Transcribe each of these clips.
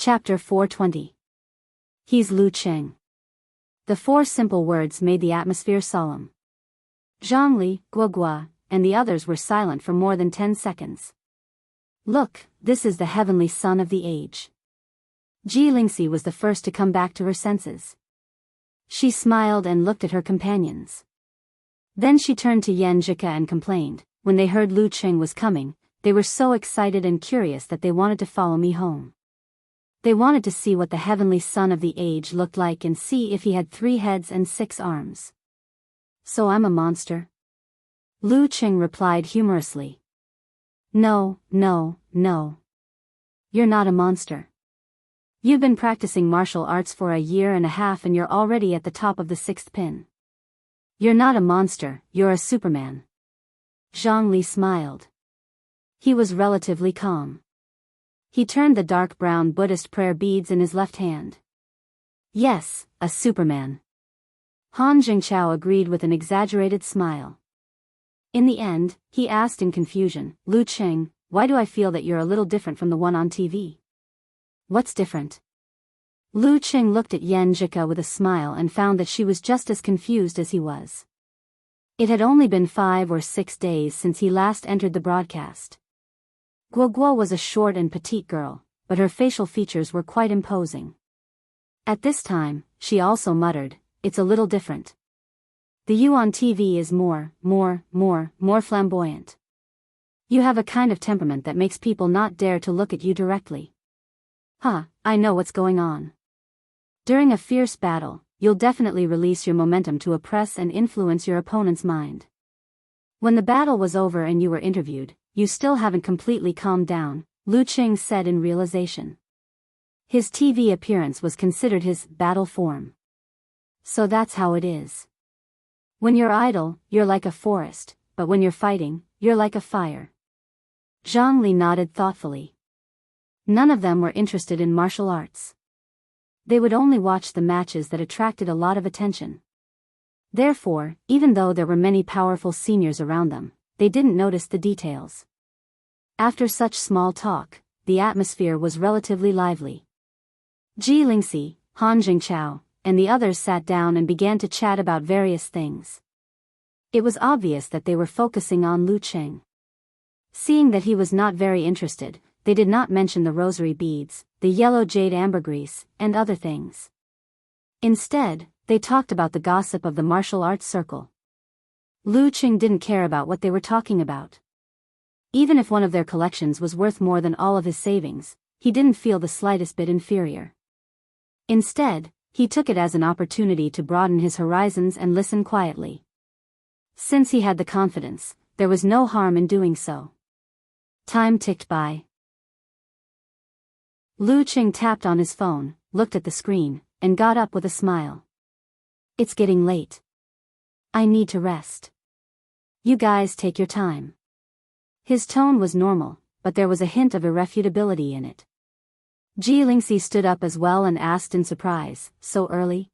Chapter 420. He's Lu Cheng. The 4 simple words made the atmosphere solemn. Zhongli, Guogua, and the others were silent for more than 10 seconds. Look, this is the heavenly son of the age. Ji Lingxi was the first to come back to her senses. She smiled and looked at her companions. Then she turned to Yan Zhika and complained, when they heard Lu Cheng was coming, they were so excited and curious that they wanted to follow me home. They wanted to see what the heavenly son of the age looked like and see if he had 3 heads and 6 arms. So I'm a monster? Lu Cheng replied humorously. No. You're not a monster. You've been practicing martial arts for a year and a half and you're already at the top of the 6th pin. You're not a monster, you're a Superman. Zhongli smiled. He was relatively calm. He turned the dark brown Buddhist prayer beads in his left hand. Yes, a Superman. Han Jingqiao agreed with an exaggerated smile. In the end, he asked in confusion, Lu Cheng, why do I feel that you're a little different from the one on TV? What's different? Lu Cheng looked at Yan Zhika with a smile and found that she was just as confused as he was. It had only been 5 or 6 days since he last entered the broadcast. Guogua was a short and petite girl, but her facial features were quite imposing. At this time, she also muttered, it's a little different. The you on TV is more flamboyant. You have a kind of temperament that makes people not dare to look at you directly. I know what's going on. During a fierce battle, you'll definitely release your momentum to oppress and influence your opponent's mind. When the battle was over and you were interviewed, you still haven't completely calmed down, Lu Cheng said in realization. His TV appearance was considered his battle form. So that's how it is. When you're idle, you're like a forest, but when you're fighting, you're like a fire. Zhongli nodded thoughtfully. None of them were interested in martial arts. They would only watch the matches that attracted a lot of attention. Therefore, even though there were many powerful seniors around them, they didn't notice the details. After such small talk, the atmosphere was relatively lively. Ji Lingxi, Han Jingqiao, and the others sat down and began to chat about various things. It was obvious that they were focusing on Lu Cheng. Seeing that he was not very interested, they did not mention the rosary beads, the yellow jade ambergris, and other things. Instead, they talked about the gossip of the martial arts circle. Lu Cheng didn't care about what they were talking about. Even if one of their collections was worth more than all of his savings, he didn't feel the slightest bit inferior. Instead, he took it as an opportunity to broaden his horizons and listen quietly. Since he had the confidence, there was no harm in doing so. Time ticked by. Lu Cheng tapped on his phone, looked at the screen, and got up with a smile. It's getting late. I need to rest. You guys take your time. His tone was normal, but there was a hint of irrefutability in it. Ji Lingxi stood up as well and asked in surprise, so early?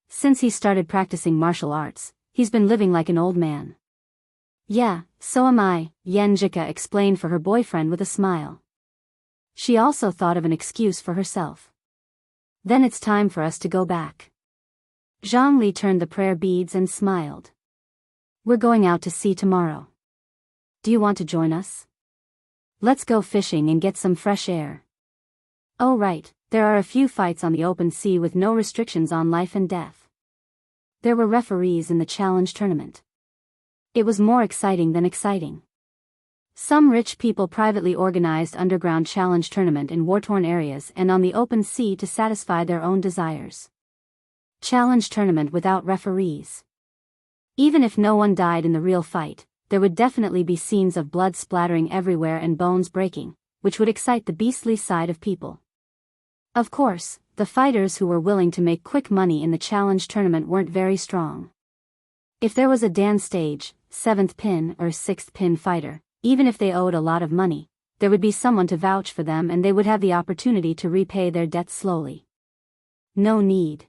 Since he started practicing martial arts, he's been living like an old man. Yeah, so am I, Yan Zhika explained for her boyfriend with a smile. She also thought of an excuse for herself. Then it's time for us to go back. Zhongli turned the prayer beads and smiled. We're going out to sea tomorrow. Do you want to join us? Let's go fishing and get some fresh air. Oh right, there are a few fights on the open sea with no restrictions on life and death. There were referees in the challenge tournament. It was more exciting than exciting. Some rich people privately organized underground challenge tournament in war-torn areas and on the open sea to satisfy their own desires. Challenge tournament without referees. Even if no one died in the real fight, there would definitely be scenes of blood splattering everywhere and bones breaking, which would excite the beastly side of people. Of course, the fighters who were willing to make quick money in the challenge tournament weren't very strong. If there was a Dan stage, 7th pin or 6th pin fighter, even if they owed a lot of money, there would be someone to vouch for them and they would have the opportunity to repay their debts slowly. No need.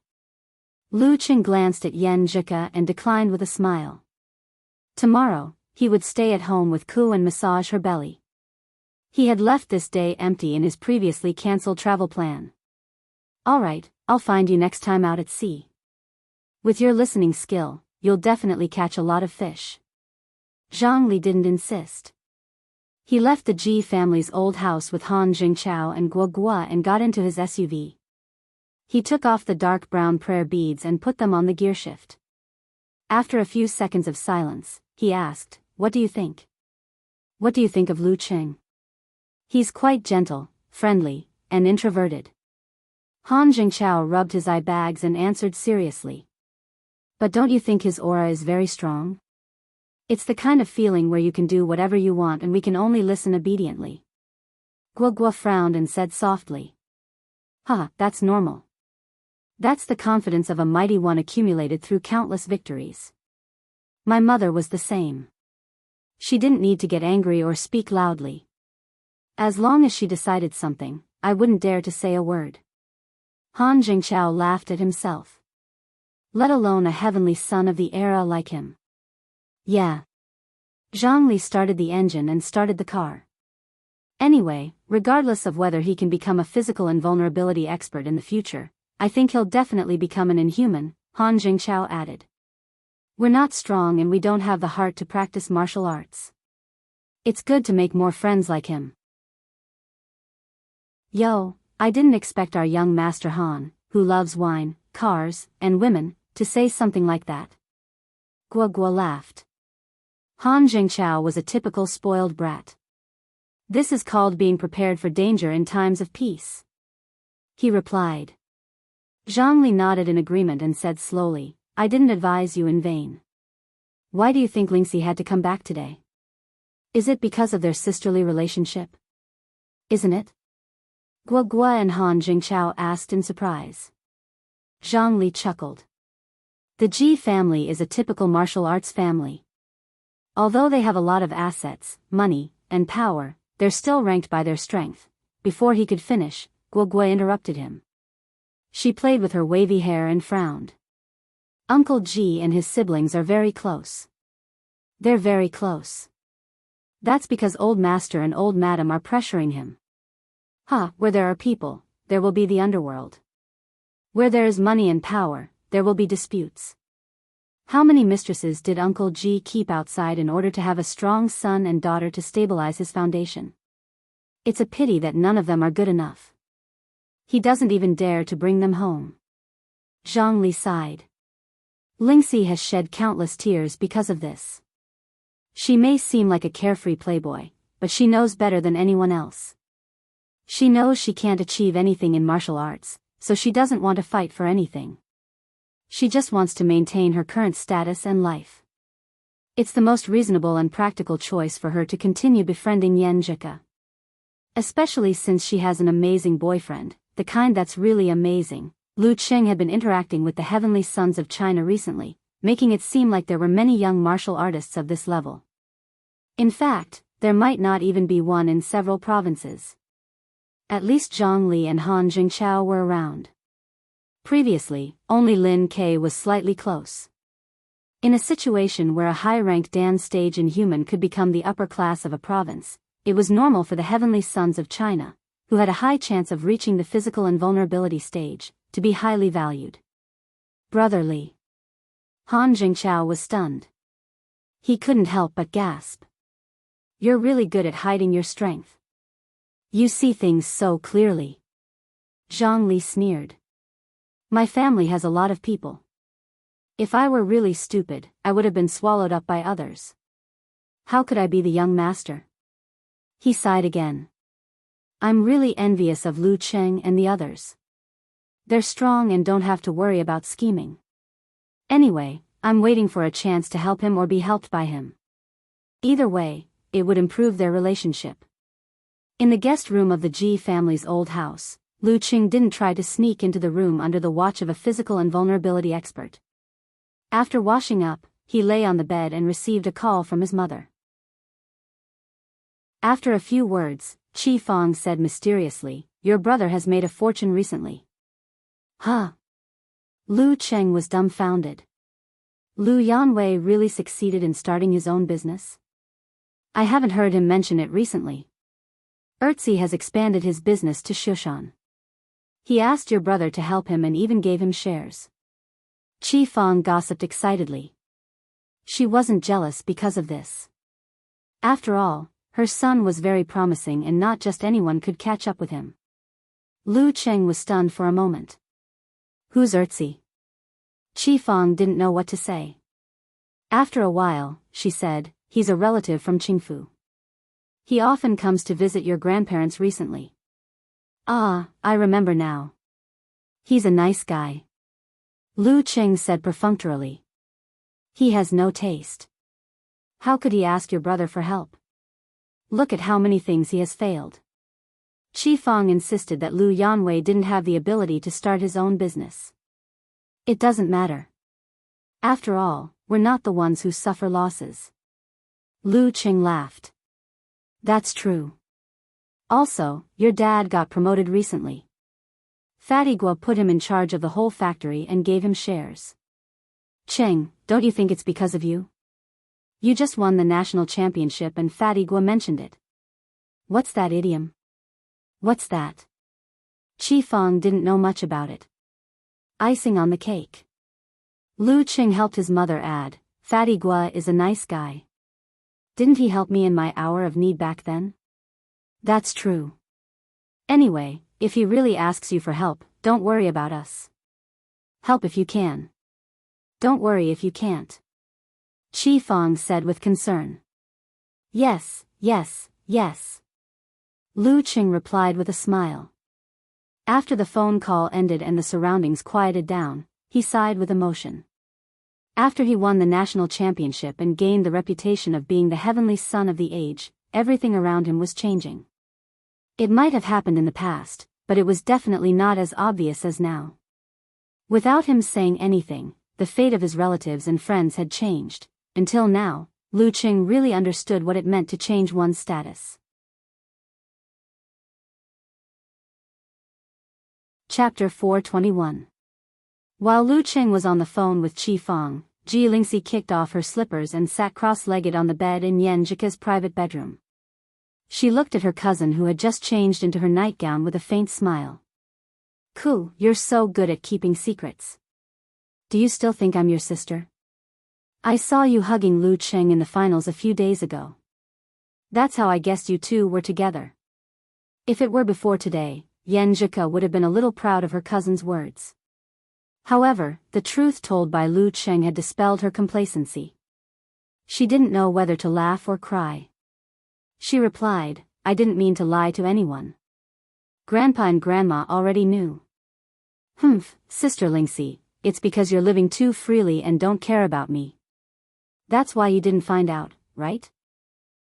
Lu Cheng glanced at Yan Zhika and declined with a smile. Tomorrow, he would stay at home with Ku and massage her belly. He had left this day empty in his previously cancelled travel plan. Alright, I'll find you next time out at sea. With your listening skill, you'll definitely catch a lot of fish. Zhang Li didn't insist. He left the Ji family's old house with Han Jingqiao and Guo Guo and got into his SUV. He took off the dark brown prayer beads and put them on the gearshift. After a few seconds of silence, he asked, "What do you think? What do you think of Lu Qing? He's quite gentle, friendly, and introverted." Han Jingqiao rubbed his eye bags and answered seriously. "But don't you think his aura is very strong? It's the kind of feeling where you can do whatever you want and we can only listen obediently." Guo Guo frowned and said softly, that's normal. That's the confidence of a mighty one accumulated through countless victories. My mother was the same. She didn't need to get angry or speak loudly. As long as she decided something, I wouldn't dare to say a word." Han Jingqiao laughed at himself. Let alone a heavenly son of the era like him. Yeah. Zhang Li started the engine and started the car. Anyway, regardless of whether he can become a physical invulnerability expert in the future, I think he'll definitely become an inhuman, Han Jingqiao added. We're not strong and we don't have the heart to practice martial arts. It's good to make more friends like him. Yo, I didn't expect our young master Han, who loves wine, cars, and women, to say something like that. Guo Guo laughed. Han Jingqiao was a typical spoiled brat. This is called being prepared for danger in times of peace, he replied. Zhang Li nodded in agreement and said slowly, I didn't advise you in vain. Why do you think Lingxi had to come back today? Is it because of their sisterly relationship? Isn't it? Guo Guo and Han Jingqiao asked in surprise. Zhang Li chuckled. The Ji family is a typical martial arts family. Although they have a lot of assets, money, and power, they're still ranked by their strength. Before he could finish, Guo Guo interrupted him. She played with her wavy hair and frowned. Uncle Ji and his siblings are very close. They're very close. That's because old master and old madam are pressuring him. Where there are people, there will be the underworld. Where there is money and power, there will be disputes. How many mistresses did Uncle Ji keep outside in order to have a strong son and daughter to stabilize his foundation? It's a pity that none of them are good enough. He doesn't even dare to bring them home. Zhang Li sighed. Lingxi has shed countless tears because of this. She may seem like a carefree playboy, but she knows better than anyone else. She knows she can't achieve anything in martial arts, so she doesn't want to fight for anything. She just wants to maintain her current status and life. It's the most reasonable and practical choice for her to continue befriending Yan Zhika. Especially since she has an amazing boyfriend, the kind that's really amazing. Lu Qing had been interacting with the heavenly sons of China recently, making it seem like there were many young martial artists of this level. In fact, there might not even be one in several provinces. At least Zhang Li and Han Jingqiao were around. Previously, only Lin Ke was slightly close. In a situation where a high-ranked Dan stage inhuman could become the upper class of a province, it was normal for the heavenly sons of China, who had a high chance of reaching the physical invulnerability stage, to be highly valued. Brotherly. Han Jingqiao was stunned. He couldn't help but gasp. You're really good at hiding your strength. You see things so clearly. Zhang Li sneered. My family has a lot of people. If I were really stupid, I would have been swallowed up by others. How could I be the young master? He sighed again. I'm really envious of Lu Qing and the others. They're strong and don't have to worry about scheming. Anyway, I'm waiting for a chance to help him or be helped by him. Either way, it would improve their relationship. In the guest room of the Ji family's old house, Lu Qing didn't try to sneak into the room under the watch of a physical invulnerability expert. After washing up, he lay on the bed and received a call from his mother. After a few words, Qi Fong said mysteriously, Your brother has made a fortune recently. Lu Qing was dumbfounded. Lu Yanwei really succeeded in starting his own business? I haven't heard him mention it recently. Ertzi has expanded his business to Shushan. He asked your brother to help him and even gave him shares. Chi Fong gossiped excitedly. She wasn't jealous because of this. After all, her son was very promising and not just anyone could catch up with him. Lu Cheng was stunned for a moment. Who's Ertzi? Chi Fong didn't know what to say. After a while, she said, he's a relative from Qingfu. He often comes to visit your grandparents recently. Ah, I remember now. He's a nice guy. Lu Cheng said perfunctorily. He has no taste. How could he ask your brother for help? Look at how many things he has failed. Chi Fong insisted that Lu Yanwei didn't have the ability to start his own business. It doesn't matter. After all, we're not the ones who suffer losses. Lu Cheng laughed. That's true. Also, your dad got promoted recently. Fatigua put him in charge of the whole factory and gave him shares. Cheng, don't you think it's because of you? You just won the national championship and Fatigua mentioned it. What's that idiom? What's that? Chi Fong didn't know much about it. Icing on the cake. Lu Cheng helped his mother add, Fatigua is a nice guy. Didn't he help me in my hour of need back then? That's true. Anyway, if he really asks you for help, don't worry about us. Help if you can. Don't worry if you can't. Chi Fong said with concern. Yes, yes, yes. Lu Cheng replied with a smile. After the phone call ended and the surroundings quieted down, he sighed with emotion. After he won the national championship and gained the reputation of being the heavenly son of the age, everything around him was changing. It might have happened in the past, but it was definitely not as obvious as now. Without him saying anything, the fate of his relatives and friends had changed. Until now, Lu Cheng really understood what it meant to change one's status. Chapter 421. While Lu Cheng was on the phone with Chi Fong, Ji Lingxi kicked off her slippers and sat cross-legged on the bed in Yan Zhika's private bedroom. She looked at her cousin who had just changed into her nightgown with a faint smile. Ku, you're so good at keeping secrets. Do you still think I'm your sister? I saw you hugging Lu Cheng in the finals a few days ago. That's how I guessed you two were together. If it were before today, Yan Zhika would have been a little proud of her cousin's words. However, the truth told by Lu Cheng had dispelled her complacency. She didn't know whether to laugh or cry. She replied, I didn't mean to lie to anyone. Grandpa and Grandma already knew. Sister Lingxi, it's because you're living too freely and don't care about me. That's why you didn't find out, right?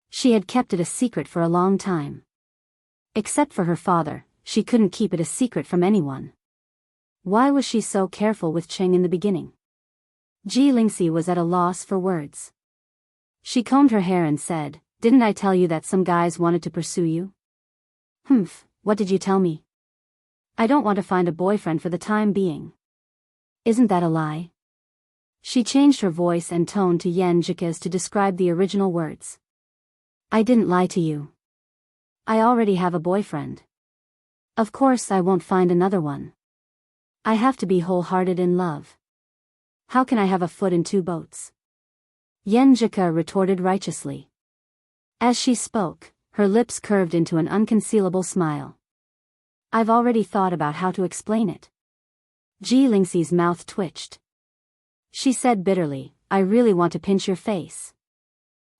She had kept it a secret for a long time. Except for her father, she couldn't keep it a secret from anyone. Why was she so careful with Cheng in the beginning? Ji Lingxi was at a loss for words. She combed her hair and said, Didn't I tell you that some guys wanted to pursue you? What did you tell me? I don't want to find a boyfriend for the time being. Isn't that a lie? She changed her voice and tone to Yan Zhika's to describe the original words. I didn't lie to you. I already have a boyfriend. Of course I won't find another one. I have to be wholehearted in love. How can I have a foot in two boats? Yan Zhika retorted righteously. As she spoke, her lips curved into an unconcealable smile. I've already thought about how to explain it. Ji Lingxi's mouth twitched. She said bitterly, I really want to pinch your face.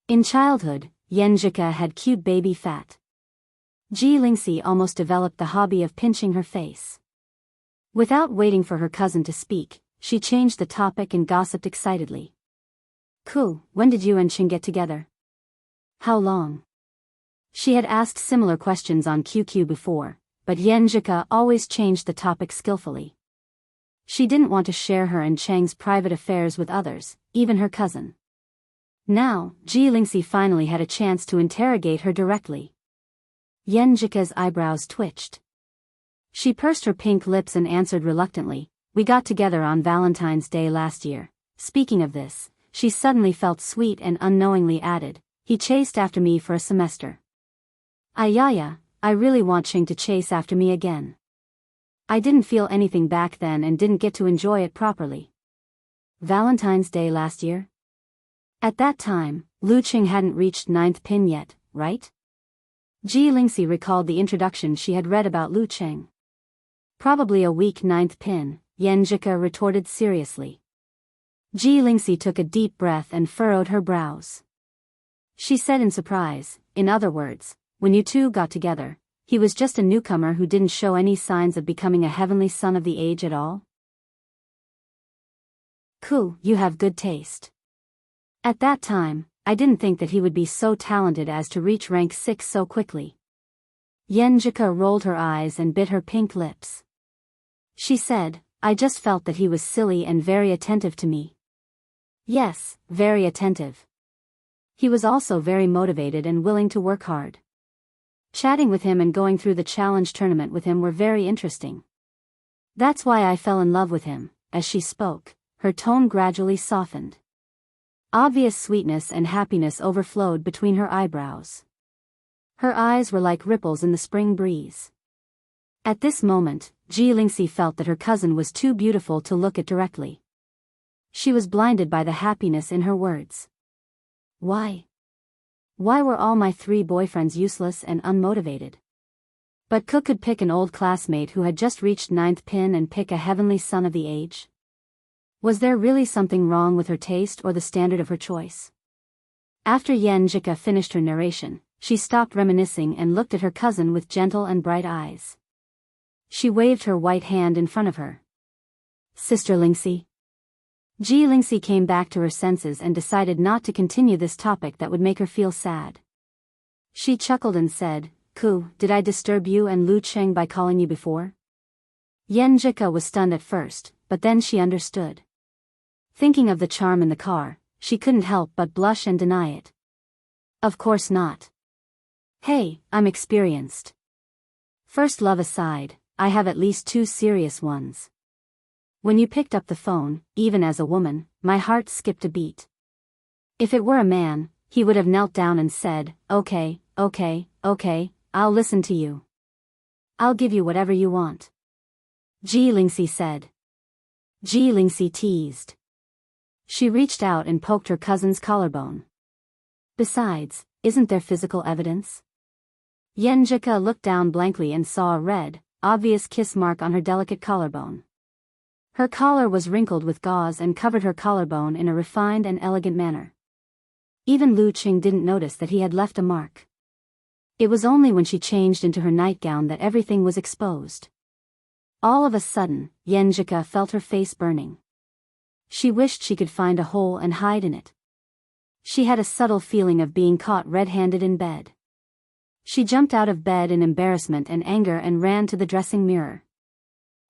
In childhood, Yan Zhika had cute baby fat. Ji Lingxi almost developed the hobby of pinching her face. Without waiting for her cousin to speak, she changed the topic and gossiped excitedly. Ku, when did you and Qing get together? How long? She had asked similar questions on QQ before, but Yan Zhika always changed the topic skillfully. She didn't want to share her and Cheng's private affairs with others, even her cousin. Now, Ji Lingxi finally had a chance to interrogate her directly. Yan Zhika's eyebrows twitched. She pursed her pink lips and answered reluctantly, We got together on Valentine's Day last year. Speaking of this, she suddenly felt sweet and unknowingly added, He chased after me for a semester. Ayaya, I really want Ching to chase after me again. I didn't feel anything back then and didn't get to enjoy it properly. Valentine's Day last year? At that time, Lu Ching hadn't reached 9th pin yet, right? Ji Lingxi recalled the introduction she had read about Lu Ching. Probably a weak 9th pin, Yan Zhika retorted seriously. Ji Lingxi took a deep breath and furrowed her brows. She said in surprise, in other words, when you two got together, he was just a newcomer who didn't show any signs of becoming a heavenly son of the age at all? Cool, you have good taste. At that time, I didn't think that he would be so talented as to reach rank 6 so quickly. Yan Zhika rolled her eyes and bit her pink lips. She said, I just felt that he was silly and very attentive to me. Yes, very attentive. He was also very motivated and willing to work hard. Chatting with him and going through the challenge tournament with him were very interesting. That's why I fell in love with him. As she spoke, her tone gradually softened. Obvious sweetness and happiness overflowed between her eyebrows. Her eyes were like ripples in the spring breeze. At this moment, Ji Lingxi felt that her cousin was too beautiful to look at directly. She was blinded by the happiness in her words. Why? Why were all my 3 boyfriends useless and unmotivated? But Cook could pick an old classmate who had just reached 9th pin and pick a heavenly son of the age? Was there really something wrong with her taste or the standard of her choice? After Yan Zhika finished her narration, she stopped reminiscing and looked at her cousin with gentle and bright eyes. She waved her white hand in front of her. Sister Lingxi. Ji Lingxi came back to her senses and decided not to continue this topic that would make her feel sad. She chuckled and said, Ku, did I disturb you and Lu Cheng by calling you before? Yan Zhika was stunned at first, but then she understood. Thinking of the charm in the car, she couldn't help but blush and deny it. Of course not. Hey, I'm experienced. First love aside, I have at least 2 serious ones. When you picked up the phone, even as a woman, my heart skipped a beat. If it were a man, he would have knelt down and said, okay, I'll listen to you. I'll give you whatever you want. Ji Lingxi said. Ji Lingxi teased. She reached out and poked her cousin's collarbone. Besides, isn't there physical evidence? Yan Zhika looked down blankly and saw a red, obvious kiss mark on her delicate collarbone. Her collar was wrinkled with gauze and covered her collarbone in a refined and elegant manner. Even Lu Ching didn't notice that he had left a mark. It was only when she changed into her nightgown that everything was exposed. All of a sudden, Yan Zhika felt her face burning. She wished she could find a hole and hide in it. She had a subtle feeling of being caught red-handed in bed. She jumped out of bed in embarrassment and anger and ran to the dressing mirror.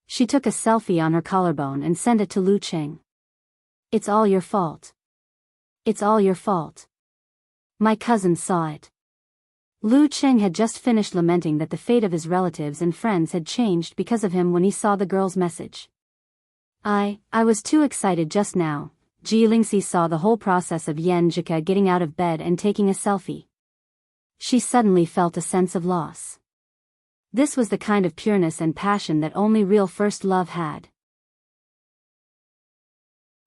She took a selfie on her collarbone and sent it to Lu Cheng. It's all your fault. It's all your fault. My cousin saw it. Lu Cheng had just finished lamenting that the fate of his relatives and friends had changed because of him when he saw the girl's message. I was too excited just now. Ji Lingxi saw the whole process of Yan Zhika getting out of bed and taking a selfie. She suddenly felt a sense of loss. This was the kind of pureness and passion that only real first love had.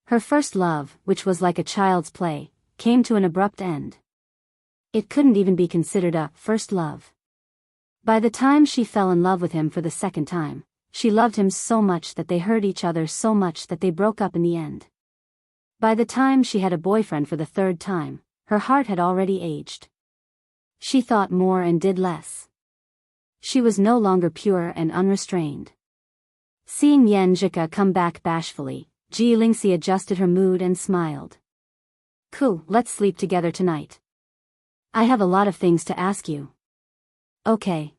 Her first love, which was like a child's play, came to an abrupt end. It couldn't even be considered a first love. By the time she fell in love with him for the second time, she loved him so much that they hurt each other so much that they broke up in the end. By the time she had a boyfriend for the 3rd time, her heart had already aged. She thought more and did less. She was no longer pure and unrestrained. Seeing Yan Zhika come back bashfully, Ji Lingxi adjusted her mood and smiled. Cool, let's sleep together tonight. I have a lot of things to ask you. Okay.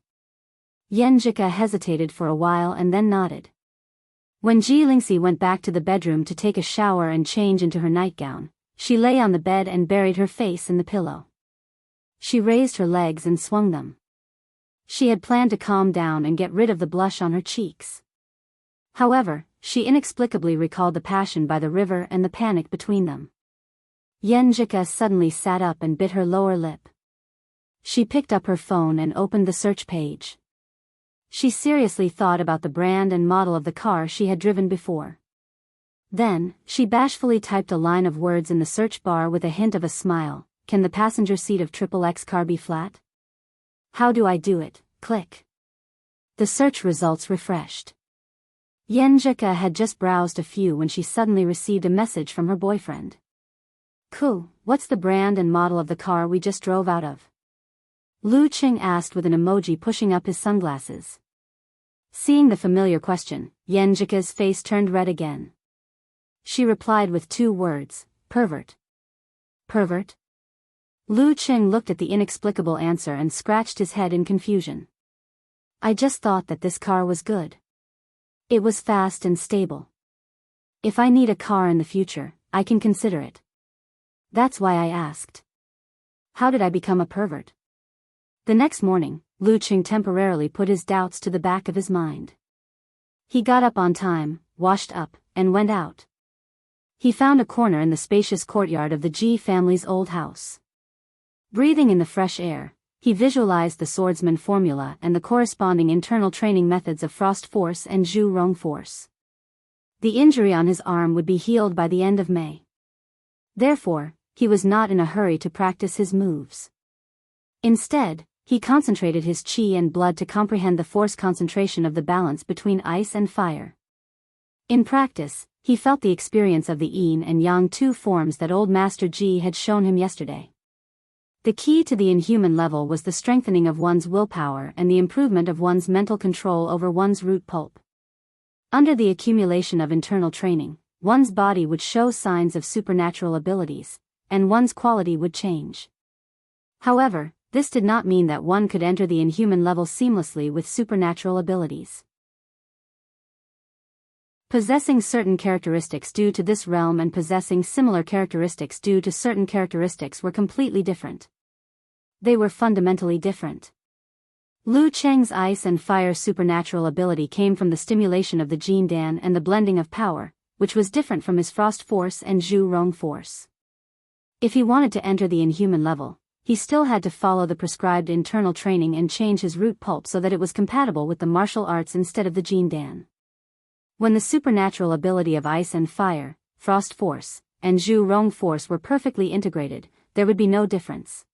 Yan Zhika hesitated for a while and then nodded. When Ji Lingxi went back to the bedroom to take a shower and change into her nightgown, she lay on the bed and buried her face in the pillow. She raised her legs and swung them. She had planned to calm down and get rid of the blush on her cheeks. However, she inexplicably recalled the passion by the river and the panic between them. Yan Zhika suddenly sat up and bit her lower lip. She picked up her phone and opened the search page. She seriously thought about the brand and model of the car she had driven before. Then, she bashfully typed a line of words in the search bar with a hint of a smile. Can the passenger seat of XXX car be flat? How do I do it? Click. The search results refreshed. Yenjika had just browsed a few when she suddenly received a message from her boyfriend. Cool, what's the brand and model of the car we just drove out of? Lu Qing asked with an emoji pushing up his sunglasses. Seeing the familiar question, Yenjika's face turned red again. She replied with 2 words, pervert. Pervert? Lu Qing looked at the inexplicable answer and scratched his head in confusion. I just thought that this car was good. It was fast and stable. If I need a car in the future, I can consider it. That's why I asked. How did I become a pervert? The next morning, Lu Qing temporarily put his doubts to the back of his mind. He got up on time, washed up, and went out. He found a corner in the spacious courtyard of the Ji family's old house. Breathing in the fresh air, he visualized the swordsman formula and the corresponding internal training methods of Frost Force and Zhu Rong Force. The injury on his arm would be healed by the end of May. Therefore, he was not in a hurry to practice his moves. Instead, he concentrated his qi and blood to comprehend the force concentration of the balance between ice and fire. In practice, he felt the experience of the yin and yang 2 forms that old Master Ji had shown him yesterday. The key to the inhuman level was the strengthening of one's willpower and the improvement of one's mental control over one's root pulp. Under the accumulation of internal training, one's body would show signs of supernatural abilities, and one's quality would change. However, this did not mean that one could enter the inhuman level seamlessly with supernatural abilities. Possessing certain characteristics due to this realm and possessing similar characteristics due to certain characteristics were completely different. They were fundamentally different. Lu Cheng's ice and fire supernatural ability came from the stimulation of the Jin Dan and the blending of power, which was different from his Frost Force and Zhu Rong Force. If he wanted to enter the inhuman level, he still had to follow the prescribed internal training and change his root pulp so that it was compatible with the martial arts instead of the Jin Dan. When the supernatural ability of ice and fire, Frost Force, and Zhu Rong Force were perfectly integrated, there would be no difference.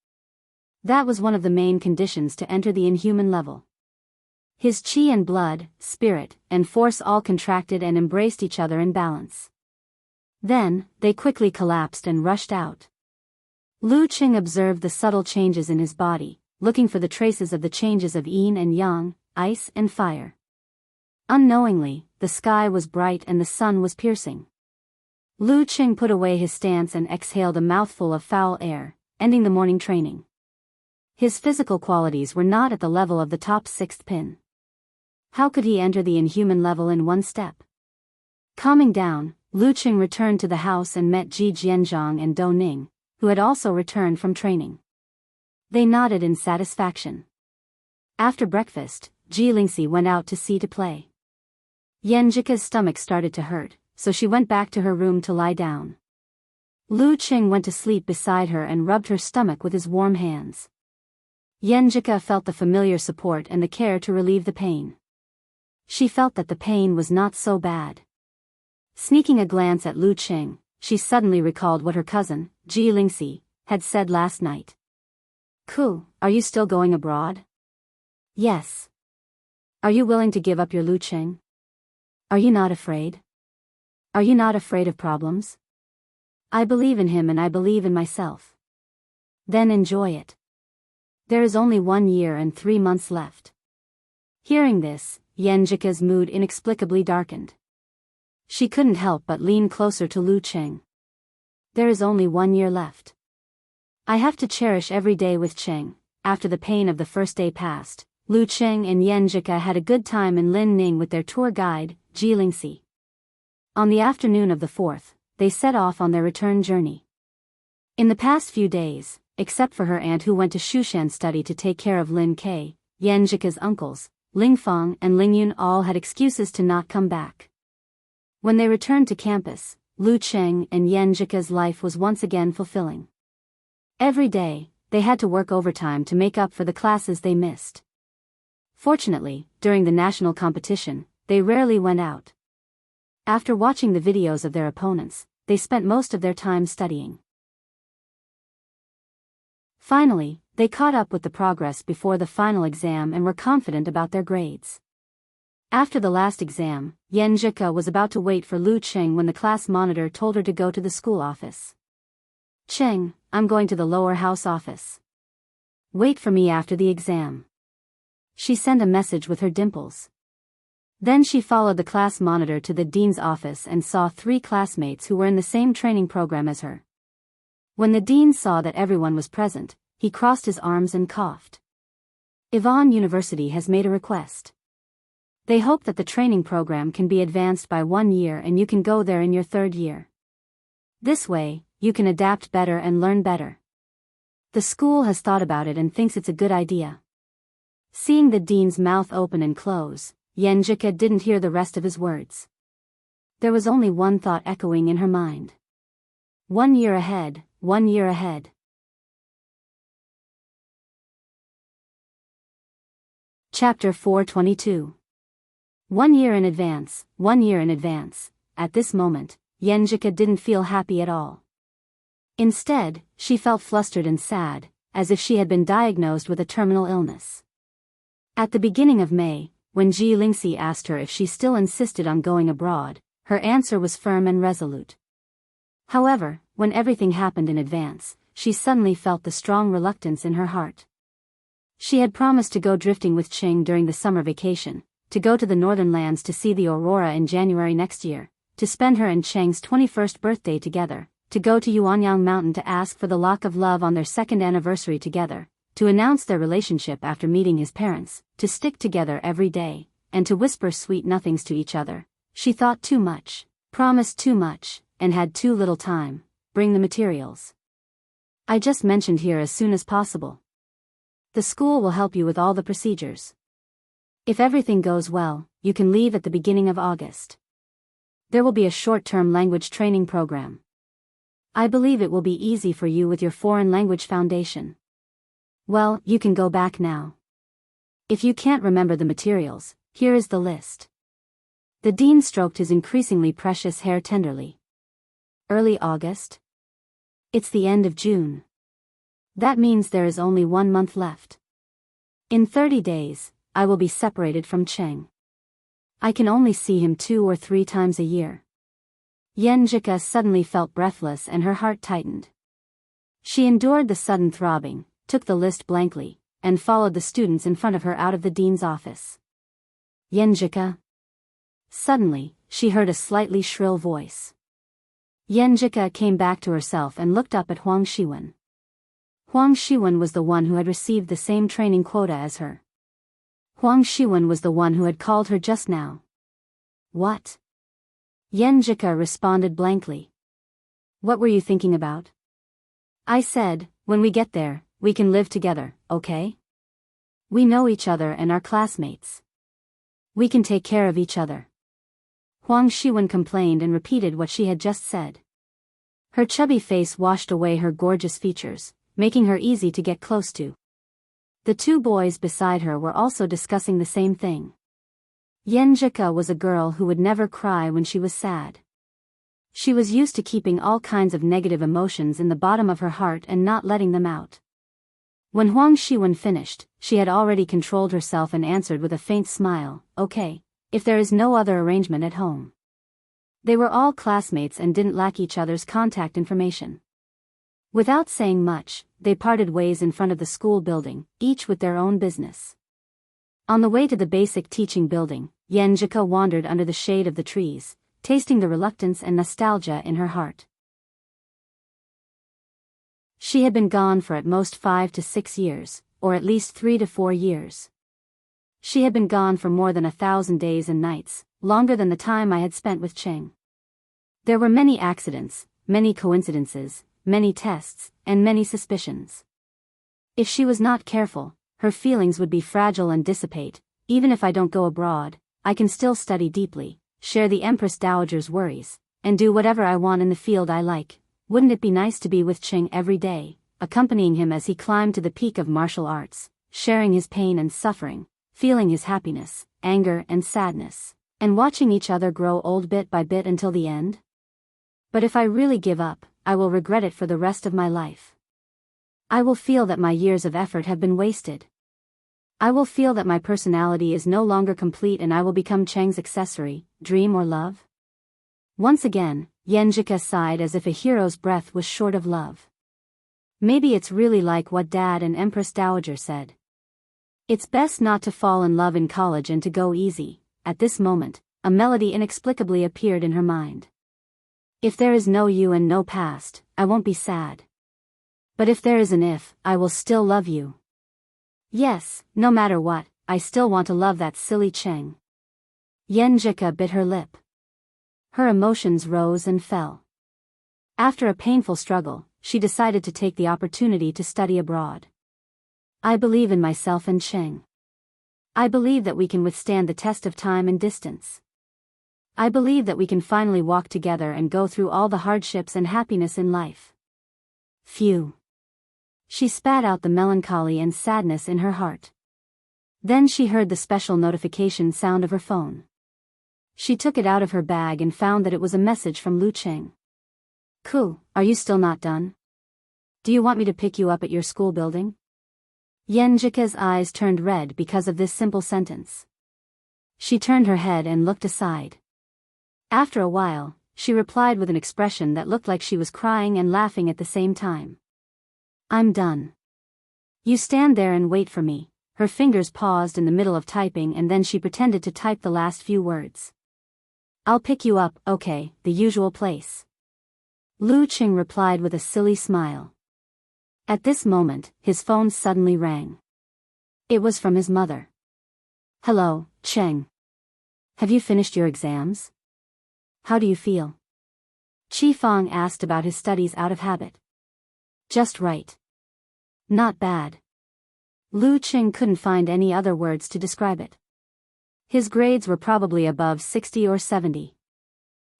That was one of the main conditions to enter the inhuman level. His chi and blood, spirit, and force all contracted and embraced each other in balance. Then, they quickly collapsed and rushed out. Lu Qing observed the subtle changes in his body, looking for the traces of the changes of yin and yang, ice and fire. Unknowingly, the sky was bright and the sun was piercing. Lu Qing put away his stance and exhaled a mouthful of foul air, ending the morning training. His physical qualities were not at the level of the top 6th pin. How could he enter the inhuman level in one step? Calming down, Lu Qing returned to the house and met Ji Jianzhang and Dou Ning, who had also returned from training. They nodded in satisfaction. After breakfast, Ji Lingxi went out to sea to play. Yenjika's stomach started to hurt, so she went back to her room to lie down. Lu Qing went to sleep beside her and rubbed her stomach with his warm hands. Yenjika felt the familiar support and the care to relieve the pain. She felt that the pain was not so bad. Sneaking a glance at Lu Qing, she suddenly recalled what her cousin, Ji Lingxi, had said last night. "Ku, are you still going abroad?" "Yes." "Are you willing to give up your Lu Qing? Are you not afraid? Are you not afraid of problems?" "I believe in him and I believe in myself." "Then enjoy it. There is only 1 year and 3 months left." Hearing this, Yenjika's mood inexplicably darkened. She couldn't help but lean closer to Lu Qing. "There is only 1 year left. I have to cherish every day with Qing." After the pain of the first day passed, Lu Qing and Yenjika had a good time in Lin Ning with their tour guide, Ji Lingxi. On the afternoon of the 4th, they set off on their return journey. In the past few days, except for her aunt who went to Shushan study to take care of Lin Kei, Yenjika's uncles, Ling Feng and Ling Yun all had excuses to not come back. When they returned to campus, Lu Qing and Yenjika's life was once again fulfilling. Every day, they had to work overtime to make up for the classes they missed. Fortunately, during the national competition, they rarely went out. After watching the videos of their opponents, they spent most of their time studying. Finally, they caught up with the progress before the final exam and were confident about their grades. After the last exam, Yenjika was about to wait for Lu Cheng when the class monitor told her to go to the school office. "Cheng, I'm going to the lower house office. Wait for me after the exam." She sent a message with her dimples. Then she followed the class monitor to the dean's office and saw 3 classmates who were in the same training program as her. When the dean saw that everyone was present, he crossed his arms and coughed. Ivan University has made a request. They hope that the training program can be advanced by 1 year and you can go there in your 3rd year. This way, you can adapt better and learn better. The school has thought about it and thinks it's a good idea. Seeing the dean's mouth open and close, Yenjika didn't hear the rest of his words. There was only one thought echoing in her mind. 1 year ahead, 1 year ahead. Chapter 422. 1 year in advance, 1 year in advance. At this moment, Yenjika didn't feel happy at all. Instead, she felt flustered and sad, as if she had been diagnosed with a terminal illness. At the beginning of May, when Ji Lingxi asked her if she still insisted on going abroad, her answer was firm and resolute. However, when everything happened in advance, she suddenly felt the strong reluctance in her heart. She had promised to go drifting with Cheng during the summer vacation, to go to the northern lands to see the aurora in January next year, to spend her and Cheng's 21st birthday together, to go to Yuanyang Mountain to ask for the lock of love on their 2nd anniversary together, to announce their relationship after meeting his parents, to stick together every day, and to whisper sweet nothings to each other. She thought too much, promised too much, and had too little time. Bring the materials. I just mentioned here as soon as possible. The school will help you with all the procedures. If everything goes well, you can leave at the beginning of August. There will be a short-term language training program. I believe it will be easy for you with your foreign language foundation. Well, you can go back now. If you can't remember the materials, here is the list. The dean stroked his increasingly precious hair tenderly. Early August? It's the end of June. That means there is only 1 month left. In 30 days, I will be separated from Cheng. I can only see him 2 or 3 times a year. Yenjika suddenly felt breathless and her heart tightened. She endured the sudden throbbing, took the list blankly, and followed the students in front of her out of the dean's office. Yenjika? Suddenly, she heard a slightly shrill voice. Yenjika came back to herself and looked up at Huang Shiwen. Huang Shiwen was the one who had received the same training quota as her. Huang Shiwen was the one who had called her just now. What? Yenjika responded blankly. What were you thinking about? I said, when we get there, we can live together, okay? We know each other and are classmates. We can take care of each other. Huang Shiwen complained and repeated what she had just said. Her chubby face washed away her gorgeous features, making her easy to get close to. The 2 boys beside her were also discussing the same thing. Yenjika was a girl who would never cry when she was sad. She was used to keeping all kinds of negative emotions in the bottom of her heart and not letting them out. When Huang Shiwen finished, she had already controlled herself and answered with a faint smile, okay, if there is no other arrangement at home. They were all classmates and didn't lack each other's contact information. Without saying much, they parted ways in front of the school building, each with their own business. On the way to the basic teaching building, Yenjika wandered under the shade of the trees, tasting the reluctance and nostalgia in her heart. She had been gone for at most 5 to 6 years, or at least 3 to 4 years. She had been gone for more than 1,000 days and nights, longer than the time I had spent with Cheng. There were many accidents, many coincidences, many tests, and many suspicions. If she was not careful, her feelings would be fragile and dissipate. Even if I don't go abroad, I can still study deeply, share the Empress Dowager's worries, and do whatever I want in the field I like. Wouldn't it be nice to be with Cheng every day, accompanying him as he climbed to the peak of martial arts, sharing his pain and suffering, feeling his happiness, anger and sadness, and watching each other grow old bit by bit until the end? But if I really give up, I will regret it for the rest of my life. I will feel that my years of effort have been wasted. I will feel that my personality is no longer complete and I will become Cheng's accessory, dream or love. Once again, Yenjika sighed as if a hero's breath was short of love. Maybe it's really like what Dad and Empress Dowager said. It's best not to fall in love in college and to go easy. At this moment, a melody inexplicably appeared in her mind. If there is no you and no past, I won't be sad. But if there is an if, I will still love you. Yes, no matter what, I still want to love that silly Cheng. Yenjika bit her lip. Her emotions rose and fell. After a painful struggle, she decided to take the opportunity to study abroad. I believe in myself and Cheng. I believe that we can withstand the test of time and distance. I believe that we can finally walk together and go through all the hardships and happiness in life. Phew. She spat out the melancholy and sadness in her heart. Then she heard the special notification sound of her phone. She took it out of her bag and found that it was a message from Lu Cheng. Ku, are you still not done? Do you want me to pick you up at your school building? Yenjika's eyes turned red because of this simple sentence. She turned her head and looked aside. After a while, she replied with an expression that looked like she was crying and laughing at the same time. I'm done. You stand there and wait for me. Her fingers paused in the middle of typing and then she pretended to type the last few words. I'll pick you up, okay, the usual place. Lu Cheng replied with a silly smile. At this moment, his phone suddenly rang. It was from his mother. Hello, Cheng. Have you finished your exams? How do you feel? Chi Fong asked about his studies out of habit. Just right. Not bad. Lu Cheng couldn't find any other words to describe it. His grades were probably above 60 or 70.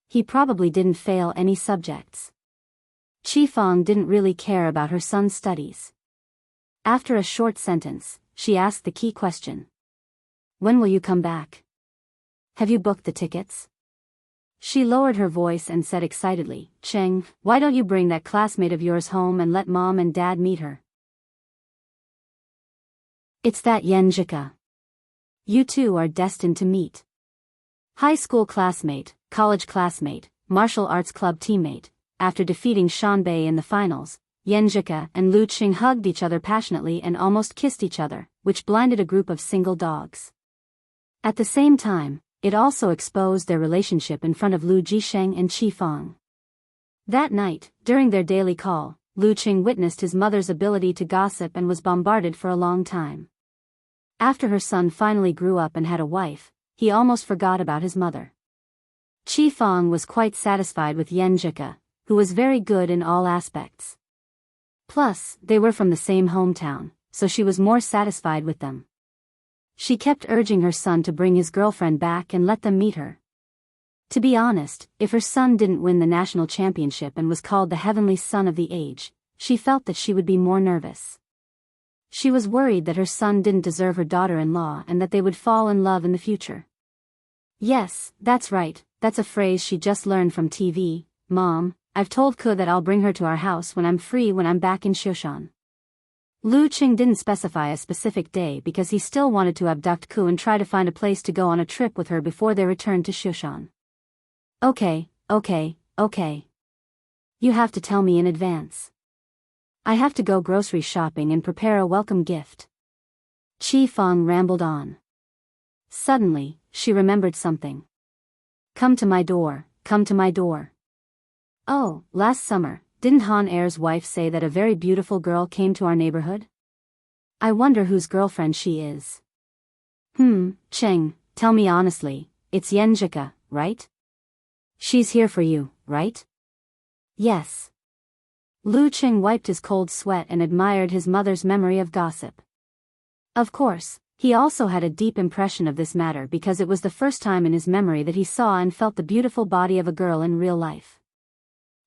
He probably didn't fail any subjects. Chi Fong didn't really care about her son's studies. After a short sentence, she asked the key question. When will you come back? Have you booked the tickets? She lowered her voice and said excitedly, Cheng, why don't you bring that classmate of yours home and let Mom and Dad meet her? It's that Yenjika. You two are destined to meet. High school classmate, college classmate, martial arts club teammate. After defeating Shanbei in the finals, Yenjika and Lu Cheng hugged each other passionately and almost kissed each other, which blinded a group of single dogs. At the same time, it also exposed their relationship in front of Lu Jisheng and Chi Fong. That night, during their daily call, Lu Cheng witnessed his mother's ability to gossip and was bombarded for a long time. After her son finally grew up and had a wife, he almost forgot about his mother. Chi Fong was quite satisfied with Yenjika, who was very good in all aspects. Plus, they were from the same hometown, so she was more satisfied with them. She kept urging her son to bring his girlfriend back and let them meet her. To be honest, if her son didn't win the national championship and was called the heavenly son of the age, she felt that she would be more nervous. She was worried that her son didn't deserve her daughter-in-law and that they would fall in love in the future. Yes, that's right, that's a phrase she just learned from TV. Mom, I've told Ku that I'll bring her to our house when I'm free when I'm back in Shoshan. Lu Cheng didn't specify a specific day because he still wanted to abduct Ku and try to find a place to go on a trip with her before they returned to Shoshan. Okay. You have to tell me in advance. I have to go grocery shopping and prepare a welcome gift. Chi Fong rambled on. Suddenly, she remembered something. Come to my door, come to my door. Oh, last summer, didn't Han Er's wife say that a very beautiful girl came to our neighborhood? I wonder whose girlfriend she is. Cheng, tell me honestly, it's Yenjika, right? She's here for you, right? Yes. Lu Cheng wiped his cold sweat and admired his mother's memory of gossip. Of course, he also had a deep impression of this matter because it was the first time in his memory that he saw and felt the beautiful body of a girl in real life.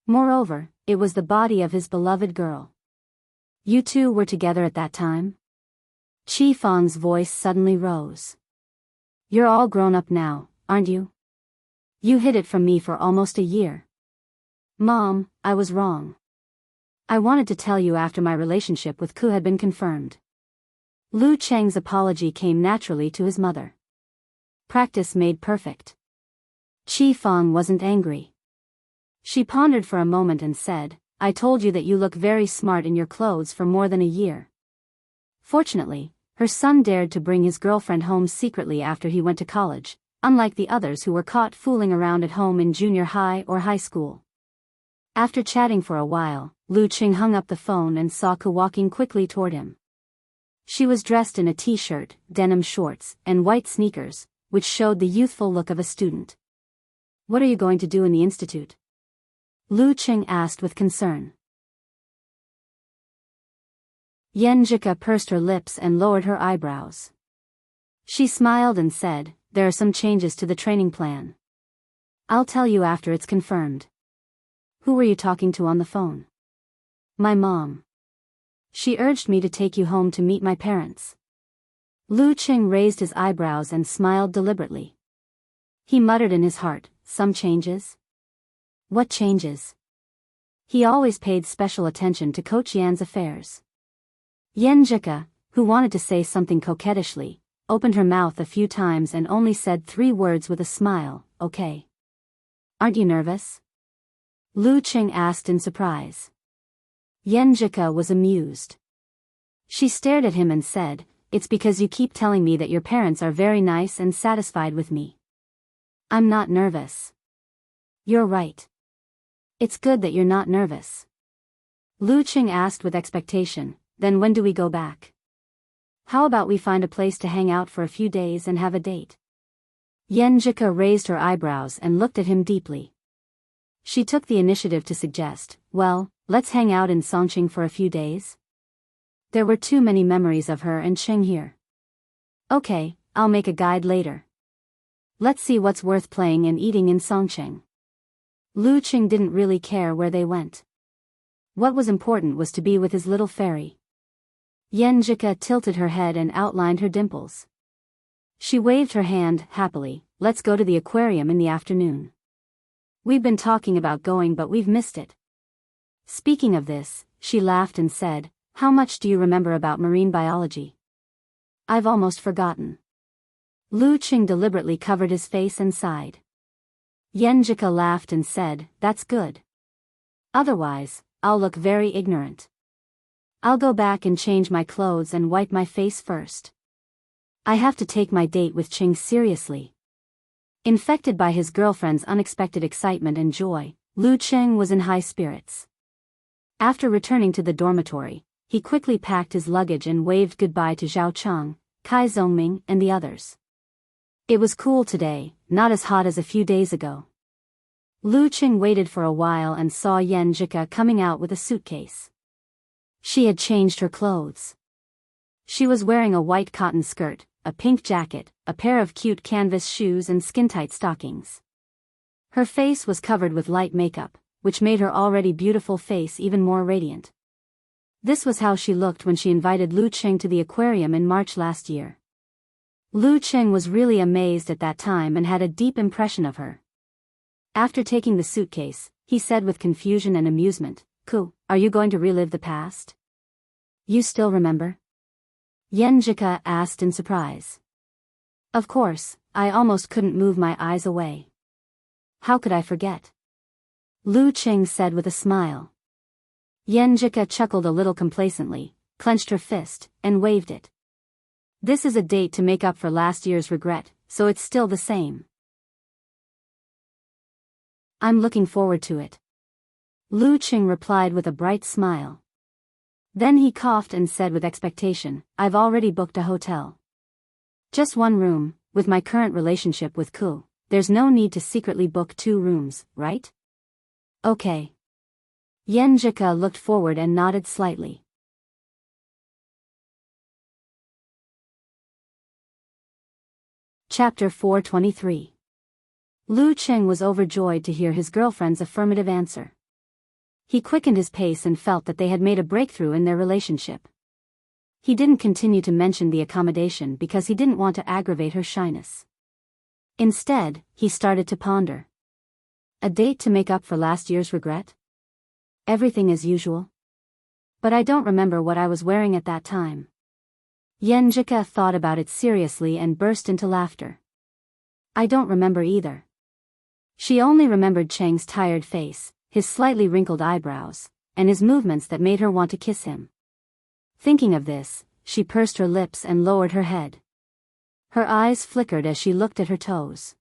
Moreover, it was the body of his beloved girl. You two were together at that time? Chi Fang's voice suddenly rose. You're all grown up now, aren't you? You hid it from me for almost a year. Mom, I was wrong. I wanted to tell you after my relationship with Ku had been confirmed. Lu Cheng's apology came naturally to his mother. Practice made perfect. Chi Fang wasn't angry. She pondered for a moment and said, I told you that you look very smart in your clothes for more than a year. Fortunately, her son dared to bring his girlfriend home secretly after he went to college, unlike the others who were caught fooling around at home in junior high or high school. After chatting for a while, Lu Qing hung up the phone and saw Ku walking quickly toward him. She was dressed in a t-shirt, denim shorts, and white sneakers, which showed the youthful look of a student. What are you going to do in the institute? Lu Qing asked with concern. Yan Jika pursed her lips and lowered her eyebrows. She smiled and said, there are some changes to the training plan. I'll tell you after it's confirmed. Who were you talking to on the phone? My mom. She urged me to take you home to meet my parents. Lu Qing raised his eyebrows and smiled deliberately. He muttered in his heart, some changes? What changes? He always paid special attention to Coach Yan's affairs. Yan Jika, who wanted to say something coquettishly, opened her mouth a few times and only said 3 words with a smile, okay. Aren't you nervous? Lu Qing asked in surprise. Yan Jika was amused. She stared at him and said, it's because you keep telling me that your parents are very nice and satisfied with me. I'm not nervous. You're right. It's good that you're not nervous. Lu Qing asked with expectation, then when do we go back? How about we find a place to hang out for a few days and have a date? Yan Jika raised her eyebrows and looked at him deeply. She took the initiative to suggest, well, let's hang out in Songqing for a few days. There were too many memories of her and Qing here. Okay, I'll make a guide later. Let's see what's worth playing and eating in Songqing. Lu Qing didn't really care where they went. What was important was to be with his little fairy. Yan Jika tilted her head and outlined her dimples. She waved her hand, happily, let's go to the aquarium in the afternoon. We've been talking about going but we've missed it. Speaking of this, she laughed and said, how much do you remember about marine biology? I've almost forgotten. Lu Qing deliberately covered his face and sighed. Yan Jika laughed and said, that's good. Otherwise, I'll look very ignorant. I'll go back and change my clothes and wipe my face first. I have to take my date with Qing seriously. Infected by his girlfriend's unexpected excitement and joy, Lu Qing was in high spirits. After returning to the dormitory, he quickly packed his luggage and waved goodbye to Zhao Cheng, Kai Zhongming, and the others. It was cool today, not as hot as a few days ago. Lu Qing waited for a while and saw Yan Jika coming out with a suitcase. She had changed her clothes. She was wearing a white cotton skirt, a pink jacket, a pair of cute canvas shoes and skin-tight stockings. Her face was covered with light makeup, which made her already beautiful face even more radiant. This was how she looked when she invited Lu Qing to the aquarium in March last year. Lu Qing was really amazed at that time and had a deep impression of her. After taking the suitcase, he said with confusion and amusement, Ku, are you going to relive the past? You still remember? Yan Jika asked in surprise. Of course, I almost couldn't move my eyes away. How could I forget? Lu Qing said with a smile. Yan Jika chuckled a little complacently, clenched her fist, and waved it. This is a date to make up for last year's regret, so it's still the same. I'm looking forward to it. Lu Qing replied with a bright smile. Then he coughed and said with expectation, I've already booked a hotel. Just 1 room, with my current relationship with Ku, there's no need to secretly book 2 rooms, right? Okay. Yan Jika looked forward and nodded slightly. Chapter 423. Lu Qing was overjoyed to hear his girlfriend's affirmative answer. He quickened his pace and felt that they had made a breakthrough in their relationship. He didn't continue to mention the accommodation because he didn't want to aggravate her shyness. Instead, he started to ponder. A date to make up for last year's regret? Everything as usual? But I don't remember what I was wearing at that time. Yenjika thought about it seriously and burst into laughter. I don't remember either. She only remembered Cheng's tired face, his slightly wrinkled eyebrows, and his movements that made her want to kiss him. Thinking of this, she pursed her lips and lowered her head. Her eyes flickered as she looked at her toes.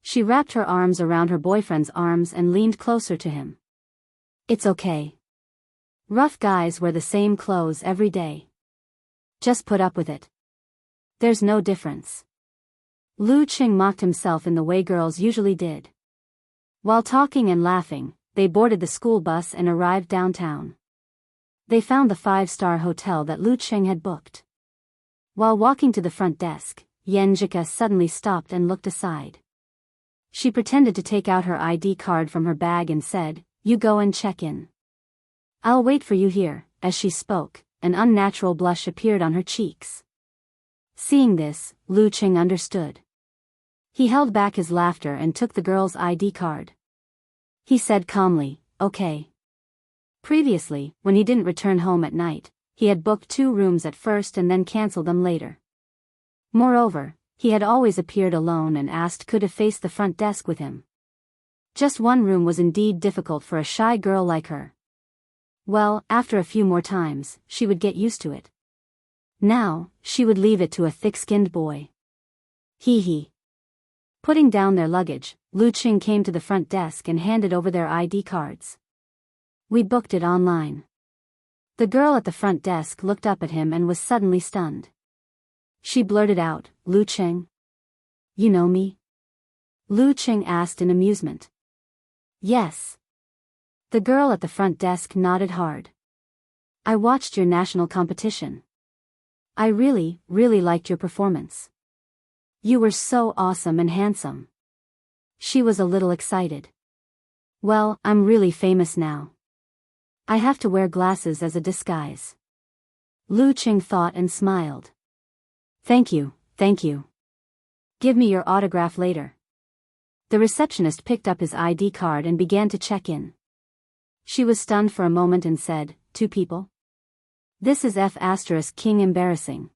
She wrapped her arms around her boyfriend's arms and leaned closer to him. It's okay. Rough guys wear the same clothes every day. Just put up with it. There's no difference. Lu Qing mocked himself in the way girls usually did. While talking and laughing, they boarded the school bus and arrived downtown. They found the 5-star hotel that Lu Qing had booked. While walking to the front desk, Yenjika suddenly stopped and looked aside. She pretended to take out her ID card from her bag and said, "You go and check in. I'll wait for you here." As she spoke, an unnatural blush appeared on her cheeks. Seeing this, Lu Qing understood. He held back his laughter and took the girl's ID card. He said calmly, "Okay." Previously, when he didn't return home at night, he had booked 2 rooms at first and then canceled them later. Moreover, he had always appeared alone and asked Ku to face the front desk with him. Just one room was indeed difficult for a shy girl like her. Well, after a few more times, she would get used to it. Now, she would leave it to a thick-skinned boy. Hee. Putting down their luggage, Lu Qing came to the front desk and handed over their ID cards. "We booked it online." The girl at the front desk looked up at him and was suddenly stunned. She blurted out, "Lu Qing? You know me?" Lu Qing asked in amusement. "Yes." The girl at the front desk nodded hard. "I watched your national competition. I really liked your performance. You were so awesome and handsome." She was a little excited. "Well, I'm really famous now. I have to wear glasses as a disguise." Lu Qing thought and smiled. Thank you. Give me your autograph later." The receptionist picked up his ID card and began to check in. She was stunned for a moment and said, "2 people? This is King embarrassing."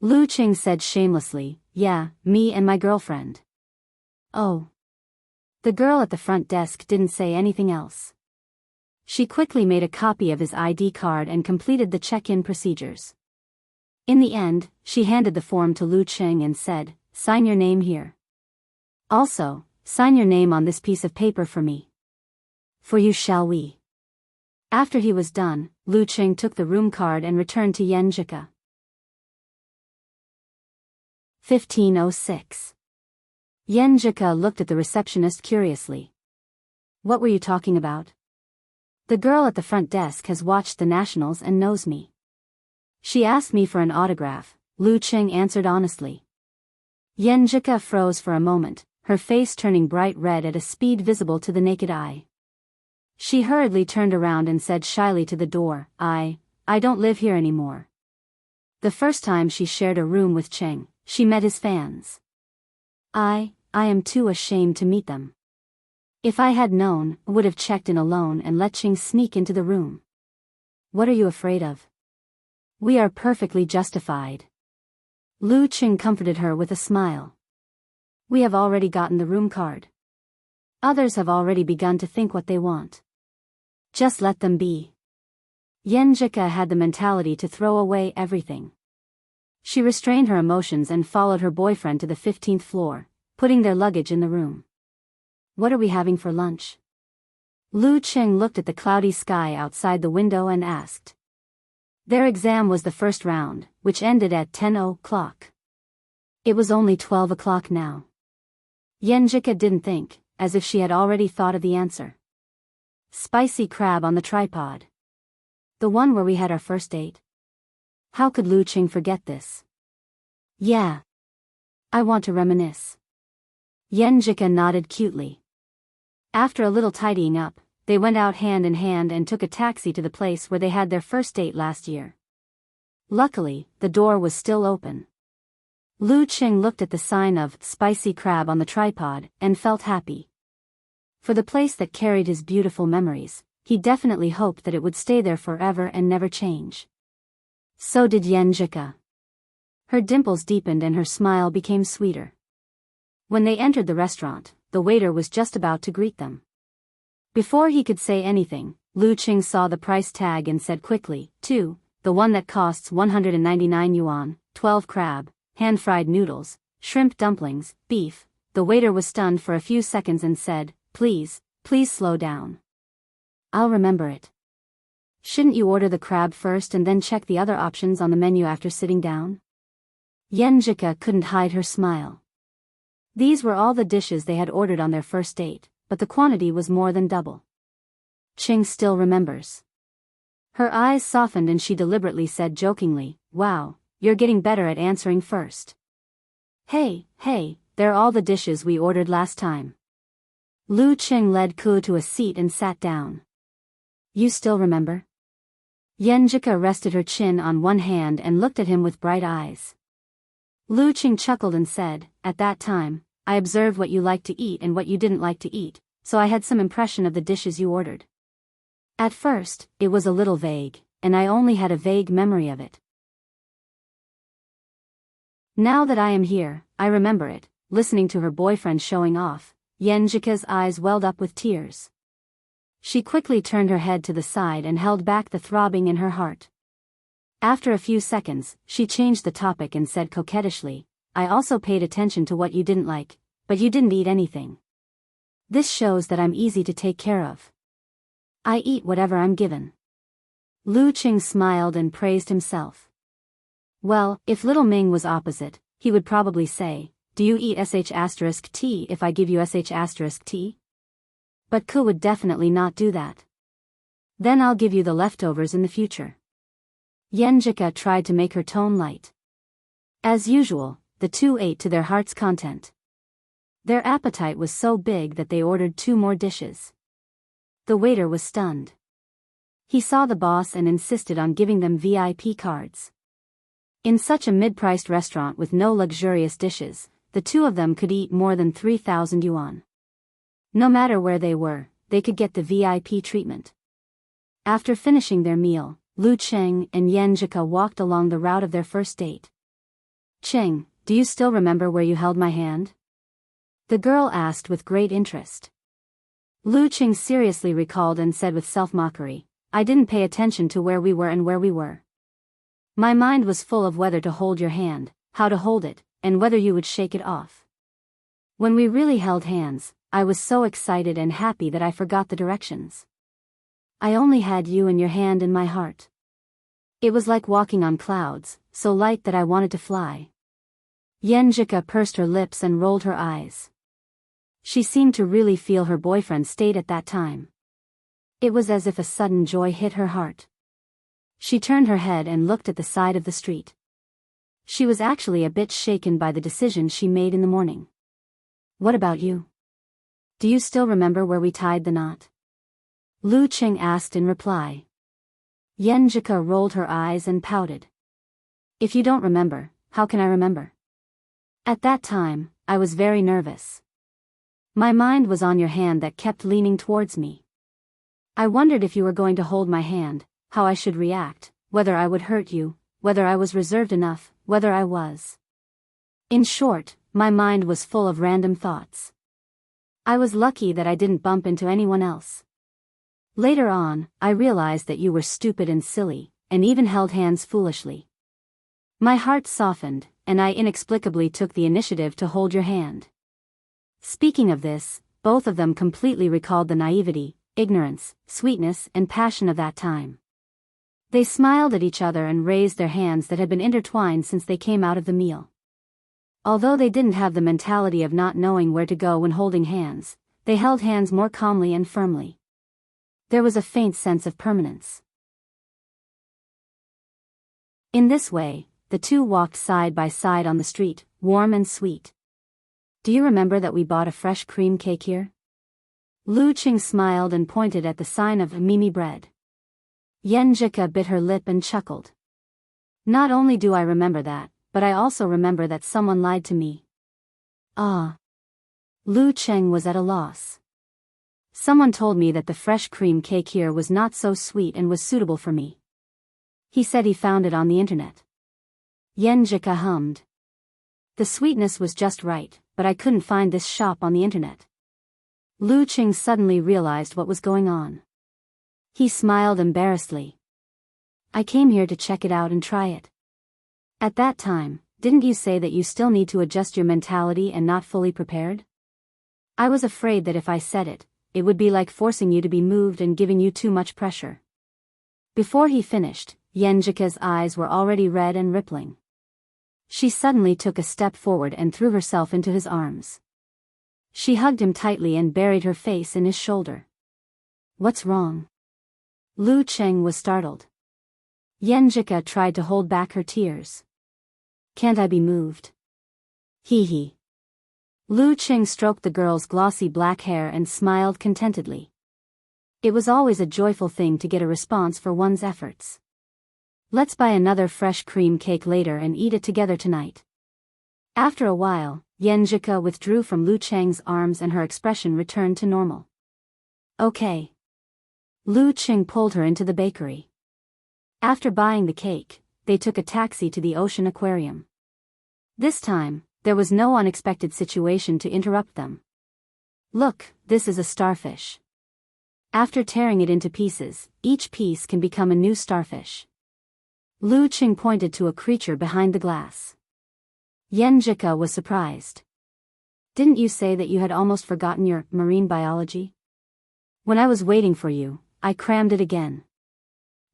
Lu Qing said shamelessly, "Yeah, me and my girlfriend." "Oh." The girl at the front desk didn't say anything else. She quickly made a copy of his ID card and completed the check-in procedures. In the end, she handed the form to Lu Qing and said, "Sign your name here. Also, sign your name on this piece of paper for me. For you shall we." After he was done, Lu Qing took the room card and returned to Yenjika. 1506. Yenjika looked at the receptionist curiously. "What were you talking about?" "The girl at the front desk has watched the nationals and knows me. She asked me for an autograph," Lu Qing answered honestly. Yenjika froze for a moment, her face turning bright red at a speed visible to the naked eye. She hurriedly turned around and said shyly to the door, I don't live here anymore." The first time she shared a room with Cheng, she met his fans. I am too ashamed to meet them. If I had known, I would have checked in alone and let Cheng sneak into the room." "What are you afraid of?" "We are perfectly justified." Lu Qing comforted her with a smile. "We have already gotten the room card. Others have already begun to think what they want. Just let them be." Yenjika had the mentality to throw away everything. She restrained her emotions and followed her boyfriend to the 15th floor, putting their luggage in the room. "What are we having for lunch?" Lu Qing looked at the cloudy sky outside the window and asked. Their exam was the first round, which ended at 10 o'clock. It was only 12 o'clock now. Yenjika didn't think, as if she had already thought of the answer. "Spicy crab on the tripod. The one where we had our first date." How could Lu Qing forget this? "Yeah. I want to reminisce." Yenjika nodded cutely. After a little tidying up, they went out hand in hand and took a taxi to the place where they had their first date last year. Luckily, the door was still open. Lu Qing looked at the sign of spicy crab on the tripod and felt happy. For the place that carried his beautiful memories, he definitely hoped that it would stay there forever and never change. So did Yenjika. Her dimples deepened and her smile became sweeter. When they entered the restaurant, the waiter was just about to greet them. Before he could say anything, Lu Qing saw the price tag and said quickly, "2, the one that costs 199 yuan, 12 crab, hand-fried noodles, shrimp dumplings, beef." The waiter was stunned for a few seconds and said, please slow down. "I'll remember it." "Shouldn't you order the crab first and then check the other options on the menu after sitting down?" Yenjika couldn't hide her smile. These were all the dishes they had ordered on their first date, but the quantity was more than double. Qing still remembers. Her eyes softened and she deliberately said jokingly, "Wow, you're getting better at answering first." Hey, they're all the dishes we ordered last time." Lu Qing led Ku to a seat and sat down. "You still remember?" Yenjika rested her chin on one hand and looked at him with bright eyes. Lu Qing chuckled and said, "At that time, I observed what you liked to eat and what you didn't like to eat, so I had some impression of the dishes you ordered. At first, it was a little vague, and I only had a vague memory of it. Now that I am here, I remember it." Listening to her boyfriend showing off, Yenjika's eyes welled up with tears. She quickly turned her head to the side and held back the throbbing in her heart. After a few seconds, she changed the topic and said coquettishly, "I also paid attention to what you didn't like, but you didn't eat anything. This shows that I'm easy to take care of. I eat whatever I'm given." Lu Qing smiled and praised himself. Well, if little Ming was opposite, he would probably say, "Do you eat sh*t if I give you sh*t? But Ku would definitely not do that. "Then I'll give you the leftovers in the future." Yenjika tried to make her tone light. As usual, the two ate to their heart's content. Their appetite was so big that they ordered 2 more dishes. The waiter was stunned. He saw the boss and insisted on giving them VIP cards. In such a mid-priced restaurant with no luxurious dishes, the two of them could eat more than 3,000 yuan. No matter where they were, they could get the VIP treatment. After finishing their meal, Lu Qing and Yenjika walked along the route of their first date. "Qing, do you still remember where you held my hand?" the girl asked with great interest. Lu Qing seriously recalled and said with self-mockery, "I didn't pay attention to where we were and where we were. My mind was full of whether to hold your hand, how to hold it, and whether you would shake it off. When we really held hands, I was so excited and happy that I forgot the directions. I only had you and your hand in my heart. It was like walking on clouds, so light that I wanted to fly." Yenjika pursed her lips and rolled her eyes. She seemed to really feel her boyfriend's state at that time. It was as if a sudden joy hit her heart. She turned her head and looked at the side of the street. She was actually a bit shaken by the decision she made in the morning. "What about you? Do you still remember where we tied the knot?" Lu Qing asked in reply. Yenjika rolled her eyes and pouted. "If you don't remember, how can I remember? At that time, I was very nervous. My mind was on your hand that kept leaning towards me. I wondered if you were going to hold my hand, how I should react, whether I would hurt you, whether I was reserved enough, whether I was. In short, my mind was full of random thoughts. I was lucky that I didn't bump into anyone else. Later on, I realized that you were stupid and silly, and even held hands foolishly. My heart softened, and I inexplicably took the initiative to hold your hand." Speaking of this, both of them completely recalled the naivety, ignorance, sweetness, and passion of that time. They smiled at each other and raised their hands that had been intertwined since they came out of the meal. Although they didn't have the mentality of not knowing where to go when holding hands, they held hands more calmly and firmly. There was a faint sense of permanence. In this way, the two walked side by side on the street, warm and sweet. "Do you remember that we bought a fresh cream cake here?" Lu Qing smiled and pointed at the sign of Mimi bread. Yenjika bit her lip and chuckled. Not only do I remember that, but I also remember that someone lied to me. Ah. Lu Cheng was at a loss. Someone told me that the fresh cream cake here was not so sweet and was suitable for me. He said he found it on the internet. Yenjika hummed. The sweetness was just right, but I couldn't find this shop on the internet. Lu Qing suddenly realized what was going on. He smiled embarrassedly. I came here to check it out and try it. At that time, didn't you say that you still need to adjust your mentality and not fully prepared? I was afraid that if I said it, it would be like forcing you to be moved and giving you too much pressure. Before he finished, Yenjika's eyes were already red and rippling. She suddenly took a step forward and threw herself into his arms. She hugged him tightly and buried her face in his shoulder. What's wrong? Lu Cheng was startled. Yenjika tried to hold back her tears. Can't I be moved? Hee hee. Lu Qing stroked the girl's glossy black hair and smiled contentedly. It was always a joyful thing to get a response for one's efforts. Let's buy another fresh cream cake later and eat it together tonight. After a while, Yenjika withdrew from Lu Cheng's arms and her expression returned to normal. Okay. Lu Qing pulled her into the bakery. After buying the cake, they took a taxi to the ocean aquarium. This time, there was no unexpected situation to interrupt them. Look, this is a starfish. After tearing it into pieces, each piece can become a new starfish. Lu Qing pointed to a creature behind the glass. Yenjika was surprised. Didn't you say that you had almost forgotten your marine biology? When I was waiting for you, I crammed it again.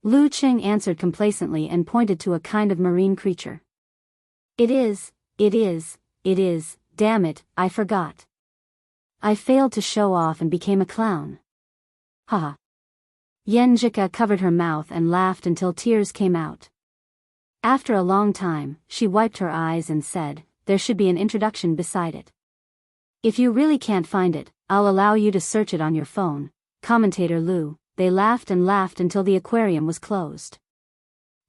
Lu Qing answered complacently and pointed to a kind of marine creature. It is, damn it, I forgot. I failed to show off and became a clown. Haha. Yenjika covered her mouth and laughed until tears came out. After a long time, she wiped her eyes and said, there should be an introduction beside it. If you really can't find it, I'll allow you to search it on your phone, commentator Lu. They laughed and laughed until the aquarium was closed.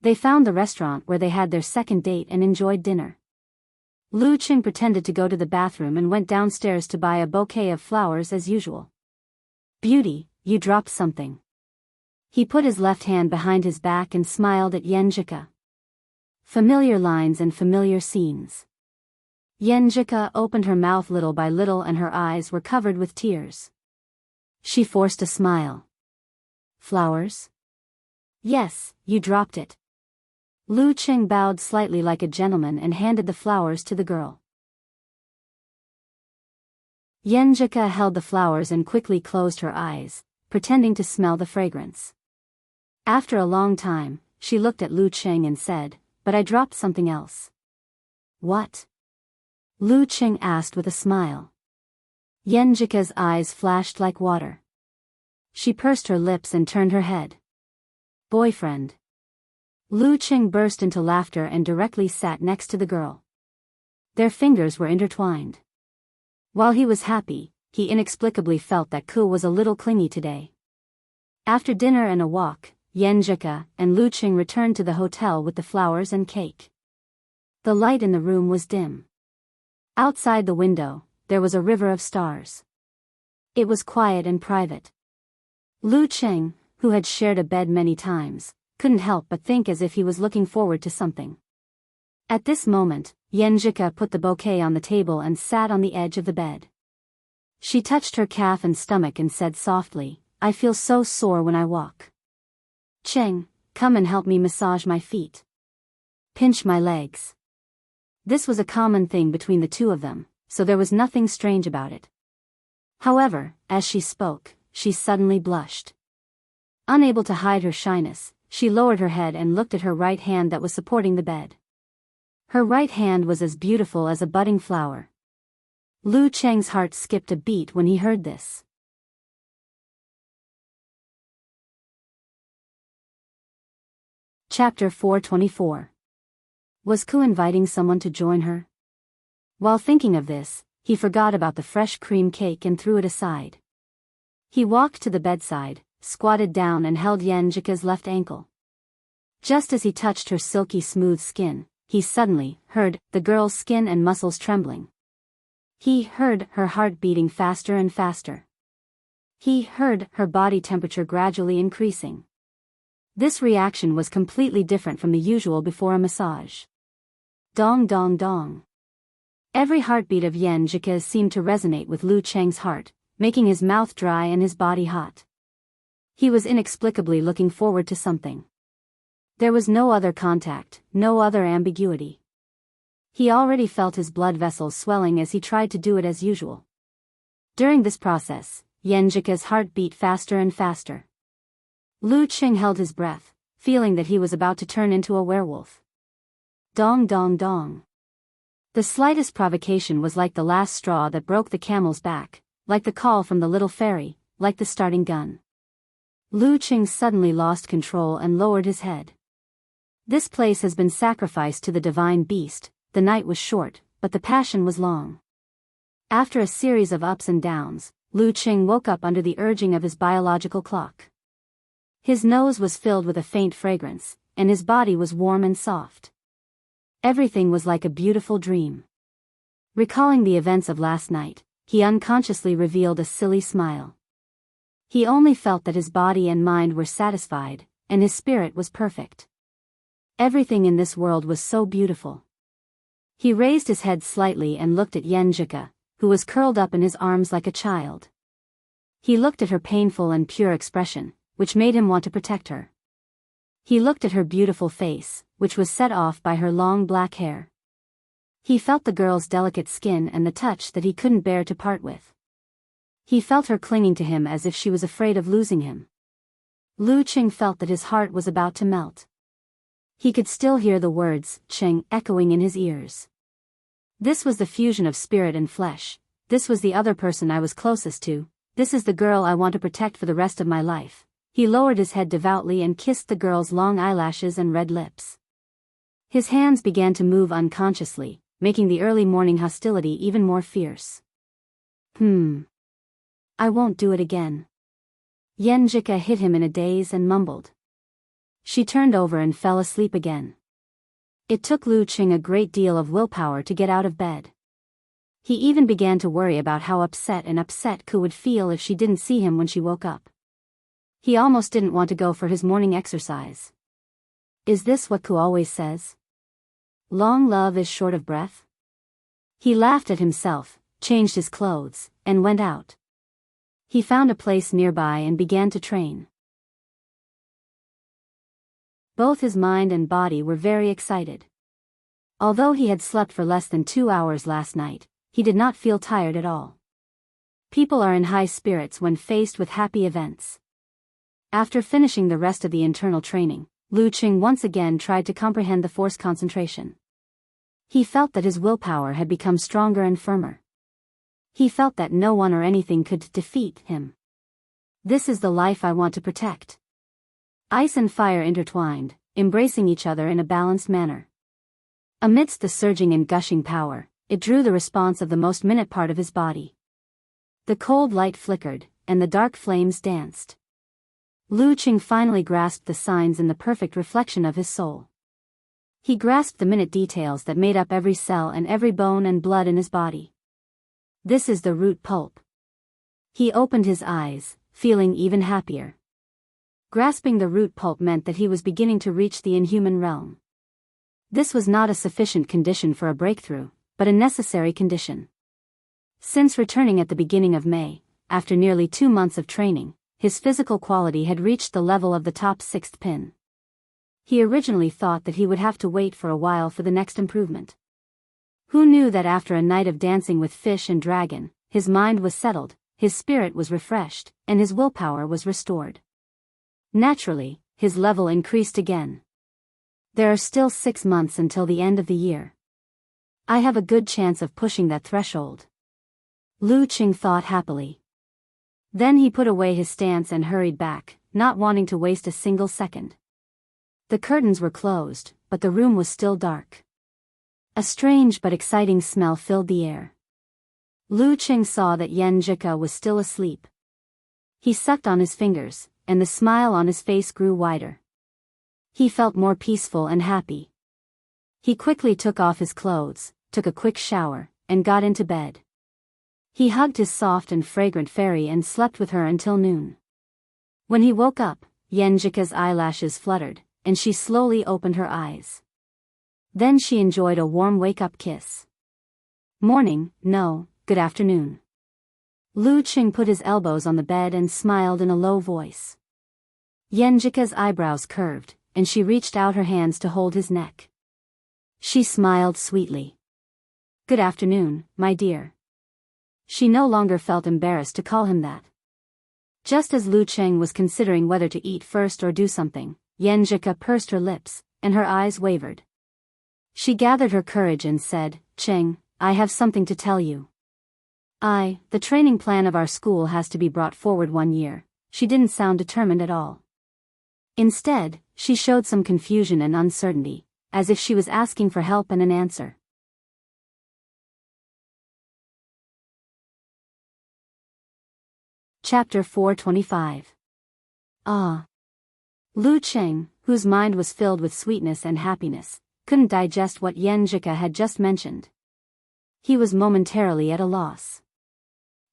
They found the restaurant where they had their second date and enjoyed dinner. Lu Qing pretended to go to the bathroom and went downstairs to buy a bouquet of flowers as usual. Beauty, you dropped something. He put his left hand behind his back and smiled at Yenjika. Familiar lines and familiar scenes. Yenjika opened her mouth little by little and her eyes were covered with tears. She forced a smile. Flowers? Yes, you dropped it. Lu Qing bowed slightly like a gentleman and handed the flowers to the girl. Yenjika held the flowers and quickly closed her eyes, pretending to smell the fragrance. After a long time, she looked at Lu Qing and said, but I dropped something else. What? Lu Qing asked with a smile. Yenjika's eyes flashed like water. She pursed her lips and turned her head. Boyfriend. Lu Qing burst into laughter and directly sat next to the girl. Their fingers were intertwined. While he was happy, he inexplicably felt that Ku was a little clingy today. After dinner and a walk, Yenjika and Lu Qing returned to the hotel with the flowers and cake. The light in the room was dim. Outside the window, there was a river of stars. It was quiet and private. Lu Qing, who had shared a bed many times, couldn't help but think as if he was looking forward to something. At this moment, Yenjika put the bouquet on the table and sat on the edge of the bed. She touched her calf and stomach and said softly, I feel so sore when I walk. Cheng, come and help me massage my feet. Pinch my legs. This was a common thing between the two of them, so there was nothing strange about it. However, as she spoke, she suddenly blushed. Unable to hide her shyness, she lowered her head and looked at her right hand that was supporting the bed. Her right hand was as beautiful as a budding flower. Lu Cheng's heart skipped a beat when he heard this. Chapter 424. Was Ku inviting someone to join her? While thinking of this, he forgot about the fresh cream cake and threw it aside. He walked to the bedside, squatted down and held Yenjika's left ankle. Just as he touched her silky smooth skin, he suddenly heard the girl's skin and muscles trembling. He heard her heart beating faster and faster. He heard her body temperature gradually increasing. This reaction was completely different from the usual before a massage. Dong dong dong. Every heartbeat of Yenjika's seemed to resonate with Lu Cheng's heart, making his mouth dry and his body hot. He was inexplicably looking forward to something. There was no other contact, no other ambiguity. He already felt his blood vessels swelling as he tried to do it as usual. During this process, Yenjika's heart beat faster and faster. Lu Cheng held his breath, feeling that he was about to turn into a werewolf. Dong dong dong. The slightest provocation was like the last straw that broke the camel's back, like the call from the little fairy, like the starting gun. Lu Cheng suddenly lost control and lowered his head. This place has been sacrificed to the divine beast. The night was short, but the passion was long. After a series of ups and downs, Lu Cheng woke up under the urging of his biological clock. His nose was filled with a faint fragrance, and his body was warm and soft. Everything was like a beautiful dream. Recalling the events of last night, he unconsciously revealed a silly smile. He only felt that his body and mind were satisfied, and his spirit was perfect. Everything in this world was so beautiful. He raised his head slightly and looked at Yenjika, who was curled up in his arms like a child. He looked at her painful and pure expression, which made him want to protect her. He looked at her beautiful face, which was set off by her long black hair. He felt the girl's delicate skin and the touch that he couldn't bear to part with. He felt her clinging to him as if she was afraid of losing him. Lu Cheng felt that his heart was about to melt. He could still hear the words, Cheng, echoing in his ears. This was the fusion of spirit and flesh. This was the other person I was closest to. This is the girl I want to protect for the rest of my life. He lowered his head devoutly and kissed the girl's long eyelashes and red lips. His hands began to move unconsciously, making the early morning hostility even more fierce. I won't do it again. Yenjika hit him in a daze and mumbled. She turned over and fell asleep again. It took Lu Cheng a great deal of willpower to get out of bed. He even began to worry about how upset Ku would feel if she didn't see him when she woke up. He almost didn't want to go for his morning exercise. Is this what Ku always says? Long love is short of breath? He laughed at himself, changed his clothes, and went out. He found a place nearby and began to train. Both his mind and body were very excited. Although he had slept for less than 2 hours last night, he did not feel tired at all. People are in high spirits when faced with happy events. After finishing the rest of the internal training, Lu Cheng once again tried to comprehend the force concentration. He felt that his willpower had become stronger and firmer. He felt that no one or anything could defeat him. This is the life I want to protect. Ice and fire intertwined, embracing each other in a balanced manner. Amidst the surging and gushing power, it drew the response of the most minute part of his body. The cold light flickered, and the dark flames danced. Lu Cheng finally grasped the signs in the perfect reflection of his soul. He grasped the minute details that made up every cell and every bone and blood in his body. This is the root pulp. He opened his eyes, feeling even happier. Grasping the root pulp meant that he was beginning to reach the inhuman realm. This was not a sufficient condition for a breakthrough, but a necessary condition. Since returning at the beginning of May, after nearly 2 months of training, his physical quality had reached the level of the top 6th pin. He originally thought that he would have to wait for a while for the next improvement. Who knew that after a night of dancing with fish and dragon, his mind was settled, his spirit was refreshed, and his willpower was restored. Naturally, his level increased again. There are still 6 months until the end of the year. I have a good chance of pushing that threshold. Lu Cheng thought happily. Then he put away his stance and hurried back, not wanting to waste a single second. The curtains were closed, but the room was still dark. A strange but exciting smell filled the air. Lu Cheng saw that Yenjika was still asleep. He sucked on his fingers, and the smile on his face grew wider. He felt more peaceful and happy. He quickly took off his clothes, took a quick shower, and got into bed. He hugged his soft and fragrant fairy and slept with her until noon. When he woke up, Yenjika's eyelashes fluttered, and she slowly opened her eyes. Then she enjoyed a warm wake-up kiss. Morning, no, good afternoon. Lu Qing put his elbows on the bed and smiled in a low voice. Yenjika's eyebrows curved, and she reached out her hands to hold his neck. She smiled sweetly. Good afternoon, my dear. She no longer felt embarrassed to call him that. Just as Lu Qing was considering whether to eat first or do something, Yenjika pursed her lips, and her eyes wavered. She gathered her courage and said, Qing, I have something to tell you. The training plan of our school has to be brought forward 1 year. She didn't sound determined at all. Instead, she showed some confusion and uncertainty, as if she was asking for help and an answer. Chapter 425. Lu Qing, whose mind was filled with sweetness and happiness, couldn't digest what Yenjika had just mentioned. He was momentarily at a loss.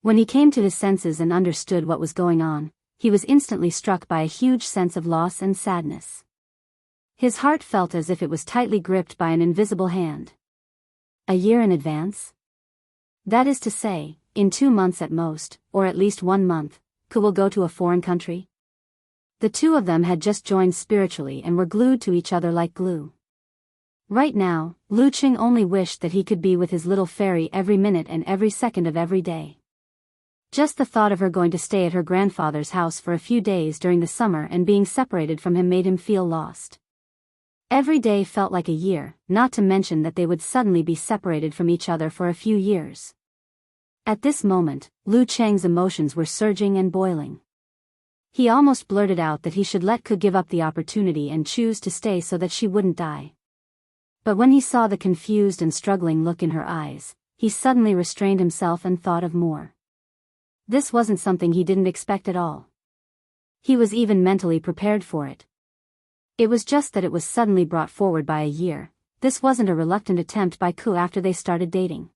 When he came to his senses and understood what was going on, he was instantly struck by a huge sense of loss and sadness. His heart felt as if it was tightly gripped by an invisible hand. A year in advance? That is to say, in 2 months at most, or at least 1 month, Ku will go to a foreign country? The two of them had just joined spiritually and were glued to each other like glue. Right now, Lu Qing only wished that he could be with his little fairy every minute and every second of every day. Just the thought of her going to stay at her grandfather's house for a few days during the summer and being separated from him made him feel lost. Every day felt like a year, not to mention that they would suddenly be separated from each other for a few years. At this moment, Lu Cheng's emotions were surging and boiling. He almost blurted out that he should let Ku give up the opportunity and choose to stay so that she wouldn't die. But when he saw the confused and struggling look in her eyes, he suddenly restrained himself and thought of more. This wasn't something he didn't expect at all. He was even mentally prepared for it. It was just that it was suddenly brought forward by a year. This wasn't a reluctant attempt by Ku after they started dating.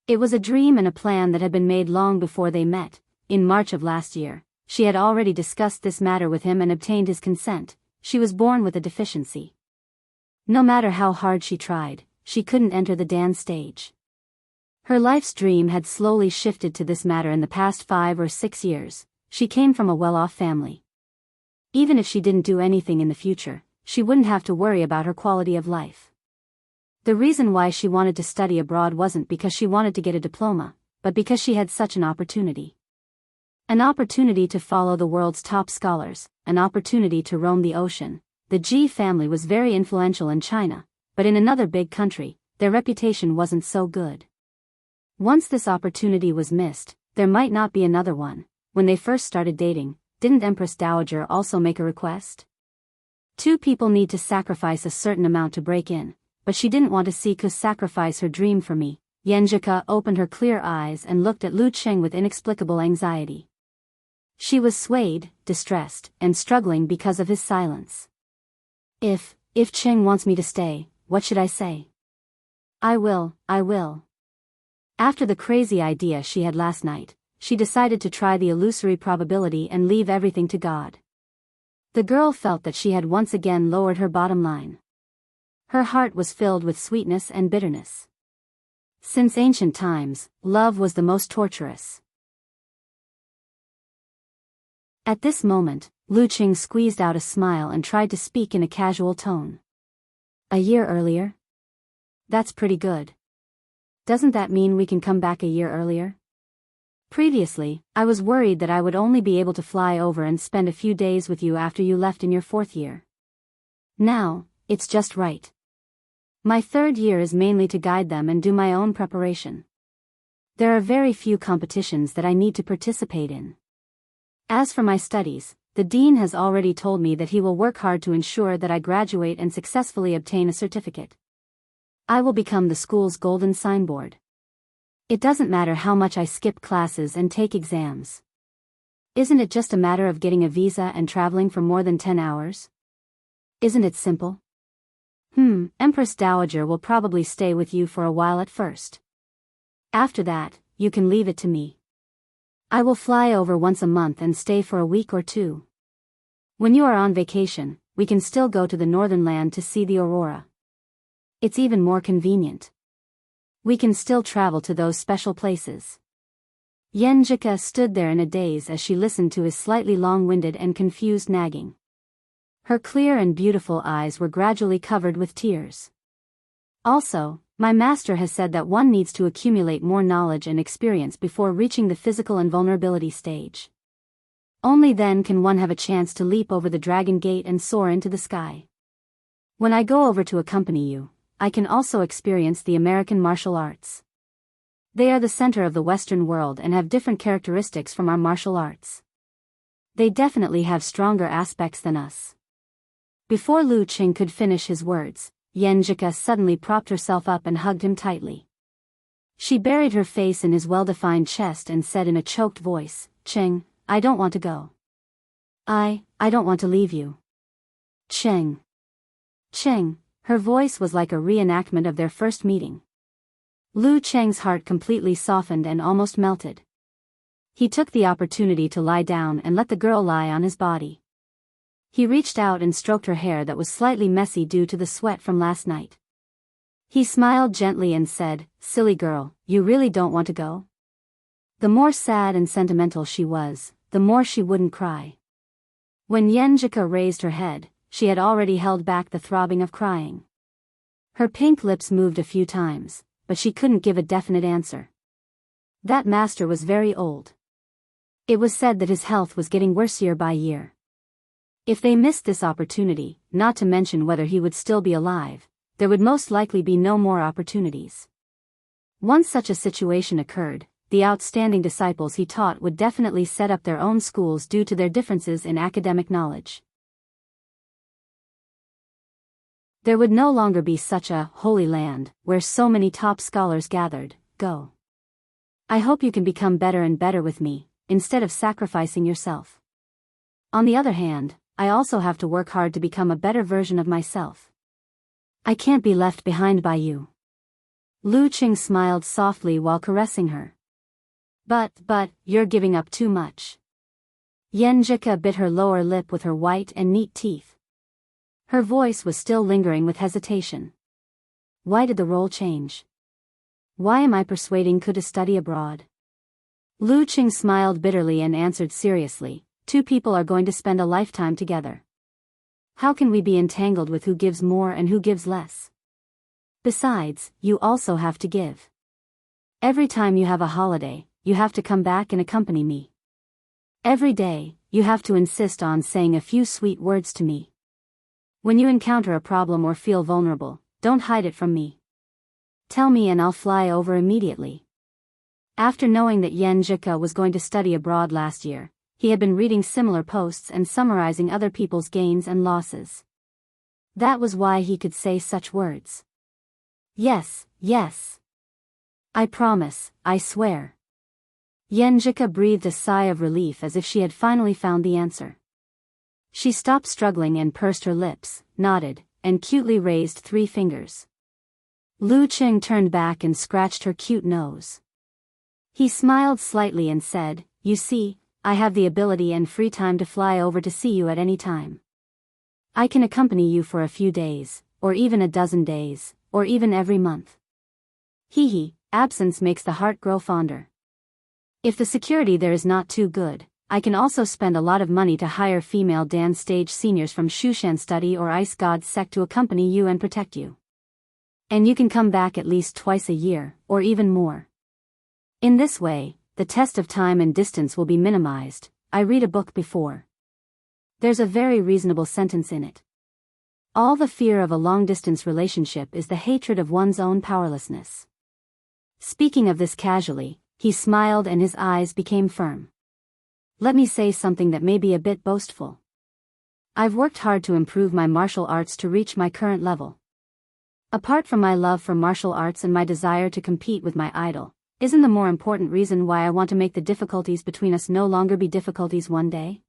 It was a dream and a plan that had been made long before they met. In March of last year, she had already discussed this matter with him and obtained his consent. She was born with a deficiency. No matter how hard she tried, she couldn't enter the dance stage. Her life's dream had slowly shifted to this matter in the past 5 or 6 years. She came from a well-off family. Even if she didn't do anything in the future, she wouldn't have to worry about her quality of life. The reason why she wanted to study abroad wasn't because she wanted to get a diploma, but because she had such an opportunity. An opportunity to follow the world's top scholars, an opportunity to roam the ocean. The Ji family was very influential in China, but in another big country, their reputation wasn't so good. Once this opportunity was missed, there might not be another one. When they first started dating, didn't Empress Dowager also make a request? 2 people need to sacrifice a certain amount to break in, but she didn't want to see Ku sacrifice her dream for me. Yenjika opened her clear eyes and looked at Lu Cheng with inexplicable anxiety. She was swayed, distressed, and struggling because of his silence. If Cheng wants me to stay, what should I say? I will. After the crazy idea she had last night, she decided to try the illusory probability and leave everything to God. The girl felt that she had once again lowered her bottom line. Her heart was filled with sweetness and bitterness. Since ancient times, love was the most torturous. At this moment, Lu Qing squeezed out a smile and tried to speak in a casual tone. A year earlier? That's pretty good. Doesn't that mean we can come back a year earlier? Previously, I was worried that I would only be able to fly over and spend a few days with you after you left in your 4th year. Now, it's just right. My 3rd year is mainly to guide them and do my own preparation. There are very few competitions that I need to participate in. As for my studies, the dean has already told me that he will work hard to ensure that I graduate and successfully obtain a certificate. I will become the school's golden signboard. It doesn't matter how much I skip classes and take exams. Isn't it just a matter of getting a visa and traveling for more than 10 hours? Isn't it simple? Empress Dowager will probably stay with you for a while at first. After that, you can leave it to me. I will fly over once a month and stay for a week or two. When you are on vacation, we can still go to the northern land to see the aurora. It's even more convenient. We can still travel to those special places. Yenjika stood there in a daze as she listened to his slightly long-winded and confused nagging. Her clear and beautiful eyes were gradually covered with tears. Also, my master has said that one needs to accumulate more knowledge and experience before reaching the physical invulnerability stage. Only then can one have a chance to leap over the dragon gate and soar into the sky. When I go over to accompany you, I can also experience the American martial arts. They are the center of the Western world and have different characteristics from our martial arts. They definitely have stronger aspects than us. Before Lu Qing could finish his words, Yenjika suddenly propped herself up and hugged him tightly. She buried her face in his well-defined chest and said in a choked voice, "Qing, I don't want to go. I don't want to leave you. Qing." Qing, her voice was like a reenactment of their first meeting. Lu Qing's heart completely softened and almost melted. He took the opportunity to lie down and let the girl lie on his body. He reached out and stroked her hair that was slightly messy due to the sweat from last night. He smiled gently and said, "Silly girl, you really don't want to go?" The more sad and sentimental she was, the more she wouldn't cry. When Yenjika raised her head, she had already held back the throbbing of crying. Her pink lips moved a few times, but she couldn't give a definite answer. That master was very old. It was said that his health was getting worse year by year. If they missed this opportunity, not to mention whether he would still be alive, there would most likely be no more opportunities. Once such a situation occurred, the outstanding disciples he taught would definitely set up their own schools due to their differences in academic knowledge. There would no longer be such a holy land where so many top scholars gathered. Go. I hope you can become better and better with me, instead of sacrificing yourself. On the other hand, I also have to work hard to become a better version of myself. I can't be left behind by you. Lu Qing smiled softly while caressing her. But, you're giving up too much. Yenjika bit her lower lip with her white and neat teeth. Her voice was still lingering with hesitation. Why did the role change? Why am I persuading Ku to study abroad? Lu Qing smiled bitterly and answered seriously, two people are going to spend a lifetime together. How can we be entangled with who gives more and who gives less? Besides, you also have to give. Every time you have a holiday, you have to come back and accompany me. Every day, you have to insist on saying a few sweet words to me. When you encounter a problem or feel vulnerable, don't hide it from me. Tell me and I'll fly over immediately. After knowing that Yenjika was going to study abroad last year, he had been reading similar posts and summarizing other people's gains and losses. That was why he could say such words. Yes. I promise, I swear. Yenjika breathed a sigh of relief as if she had finally found the answer. She stopped struggling and pursed her lips, nodded, and cutely raised 3 fingers. Lu Qing turned back and scratched her cute nose. He smiled slightly and said, "You see, I have the ability and free time to fly over to see you at any time. I can accompany you for a few days, or even a dozen days, or even every month. Absence makes the heart grow fonder. If the security there is not too good, I can also spend a lot of money to hire female dance stage seniors from Shushan Study or Ice God's Sect to accompany you and protect you. And you can come back at least twice a year, or even more. In this way, the test of time and distance will be minimized. I read a book before. There's a very reasonable sentence in it. All the fear of a long-distance relationship is the hatred of one's own powerlessness." Speaking of this casually, he smiled and his eyes became firm. "Let me say something that may be a bit boastful. I've worked hard to improve my martial arts to reach my current level. Apart from my love for martial arts and my desire to compete with my idol, Isn't the more important reason why I want to make the difficulties between us no longer be difficulties one day?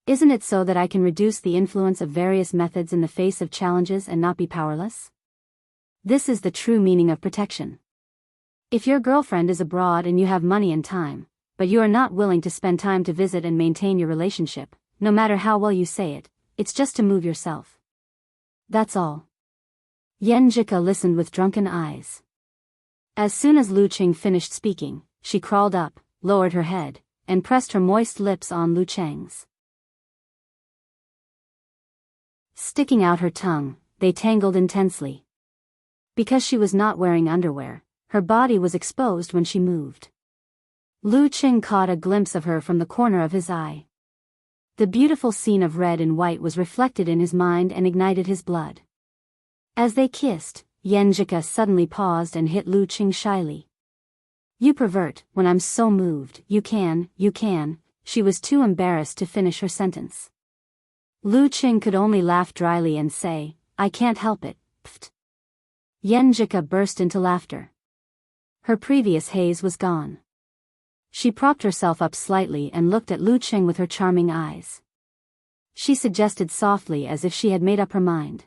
Isn't it so that I can reduce the influence of various methods in the face of challenges and not be powerless? This is the true meaning of protection. If your girlfriend is abroad and you have money and time, but you are not willing to spend time to visit and maintain your relationship, no matter how well you say it, it's just to move yourself. That's all. Yenjika listened with drunken eyes. As soon as Lu Qing finished speaking, she crawled up, lowered her head, and pressed her moist lips on Lu Cheng's. Sticking out her tongue, they tangled intensely. Because she was not wearing underwear, her body was exposed when she moved. Lu Qing caught a glimpse of her from the corner of his eye. The beautiful scene of red and white was reflected in his mind and ignited his blood. As they kissed, Yenjika suddenly paused and hit Lu Qing shyly. "You pervert, when I'm so moved, you can. She was too embarrassed to finish her sentence. Lu Qing could only laugh dryly and say, "I can't help it, pft." Yenjika burst into laughter. Her previous haze was gone. She propped herself up slightly and looked at Lu Qing with her charming eyes. She suggested softly as if she had made up her mind.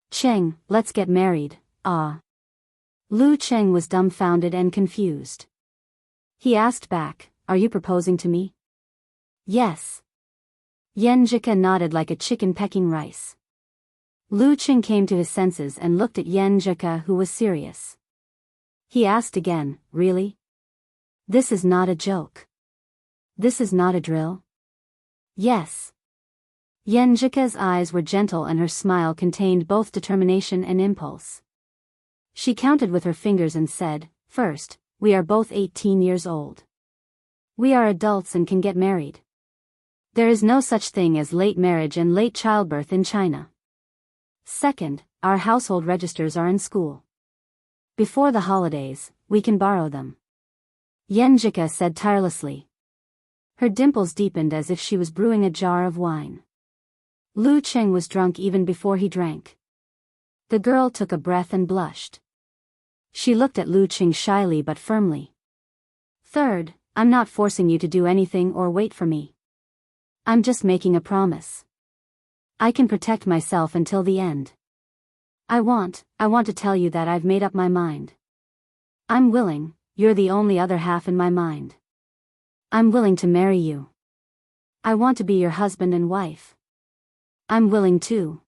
"Qing, let's get married, ah." Lu Qing was dumbfounded and confused. He asked back, "Are you proposing to me?" "Yes." Yenjika nodded like a chicken pecking rice. Lu Qing came to his senses and looked at Yenjika, who was serious. He asked again, "Really? This is not a joke. This is not a drill?" "Yes." Yenjika's eyes were gentle and her smile contained both determination and impulse. She counted with her fingers and said, "First, we are both 18 years old. We are adults and can get married. There is no such thing as late marriage and late childbirth in China. Second, our household registers are in school. Before the holidays, we can borrow them." Yenjika said tirelessly. Her dimples deepened as if she was brewing a jar of wine. Lu Qing was drunk even before he drank. The girl took a breath and blushed. She looked at Lu Qing shyly but firmly. "Third, I'm not forcing you to do anything or wait for me. I'm just making a promise. I can protect myself until the end. I want to tell you that I've made up my mind. I'm willing, you're the only other half in my mind. I'm willing to marry you. I want to be your husband and wife. I'm willing too."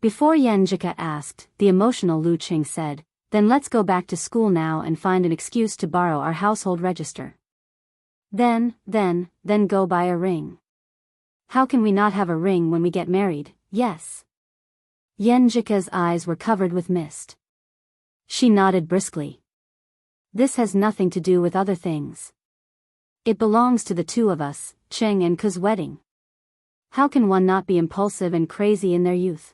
Before Yenjika asked, the emotional Lu Qing said, "Then let's go back to school now and find an excuse to borrow our household register. Then go buy a ring. How can we not have a ring when we get married, yes?" Yenjika's eyes were covered with mist. She nodded briskly. "This has nothing to do with other things. It belongs to the two of us, Qing and Ku's wedding. How can one not be impulsive and crazy in their youth?"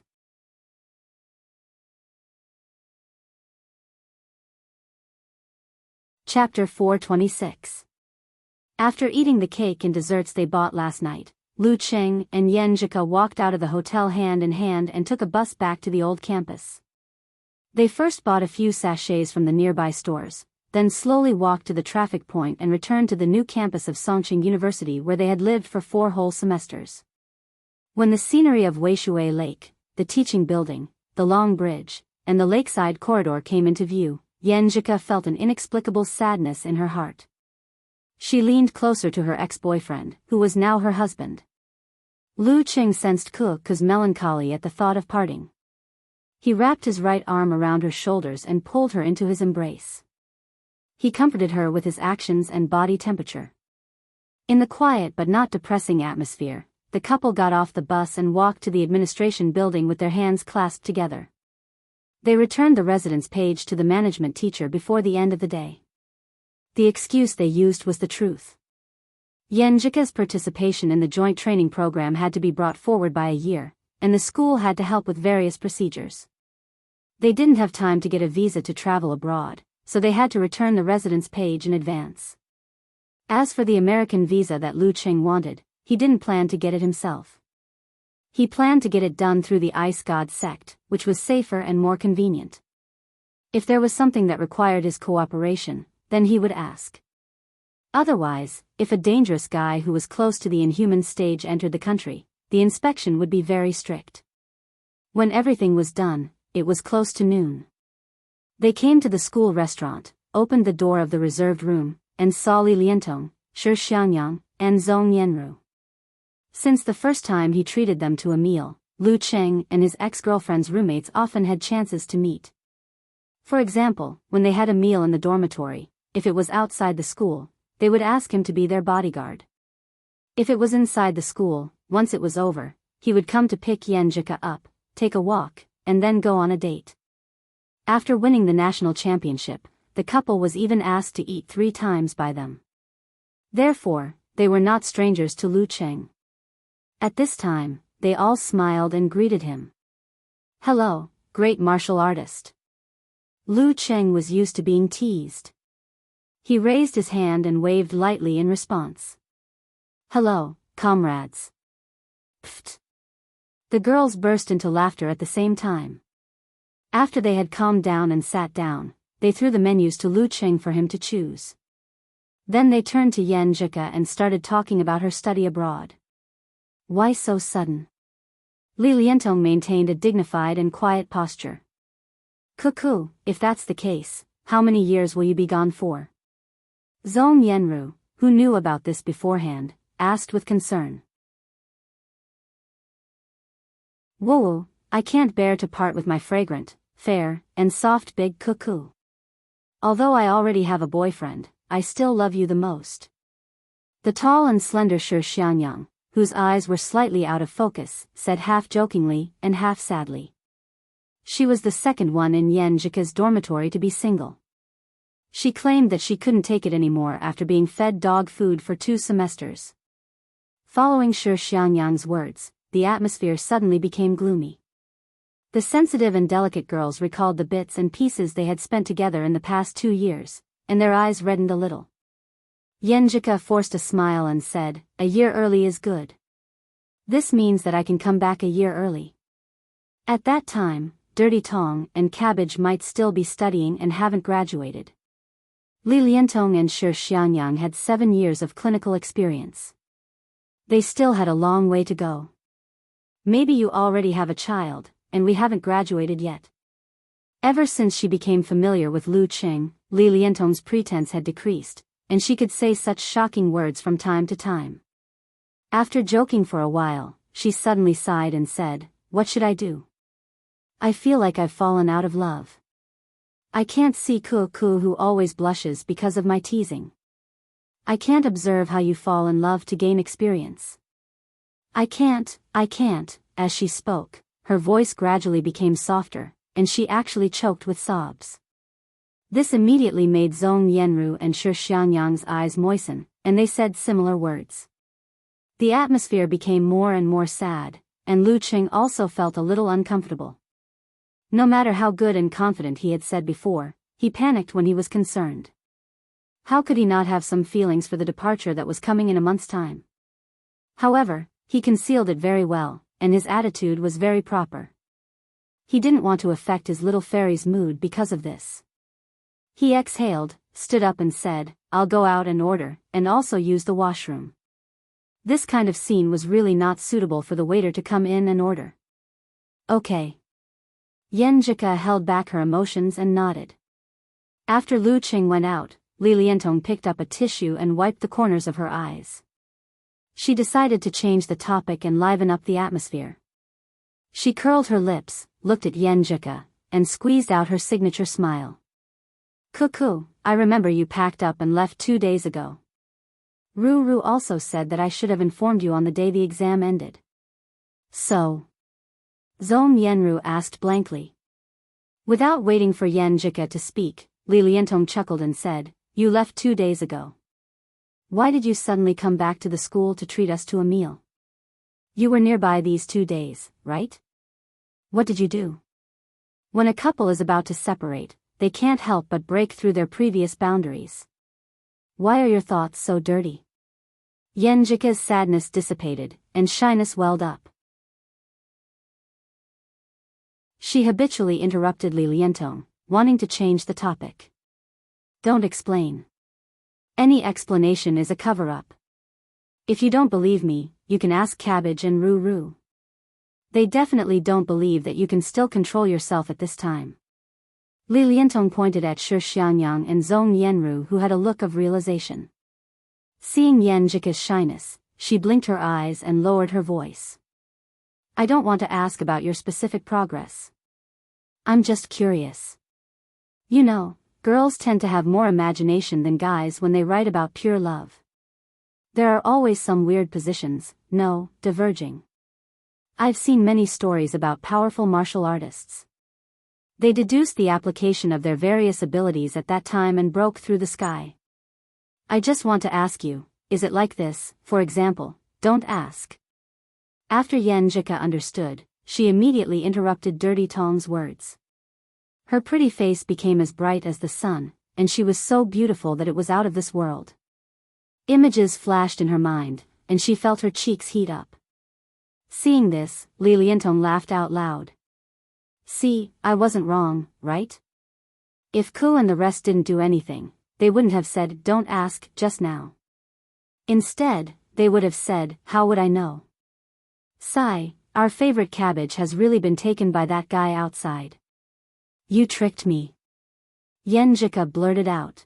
Chapter 426. After eating the cake and desserts they bought last night, Lu Qing and Yenjika walked out of the hotel hand in hand and took a bus back to the old campus. They first bought a few sachets from the nearby stores, then slowly walked to the traffic point and returned to the new campus of Songqing University where they had lived for 4 whole semesters. When the scenery of Weishui Lake, the teaching building, the long bridge, and the lakeside corridor came into view, Yenjika felt an inexplicable sadness in her heart. She leaned closer to her ex-boyfriend, who was now her husband. Lu Qing sensed Ku's melancholy at the thought of parting. He wrapped his right arm around her shoulders and pulled her into his embrace. He comforted her with his actions and body temperature. In the quiet but not depressing atmosphere, the couple got off the bus and walked to the administration building with their hands clasped together. They returned the residence page to the management teacher before the end of the day. The excuse they used was the truth. Yenjika's participation in the joint training program had to be brought forward by a year, and the school had to help with various procedures. They didn't have time to get a visa to travel abroad, so they had to return the residence page in advance. As for the American visa that Lu Qing wanted, he didn't plan to get it himself. He planned to get it done through the Ice God sect, which was safer and more convenient. If there was something that required his cooperation, then he would ask. Otherwise, if a dangerous guy who was close to the inhuman stage entered the country, the inspection would be very strict. When everything was done, it was close to noon. They came to the school restaurant, opened the door of the reserved room, and saw Li Liantong, Shi Xiangyang, and Zhong Yanru. Since the first time he treated them to a meal, Lu Cheng and his ex-girlfriend's roommates often had chances to meet. For example, when they had a meal in the dormitory, if it was outside the school, they would ask him to be their bodyguard. If it was inside the school, once it was over, he would come to pick Yenjika up, take a walk, and then go on a date. After winning the national championship, the couple was even asked to eat 3 times by them. Therefore, they were not strangers to Lu Cheng. At this time, they all smiled and greeted him. "Hello, great martial artist." Lu Cheng was used to being teased. He raised his hand and waved lightly in response. "Hello, comrades." Pfft. The girls burst into laughter at the same time. After they had calmed down and sat down, they threw the menus to Lu Cheng for him to choose. Then they turned to Yen Jika and started talking about her study abroad. Why so sudden? Li Liantong maintained a dignified and quiet posture. "Cuckoo, if that's the case, how many years will you be gone for?" Zhong Yanru, who knew about this beforehand, asked with concern. "Whoa, I can't bear to part with my fragrant, fair, and soft big cuckoo. Although I already have a boyfriend, I still love you the most." The tall and slender Shi Xiangyang, whose eyes were slightly out of focus, said half jokingly and half sadly. She was the second one in Yen Jika's dormitory to be single. She claimed that she couldn't take it anymore after being fed dog food for 2 semesters. Following Shi Xiangyang's words, the atmosphere suddenly became gloomy. The sensitive and delicate girls recalled the bits and pieces they had spent together in the past 2 years, and their eyes reddened a little. Yenjika forced a smile and said, "A year early is good. This means that I can come back a year early. At that time, Dirty Tong and Cabbage might still be studying and haven't graduated." Li Liantong and Shi Xiangyang had 7 years of clinical experience. They still had a long way to go. "Maybe you already have a child, and we haven't graduated yet." Ever since she became familiar with Lu Cheng, Li Liantong's pretense had decreased, and she could say such shocking words from time to time. After joking for a while, she suddenly sighed and said, "What should I do? I feel like I've fallen out of love. I can't see Kuo who always blushes because of my teasing. I can't observe how you fall in love to gain experience. I can't." As she spoke, her voice gradually became softer, and she actually choked with sobs. This immediately made Zhong Yanru and Shi Xiangyang's eyes moisten, and they said similar words. The atmosphere became more and more sad, and Lu Cheng also felt a little uncomfortable. No matter how good and confident he had said before, he panicked when he was concerned. How could he not have some feelings for the departure that was coming in a month's time? However, he concealed it very well, and his attitude was very proper. He didn't want to affect his little fairy's mood because of this. He exhaled, stood up and said, "I'll go out and order, and also use the washroom." This kind of scene was really not suitable for the waiter to come in and order. "Okay." Yenjika held back her emotions and nodded. After Lu Cheng went out, Li Liantong picked up a tissue and wiped the corners of her eyes. She decided to change the topic and liven up the atmosphere. She curled her lips, looked at Yenjika, and squeezed out her signature smile. "Cuckoo, I remember you packed up and left 2 days ago. Ruru also said that I should have informed you on the day the exam ended." "So?" Zhong Yanru asked blankly. Without waiting for Yenjika to speak, Li Liantong chuckled and said, "You left 2 days ago. Why did you suddenly come back to the school to treat us to a meal? You were nearby these 2 days, right? What did you do?" When a couple is about to separate, they can't help but break through their previous boundaries. Why are your thoughts so dirty? Yenjika's sadness dissipated, and shyness welled up. She habitually interrupted Li Liantong, wanting to change the topic. don't explain. Any explanation is a cover-up. If you don't believe me, you can ask Cabbage and Ruru. They definitely don't believe that you can still control yourself at this time. Li Liantong pointed at Shi Xiangyang and Zhong Yenru, who had a look of realization. Seeing Yan Jika's shyness, she blinked her eyes and lowered her voice. I don't want to ask about your specific progress. I'm just curious. You know, girls tend to have more imagination than guys when they write about pure love. There are always some weird positions, no, diverging. I've seen many stories about powerful martial artists. They deduced the application of their various abilities at that time and broke through the sky. I just want to ask you, is it like this? For example, don't ask. After Yan Jika understood, she immediately interrupted Dirty Tong's words. Her pretty face became as bright as the sun, and she was so beautiful that it was out of this world. Images flashed in her mind, and she felt her cheeks heat up. Seeing this, Li Liantong laughed out loud. See, I wasn't wrong, right? If Ku and the rest didn't do anything, they wouldn't have said, don't ask, just now. Instead, they would have said, how would I know? Sigh, our favorite Cabbage has really been taken by that guy outside. You tricked me. Yan Jika blurted out.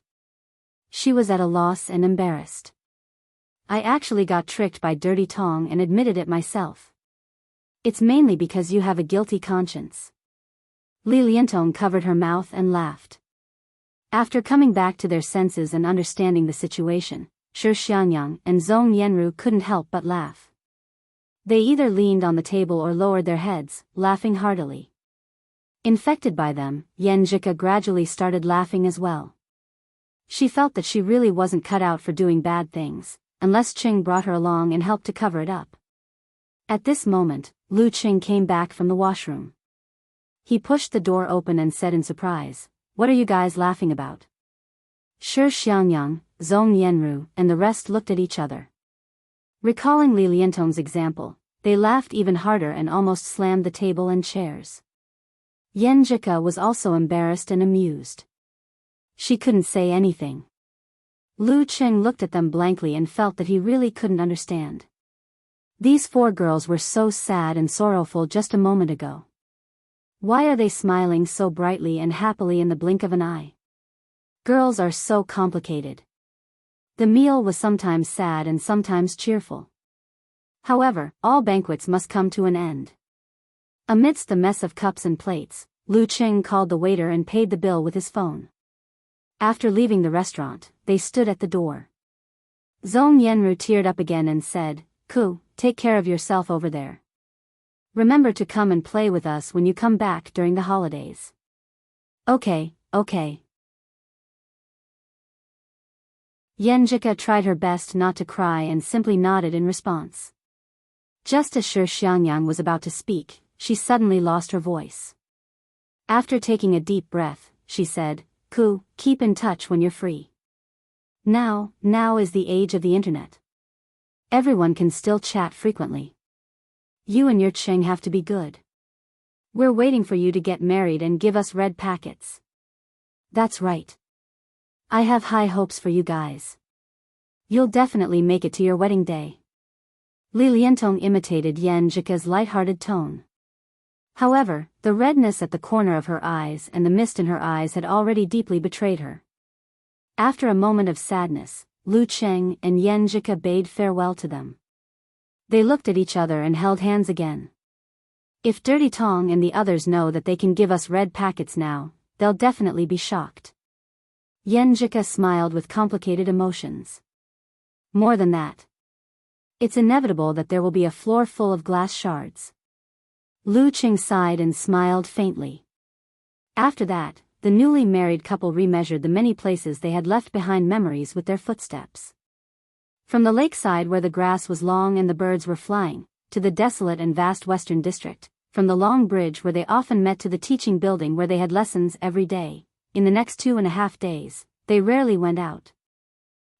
She was at a loss and embarrassed. I actually got tricked by Dirty Tong and admitted it myself. It's mainly because you have a guilty conscience. Li Liantong covered her mouth and laughed. After coming back to their senses and understanding the situation, Shi Xiangyang and Zhong Yenru couldn't help but laugh. They either leaned on the table or lowered their heads, laughing heartily. Infected by them, Yan Jika gradually started laughing as well. She felt that she really wasn't cut out for doing bad things, unless Qing brought her along and helped to cover it up. At this moment, Lu Qing came back from the washroom. He pushed the door open and said in surprise, what are you guys laughing about? Shi Xiangyang, Zhong Yenru, and the rest looked at each other. Recalling Li Liantong's example, they laughed even harder and almost slammed the table and chairs. Yan Jika was also embarrassed and amused. She couldn't say anything. Lu Qing looked at them blankly and felt that he really couldn't understand. These four girls were so sad and sorrowful just a moment ago. Why are they smiling so brightly and happily in the blink of an eye? Girls are so complicated. The meal was sometimes sad and sometimes cheerful. However, all banquets must come to an end. Amidst the mess of cups and plates, Lu Qing called the waiter and paid the bill with his phone. After leaving the restaurant, they stood at the door. Zhong Yenru teared up again and said, Ku, take care of yourself over there. Remember to come and play with us when you come back during the holidays. Okay. Yan Jika tried her best not to cry and simply nodded in response. Just as Shi Xiangyang was about to speak, she suddenly lost her voice. After taking a deep breath, she said, Ku, keep in touch when you're free. Now is the age of the internet. Everyone can still chat frequently. You and your Qing have to be good. We're waiting for you to get married and give us red packets. That's right. I have high hopes for you guys. You'll definitely make it to your wedding day. Li Liantong imitated Yan Jika's light-hearted tone. However, the redness at the corner of her eyes and the mist in her eyes had already deeply betrayed her. After a moment of sadness, Lu Qing and Yan Jika bade farewell to them. They looked at each other and held hands again. If Dirty Tong and the others know that they can give us red packets now, they'll definitely be shocked. Yan Jika smiled with complicated emotions. More than that. It's inevitable that there will be a floor full of glass shards. Lu Qing sighed and smiled faintly. After that, the newly married couple remeasured the many places they had left behind memories with their footsteps. From the lakeside where the grass was long and the birds were flying, to the desolate and vast western district, from the long bridge where they often met to the teaching building where they had lessons every day. In the next 2.5 days, they rarely went out.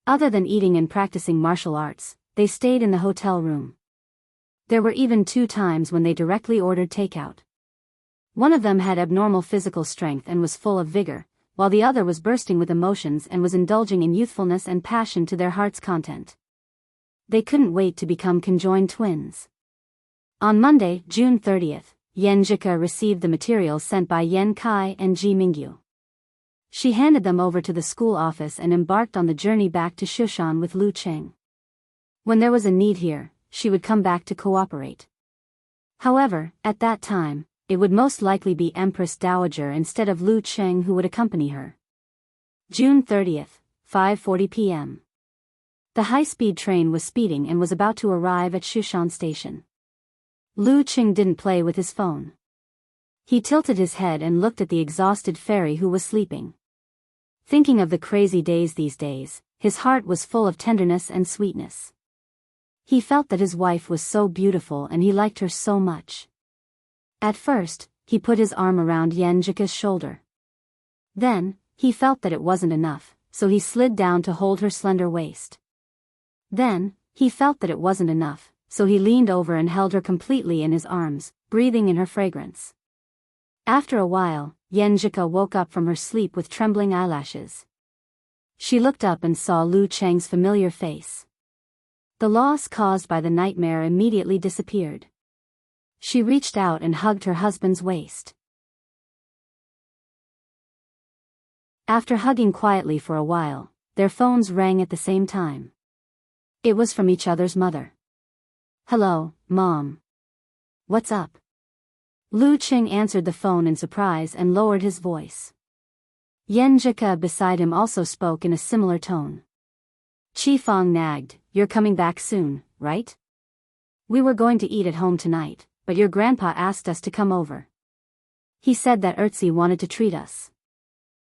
Other than eating and practicing martial arts, they stayed in the hotel room. There were even 2 times when they directly ordered takeout. One of them had abnormal physical strength and was full of vigor, while the other was bursting with emotions and was indulging in youthfulness and passion to their heart's content. They couldn't wait to become conjoined twins. On Monday, June 30th, Yen Jika received the materials sent by Yen Kai and Ji Mingyu. She handed them over to the school office and embarked on the journey back to Shushan with Lu Cheng. When there was a need here, she would come back to cooperate. However, at that time, it would most likely be Empress Dowager instead of Lu Cheng who would accompany her. June 30th, 5:40 p.m. The high-speed train was speeding and was about to arrive at Shushan Station. Lu Cheng didn't play with his phone. He tilted his head and looked at the exhausted fairy who was sleeping. Thinking of the crazy days these days, his heart was full of tenderness and sweetness. He felt that his wife was so beautiful and he liked her so much. At first, he put his arm around Yen Jika's shoulder. Then, he felt that it wasn't enough, so he slid down to hold her slender waist. Then, he felt that it wasn't enough, so he leaned over and held her completely in his arms, breathing in her fragrance. After a while, Yen Jika woke up from her sleep with trembling eyelashes. She looked up and saw Lu Cheng's familiar face. The loss caused by the nightmare immediately disappeared. She reached out and hugged her husband's waist. After hugging quietly for a while, their phones rang at the same time. It was from each other's mother. "Hello, Mom. What's up?" Lu Cheng answered the phone in surprise and lowered his voice. Yen Jika beside him also spoke in a similar tone. Chi Fong nagged, "You're coming back soon, right? We were going to eat at home tonight, but your grandpa asked us to come over. He said that Ertzi wanted to treat us.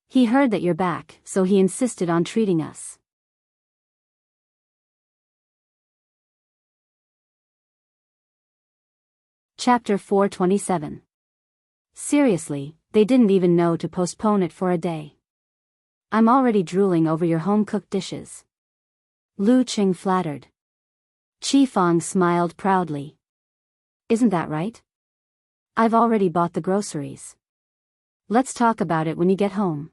He heard that you're back, so he insisted on treating us." Chapter 427. Seriously, they didn't even know to postpone it for a day. "I'm already drooling over your home-cooked dishes." Lu Cheng flattered. Chi Fong smiled proudly. "Isn't that right? I've already bought the groceries. Let's talk about it when you get home.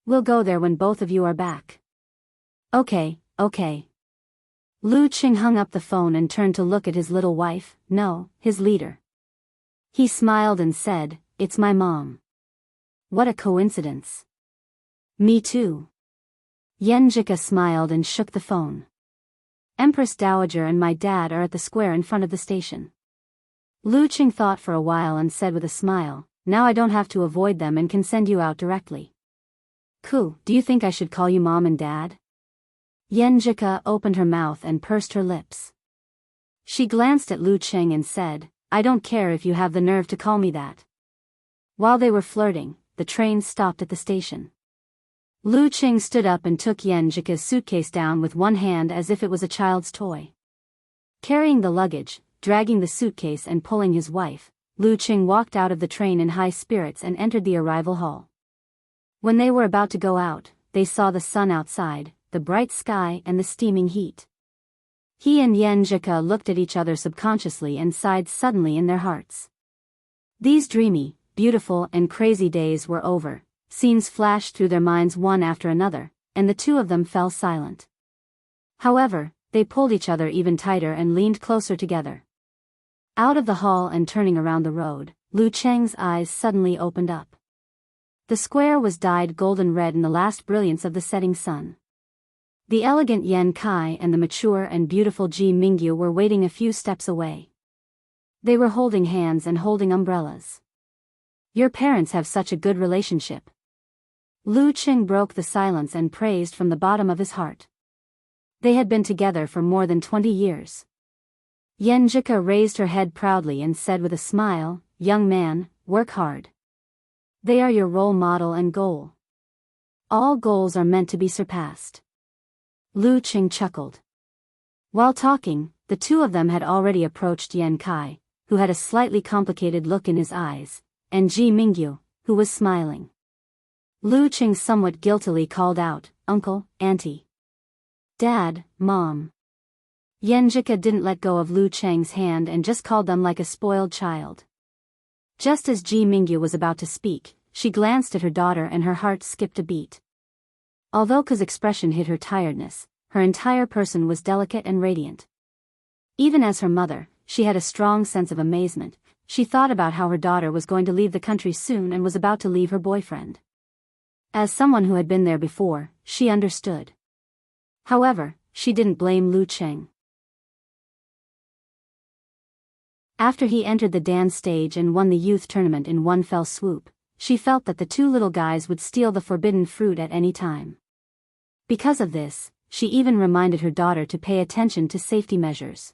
We'll go there when both of you are back." Okay. Lu Cheng hung up the phone and turned to look at his little wife, no, his leader. He smiled and said, "It's my mom." What a coincidence. Me too. Yen Jika smiled and shook the phone. "Empress Dowager and my dad are at the square in front of the station." Lu Cheng thought for a while and said with a smile, "Now I don't have to avoid them and can send you out directly." "Cool, do you think I should call you Mom and Dad?" Yen Jika opened her mouth and pursed her lips. She glanced at Lu Cheng and said, "I don't care if you have the nerve to call me that." While they were flirting, the train stopped at the station. Lu Cheng stood up and took Yen Jika's suitcase down with one hand as if it was a child's toy. Carrying the luggage, dragging the suitcase and pulling his wife, Lu Cheng walked out of the train in high spirits and entered the arrival hall. When they were about to go out, they saw the sun outside, the bright sky and the steaming heat. He and Yen Jika looked at each other subconsciously and sighed suddenly in their hearts. These dreamy, beautiful and crazy days were over. Scenes flashed through their minds one after another, and the two of them fell silent. However, they pulled each other even tighter and leaned closer together. Out of the hall and turning around the road, Lu Cheng's eyes suddenly opened up. The square was dyed golden red in the last brilliance of the setting sun. The elegant Yen Kai and the mature and beautiful Ji Mingyu were waiting a few steps away. They were holding hands and holding umbrellas. "Your parents have such a good relationship." Lu Cheng broke the silence and praised from the bottom of his heart. They had been together for more than 20 years. Yen Jika raised her head proudly and said with a smile, "Young man, work hard. They are your role model and goal. All goals are meant to be surpassed." Lu Cheng chuckled. While talking, the two of them had already approached Yen Kai, who had a slightly complicated look in his eyes, and Ji Mingyu, who was smiling. Lu Cheng somewhat guiltily called out, "Uncle, Auntie. Dad, Mom." Yen Jika didn't let go of Lu Cheng's hand and just called them like a spoiled child. Just as Ji Mingyu was about to speak, she glanced at her daughter and her heart skipped a beat. Although Ka's expression hid her tiredness, her entire person was delicate and radiant. Even as her mother, she had a strong sense of amazement. She thought about how her daughter was going to leave the country soon and was about to leave her boyfriend. As someone who had been there before, she understood. However, she didn't blame Lu Cheng. After he entered the dance stage and won the youth tournament in one fell swoop, she felt that the two little guys would steal the forbidden fruit at any time. Because of this, she even reminded her daughter to pay attention to safety measures.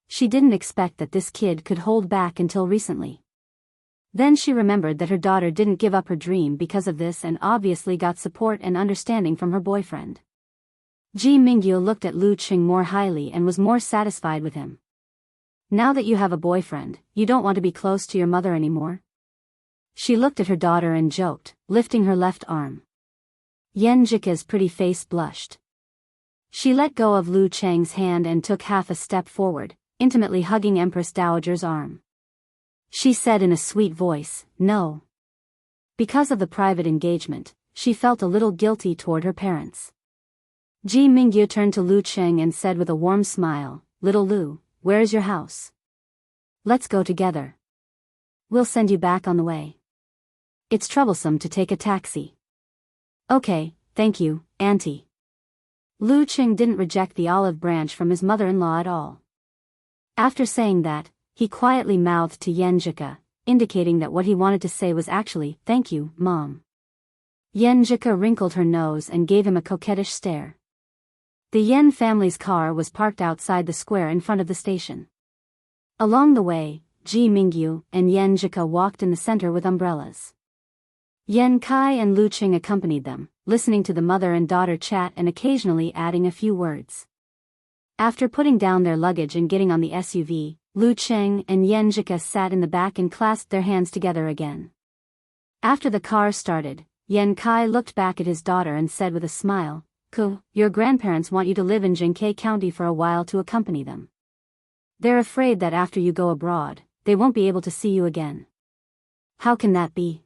She didn't expect that this kid could hold back until recently. Then she remembered that her daughter didn't give up her dream because of this and obviously got support and understanding from her boyfriend. Ji Mingyu looked at Lu Cheng more highly and was more satisfied with him. Now that you have a boyfriend, you don't want to be close to your mother anymore? She looked at her daughter and joked, lifting her left arm. Yen Jika's pretty face blushed. She let go of Lu Cheng's hand and took half a step forward, intimately hugging Empress Dowager's arm. She said in a sweet voice, "No." Because of the private engagement, she felt a little guilty toward her parents. Ji Mingyu turned to Lu Cheng and said with a warm smile, "Little Lu, where is your house? Let's go together. We'll send you back on the way. It's troublesome to take a taxi." "Okay, thank you, Auntie." Lu Cheng didn't reject the olive branch from his mother-in-law at all. After saying that, he quietly mouthed to Yen Jika, indicating that what he wanted to say was actually, "Thank you, Mom." Yen Jika wrinkled her nose and gave him a coquettish stare. The Yen family's car was parked outside the square in front of the station. Along the way, Ji Mingyu and Yen Jika walked in the center with umbrellas. Yen Kai and Lu Cheng accompanied them, listening to the mother and daughter chat and occasionally adding a few words. After putting down their luggage and getting on the SUV, Lu Cheng and Yen Jika sat in the back and clasped their hands together again. After the car started, Yen Kai looked back at his daughter and said with a smile, "Ku, your grandparents want you to live in Jinkei County for a while to accompany them. They're afraid that after you go abroad, they won't be able to see you again." "How can that be?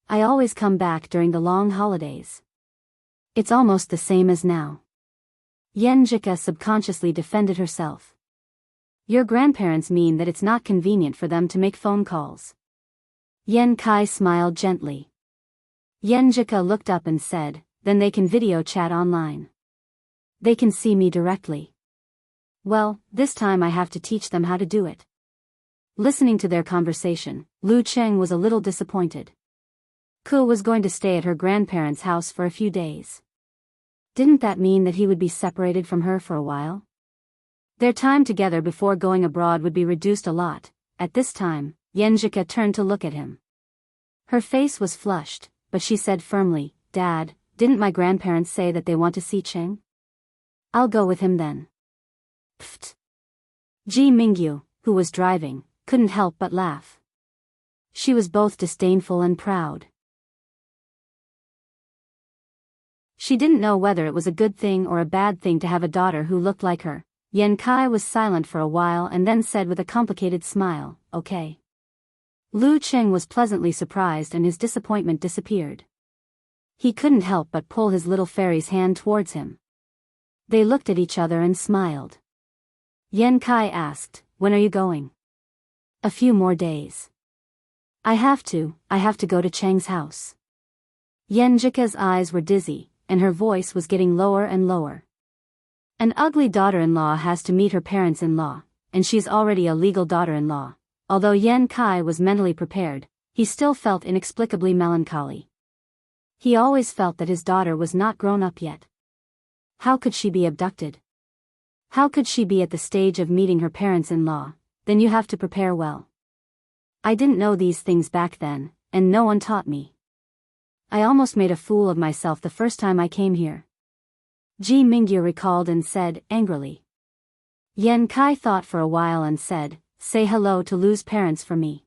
I always come back during the long holidays. It's almost the same as now." Yen Jika subconsciously defended herself. "Your grandparents mean that it's not convenient for them to make phone calls." Yen Kai smiled gently. Yen Jika looked up and said, "Then they can video chat online. They can see me directly. Well, this time I have to teach them how to do it." Listening to their conversation, Lu Cheng was a little disappointed. Ku was going to stay at her grandparents' house for a few days. Didn't that mean that he would be separated from her for a while? Their time together before going abroad would be reduced a lot. At this time, Yen Jika turned to look at him. Her face was flushed, but she said firmly, "Dad, didn't my grandparents say that they want to see Cheng? I'll go with him then." Pfft. Ji Mingyu, who was driving, couldn't help but laugh. She was both disdainful and proud. She didn't know whether it was a good thing or a bad thing to have a daughter who looked like her. Yen Kai was silent for a while and then said with a complicated smile, "Okay." Lu Cheng was pleasantly surprised and his disappointment disappeared. He couldn't help but pull his little fairy's hand towards him. They looked at each other and smiled. Yen Kai asked, "When are you going?" "A few more days. I have to go to Cheng's house." Yen Jika's eyes were dizzy, and her voice was getting lower and lower. An ugly daughter-in-law has to meet her parents-in-law, and she's already a legal daughter-in-law. Although Yen Kai was mentally prepared, he still felt inexplicably melancholy. He always felt that his daughter was not grown up yet. How could she be abducted? How could she be at the stage of meeting her parents-in-law? Then you have to prepare well. I didn't know these things back then, and no one taught me. I almost made a fool of myself the first time I came here. Ji Mingyu recalled and said, angrily. Yen Kai thought for a while and said, "Say hello to Lu's parents for me."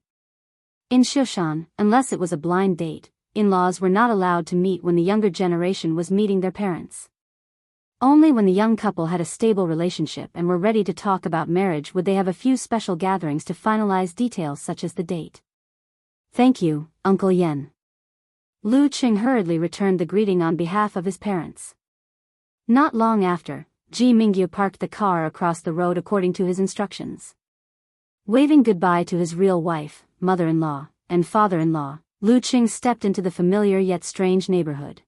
In Shushan, unless it was a blind date, in-laws were not allowed to meet when the younger generation was meeting their parents. Only when the young couple had a stable relationship and were ready to talk about marriage would they have a few special gatherings to finalize details such as the date. "Thank you, Uncle Yen." Lu Qing hurriedly returned the greeting on behalf of his parents. Not long after, Ji Mingyu parked the car across the road according to his instructions. Waving goodbye to his real wife, mother-in-law, and father-in-law, Lu Qing stepped into the familiar yet strange neighborhood.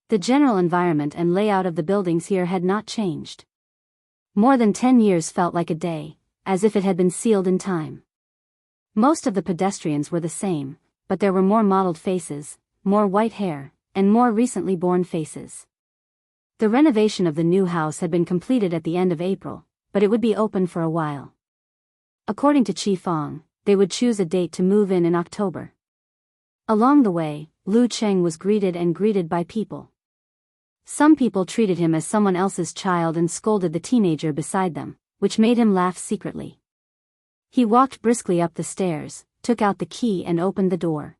The general environment and layout of the buildings here had not changed. More than 10 years felt like a day, as if it had been sealed in time. Most of the pedestrians were the same, but there were more mottled faces, more white hair, and more recently born faces. The renovation of the new house had been completed at the end of April, but it would be open for a while. According to Qi Fang, they would choose a date to move in October. Along the way, Lu Qing was greeted by people. Some people treated him as someone else's child and scolded the teenager beside them, which made him laugh secretly. He walked briskly up the stairs, took out the key and opened the door.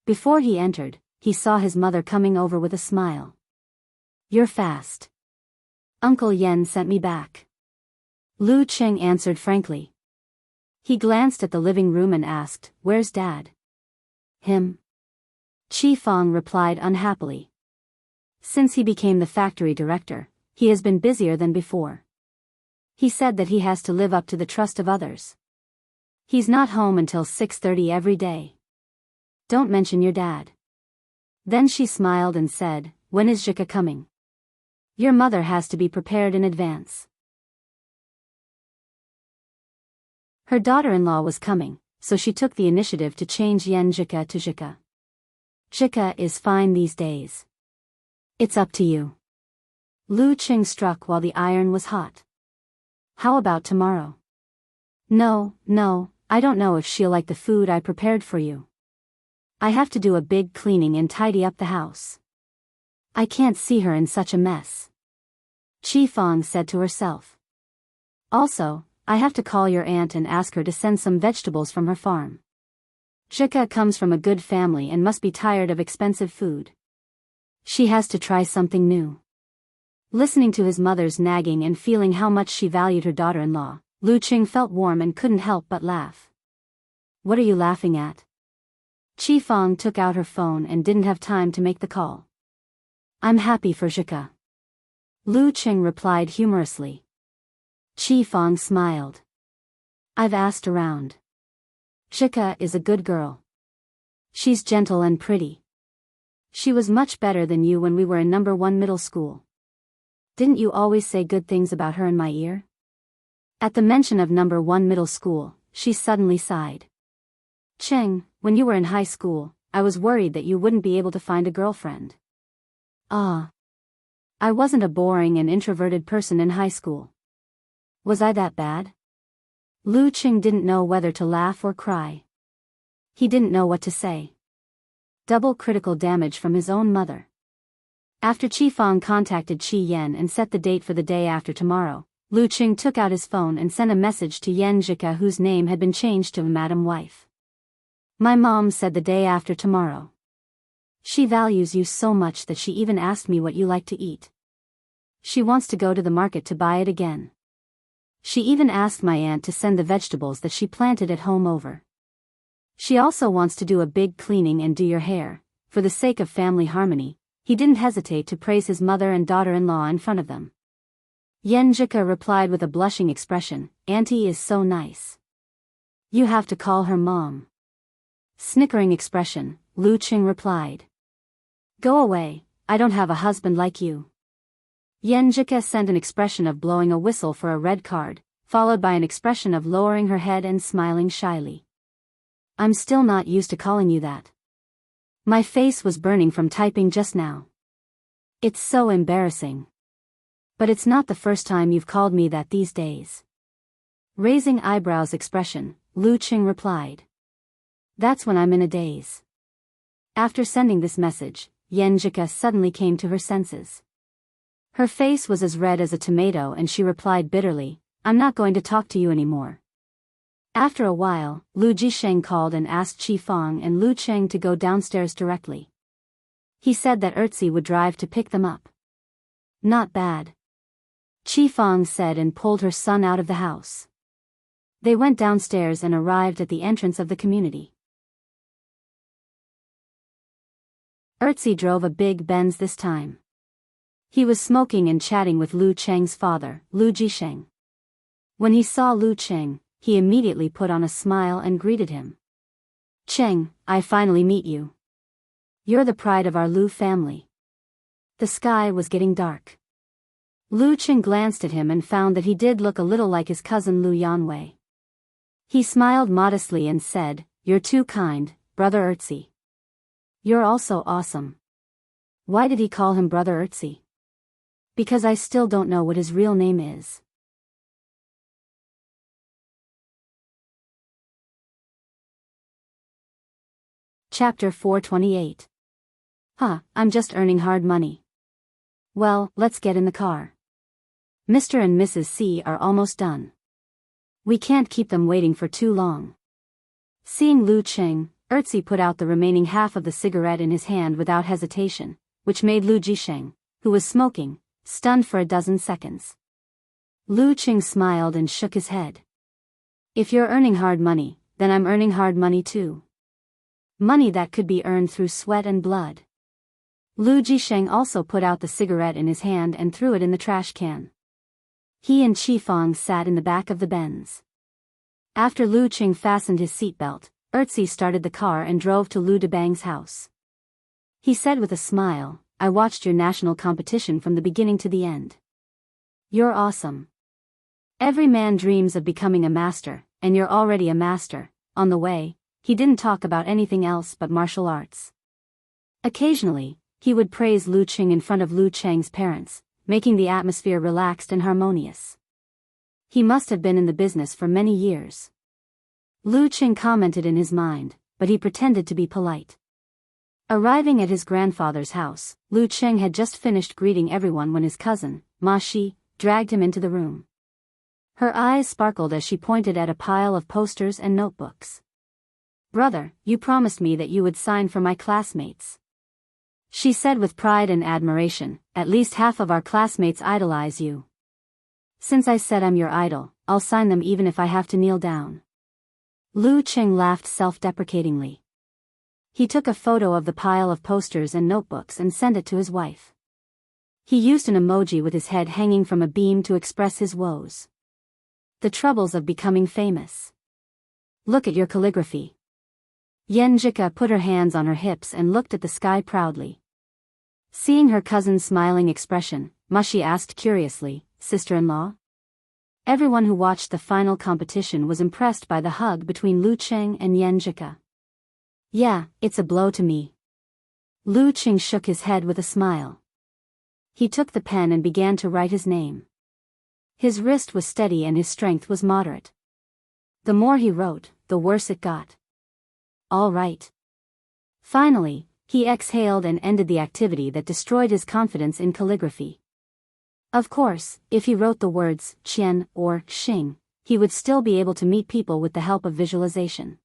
Before he entered, he saw his mother coming over with a smile. "You're fast. Uncle Yen sent me back." Lu Qing answered frankly. He glanced at the living room and asked, "Where's Dad?" "Him." Qi Fang replied unhappily. "Since he became the factory director, he has been busier than before. He said that he has to live up to the trust of others. He's not home until 6:30 every day. Don't mention your dad." Then she smiled and said, "When is Jika coming? Your mother has to be prepared in advance." Her daughter-in-law was coming, so she took the initiative to change Yen Jika to Jika. "Jika is fine these days. It's up to you." Lu Qing struck while the iron was hot. "How about tomorrow?" No, I don't know if she'll like the food I prepared for you. I have to do a big cleaning and tidy up the house. I can't see her in such a mess," Qi Fang said to herself. "Also, I have to call your aunt and ask her to send some vegetables from her farm. Jika comes from a good family and must be tired of expensive food. She has to try something new." Listening to his mother's nagging and feeling how much she valued her daughter-in-law, Lu Qing felt warm and couldn't help but laugh. "What are you laughing at?" Qi Fang took out her phone and didn't have time to make the call. "I'm happy for Jika," Lu Qing replied humorously. Qi Fang smiled. "I've asked around. Jika is a good girl. She's gentle and pretty. She was much better than you when we were in number 1 middle school. Didn't you always say good things about her in my ear?" At the mention of number 1 middle school, she suddenly sighed. "Cheng, when you were in high school, I was worried that you wouldn't be able to find a girlfriend." "Ah. I wasn't a boring and introverted person in high school. Was I that bad?" Lu Qing didn't know whether to laugh or cry. He didn't know what to say. Double critical damage from his own mother. After Qi Fang contacted Qi Yen and set the date for the day after tomorrow, Lu Qing took out his phone and sent a message to Yen Jika, whose name had been changed to Madam Wife. "My mom said the day after tomorrow. She values you so much that she even asked me what you like to eat. She wants to go to the market to buy it again. She even asked my aunt to send the vegetables that she planted at home over. She also wants to do a big cleaning and do your hair." For the sake of family harmony, he didn't hesitate to praise his mother and daughter-in-law in front of them. Yen Jika replied with a blushing expression, "Auntie is so nice. You have to call her mom." Snickering expression, Lu Qing replied. "Go away, I don't have a husband like you." Yen Jika sent an expression of blowing a whistle for a red card, followed by an expression of lowering her head and smiling shyly. "I'm still not used to calling you that. My face was burning from typing just now. It's so embarrassing. But it's not the first time you've called me that these days." Raising eyebrows expression, Lu Qing replied. "That's when I'm in a daze." After sending this message, Yen Jika suddenly came to her senses. Her face was as red as a tomato and she replied bitterly, "I'm not going to talk to you anymore." After a while, Lu Jisheng called and asked Qi Fang and Lu Qing to go downstairs directly. He said that Ertzi would drive to pick them up. "Not bad," Qi Fang said and pulled her son out of the house. They went downstairs and arrived at the entrance of the community. Ertzi drove a big Benz this time. He was smoking and chatting with Lu Cheng's father, Lu Jisheng. When he saw Lu Cheng, he immediately put on a smile and greeted him. Cheng, I finally meet you. You're the pride of our Lu family. The sky was getting dark. Lu Cheng glanced at him and found that he did look a little like his cousin Lu Yanwei. He smiled modestly and said, You're too kind, Brother Ertzi. You're also awesome. Why did he call him Brother Ertzi? Because I still don't know what his real name is. Chapter 428. I'm just earning hard money. Well, let's get in the car. Mr. and Mrs. C are almost done. We can't keep them waiting for too long. Seeing Lu Cheng, Ertzi put out the remaining half of the cigarette in his hand without hesitation, which made Lu Jisheng, who was smoking, stunned for a dozen seconds. Lu Cheng smiled and shook his head. If you're earning hard money, then I'm earning hard money too. Money that could be earned through sweat and blood. Lu Jisheng also put out the cigarette in his hand and threw it in the trash can. He and Qifeng sat in the back of the Benz. After Lu Cheng fastened his seatbelt, Ertzi started the car and drove to Lu Debang's house. He said with a smile, I watched your national competition from the beginning to the end. You're awesome. Every man dreams of becoming a master, and you're already a master. On the way, he didn't talk about anything else but martial arts. Occasionally, he would praise Lu Cheng in front of Lu Cheng's parents, making the atmosphere relaxed and harmonious. He must have been in the business for many years. Lu Cheng commented in his mind, but he pretended to be polite. Arriving at his grandfather's house, Lu Cheng had just finished greeting everyone when his cousin, Ma Shi, dragged him into the room. Her eyes sparkled as she pointed at a pile of posters and notebooks. Brother, you promised me that you would sign for my classmates. She said with pride and admiration, at least half of our classmates idolize you. Since I said I'm your idol, I'll sign them even if I have to kneel down. Lu Cheng laughed self-deprecatingly. He took a photo of the pile of posters and notebooks and sent it to his wife. He used an emoji with his head hanging from a beam to express his woes. The troubles of becoming famous. Look at your calligraphy. Yenjika put her hands on her hips and looked at the sky proudly. Seeing her cousin's smiling expression, Mashi asked curiously, Sister-in-law? Everyone who watched the final competition was impressed by the hug between Lu Cheng and Yenjika. Yeah, it's a blow to me. Lu Cheng shook his head with a smile. He took the pen and began to write his name. His wrist was steady and his strength was moderate. The more he wrote, the worse it got. All right. Finally, he exhaled and ended the activity that destroyed his confidence in calligraphy. Of course, if he wrote the words Qian or Xing, he would still be able to meet people with the help of visualization.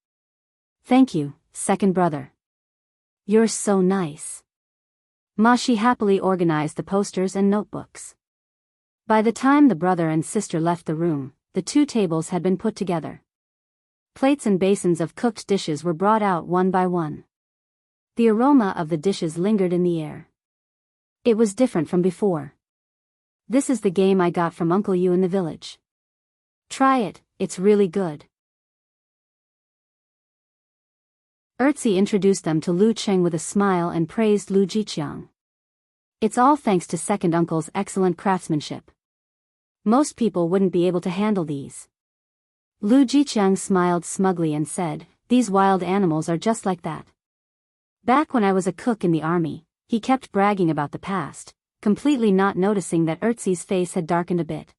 Thank you, second brother. You're so nice. Mashi happily organized the posters and notebooks. By the time the brother and sister left the room, the two tables had been put together. Plates and basins of cooked dishes were brought out one by one. The aroma of the dishes lingered in the air. It was different from before. This is the game I got from Uncle Yu in the village. Try it, it's really good. Ertzi introduced them to Lu Cheng with a smile and praised Lu Jiqiang. It's all thanks to second uncle's excellent craftsmanship. Most people wouldn't be able to handle these. Lu Jiqiang smiled smugly and said, These wild animals are just like that. Back when I was a cook in the army, he kept bragging about the past, completely not noticing that Ertzi's face had darkened a bit.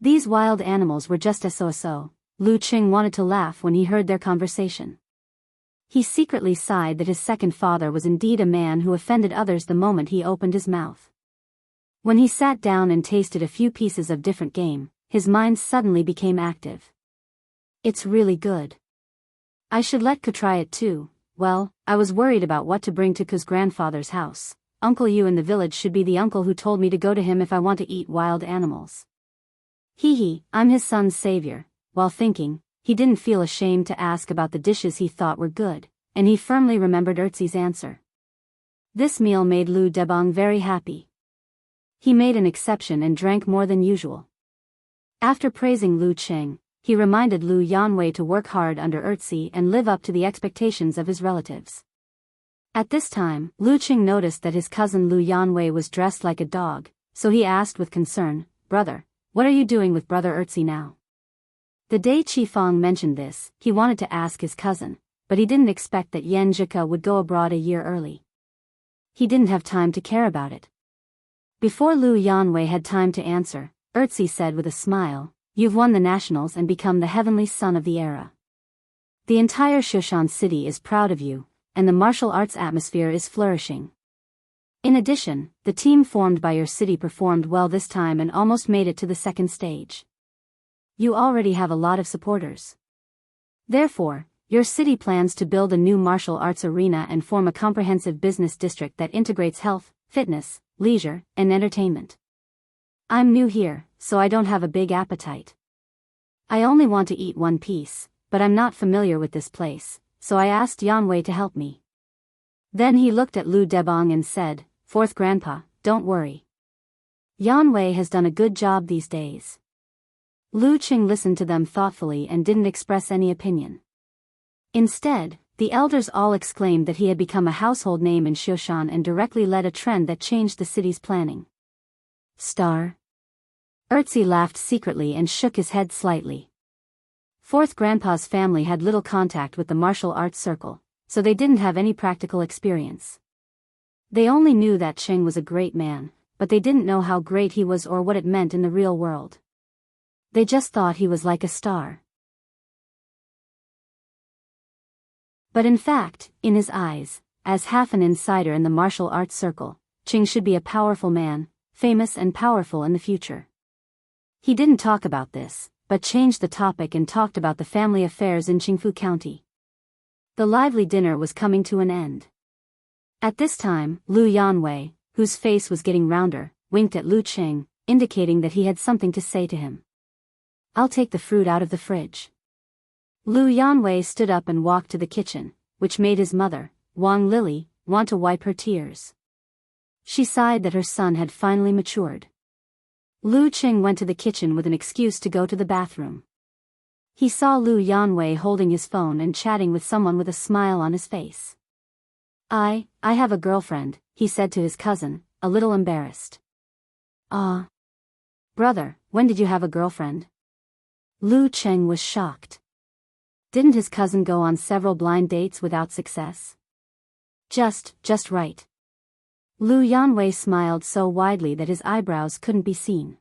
These wild animals were just so. Lu Cheng wanted to laugh when he heard their conversation. He secretly sighed that his second father was indeed a man who offended others the moment he opened his mouth. When he sat down and tasted a few pieces of different game, his mind suddenly became active. It's really good. I should let Ku try it too. Well, I was worried about what to bring to Ku's grandfather's house. Uncle Yu in the village should be the uncle who told me to go to him if I want to eat wild animals. I'm his son's savior. While thinking, he didn't feel ashamed to ask about the dishes he thought were good, and he firmly remembered Ertzi's answer. This meal made Lu Debang very happy. He made an exception and drank more than usual. After praising Lu Qing, he reminded Lu Yanwei to work hard under Erzi and live up to the expectations of his relatives. At this time, Lu Qing noticed that his cousin Lu Yanwei was dressed like a dog, so he asked with concern, "Brother, what are you doing with Brother Erzi now?" The day Qi Fang mentioned this, he wanted to ask his cousin, but he didn't expect that Yan Zhika would go abroad a year early. He didn't have time to care about it. Before Lu Yanwei had time to answer, Erzi said with a smile, "You've won the nationals and become the heavenly son of the era. The entire Shushan city is proud of you, and the martial arts atmosphere is flourishing. In addition, the team formed by your city performed well this time and almost made it to the second stage. You already have a lot of supporters. Therefore, your city plans to build a new martial arts arena and form a comprehensive business district that integrates health, fitness, leisure, and entertainment. I'm new here, so I don't have a big appetite. I only want to eat one piece, but I'm not familiar with this place, so I asked Yanwei to help me." Then he looked at Lu Debang and said, "Fourth Grandpa, don't worry. Yanwei has done a good job these days." Lu Qing listened to them thoughtfully and didn't express any opinion. Instead, the elders all exclaimed that he had become a household name in Shushan and directly led a trend that changed the city's planning. Star? Erzi laughed secretly and shook his head slightly. Fourth Grandpa's family had little contact with the martial arts circle, so they didn't have any practical experience. They only knew that Qing was a great man, but they didn't know how great he was or what it meant in the real world. They just thought he was like a star. But in fact, in his eyes, as half an insider in the martial arts circle, Qing should be a powerful man, famous and powerful in the future. He didn't talk about this, but changed the topic and talked about the family affairs in Qingfu County. The lively dinner was coming to an end. At this time, Lu Yanwei, whose face was getting rounder, winked at Lu Qing, indicating that he had something to say to him. "I'll take the fruit out of the fridge." Lu Yanwei stood up and walked to the kitchen, which made his mother, Wang Lily, want to wipe her tears. She sighed that her son had finally matured. Lu Qing went to the kitchen with an excuse to go to the bathroom. He saw Lu Yanwei holding his phone and chatting with someone with a smile on his face. I have a girlfriend," he said to his cousin, a little embarrassed. "Ah. Brother, when did you have a girlfriend?" Lu Qing was shocked. Didn't his cousin go on several blind dates without success? Just right. Lu Yanwei smiled so widely that his eyebrows couldn't be seen.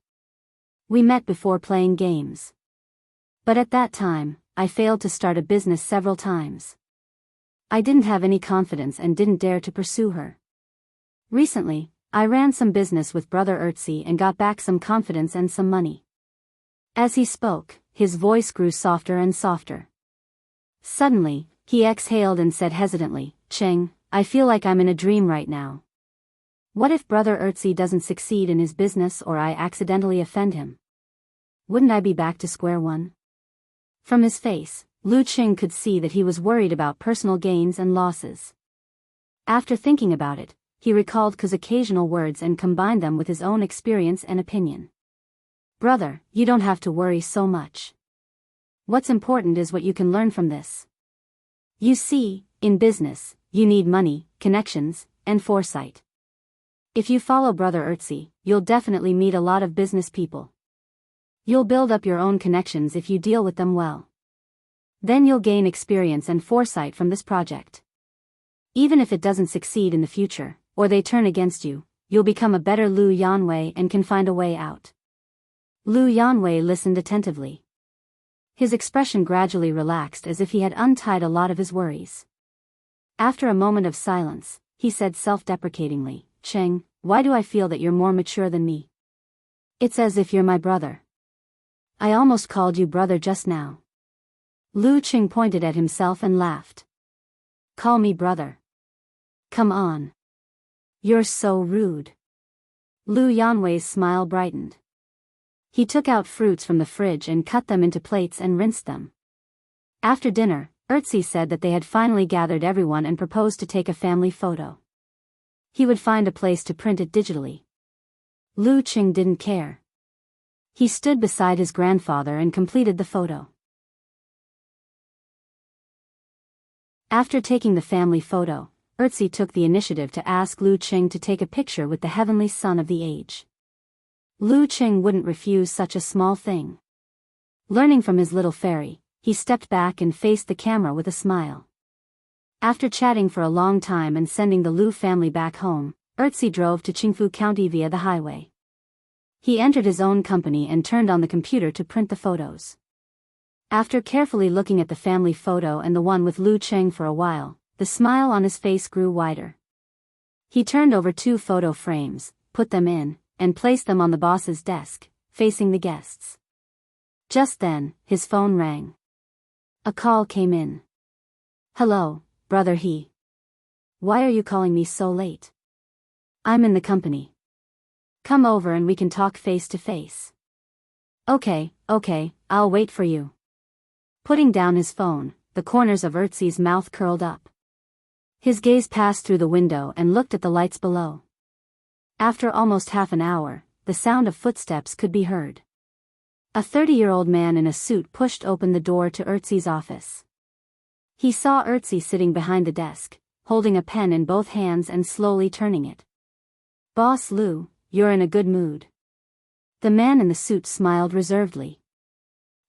"We met before playing games. But at that time, I failed to start a business several times. I didn't have any confidence and didn't dare to pursue her. Recently, I ran some business with Brother Erzi and got back some confidence and some money." As he spoke, his voice grew softer and softer. Suddenly, he exhaled and said hesitantly, "Qing, I feel like I'm in a dream right now. What if Brother Erzi doesn't succeed in his business or I accidentally offend him? Wouldn't I be back to square one?" From his face, Lu Qing could see that he was worried about personal gains and losses. After thinking about it, he recalled Ku's occasional words and combined them with his own experience and opinion. "Brother, you don't have to worry so much. What's important is what you can learn from this. You see, in business, you need money, connections, and foresight. If you follow Brother Erzi, you'll definitely meet a lot of business people. You'll build up your own connections if you deal with them well. Then you'll gain experience and foresight from this project. Even if it doesn't succeed in the future, or they turn against you, you'll become a better Lu Yanwei and can find a way out." Lu Yanwei listened attentively. His expression gradually relaxed as if he had untied a lot of his worries. After a moment of silence, he said self-deprecatingly, "Qing, why do I feel that you're more mature than me? It's as if you're my brother. I almost called you brother just now." Lu Qing pointed at himself and laughed. "Call me brother. Come on. You're so rude." Lu Yanwei's smile brightened. He took out fruits from the fridge and cut them into plates and rinsed them. After dinner, Erzi said that they had finally gathered everyone and proposed to take a family photo. He would find a place to print it digitally. Lu Qing didn't care. He stood beside his grandfather and completed the photo. After taking the family photo, Erzi took the initiative to ask Lu Qing to take a picture with the heavenly son of the age. Lu Qing wouldn't refuse such a small thing. Learning from his little fairy, he stepped back and faced the camera with a smile. After chatting for a long time and sending the Lu family back home, Erzi drove to Qingfu County via the highway. He entered his own company and turned on the computer to print the photos. After carefully looking at the family photo and the one with Lu Qing for a while, the smile on his face grew wider. He turned over 2 photo frames, put them in, and placed them on the boss's desk, facing the guests. Just then, his phone rang. A call came in. "Hello, brother He. Why are you calling me so late? I'm in the company. Come over and we can talk face to face." Okay, I'll wait for you." Putting down his phone, the corners of Erzi's mouth curled up. His gaze passed through the window and looked at the lights below. After almost half an hour, the sound of footsteps could be heard. A 30-year-old man in a suit pushed open the door to Erzi's office. He saw Erzi sitting behind the desk, holding a pen in both hands and slowly turning it. "Boss Lu, you're in a good mood." The man in the suit smiled reservedly.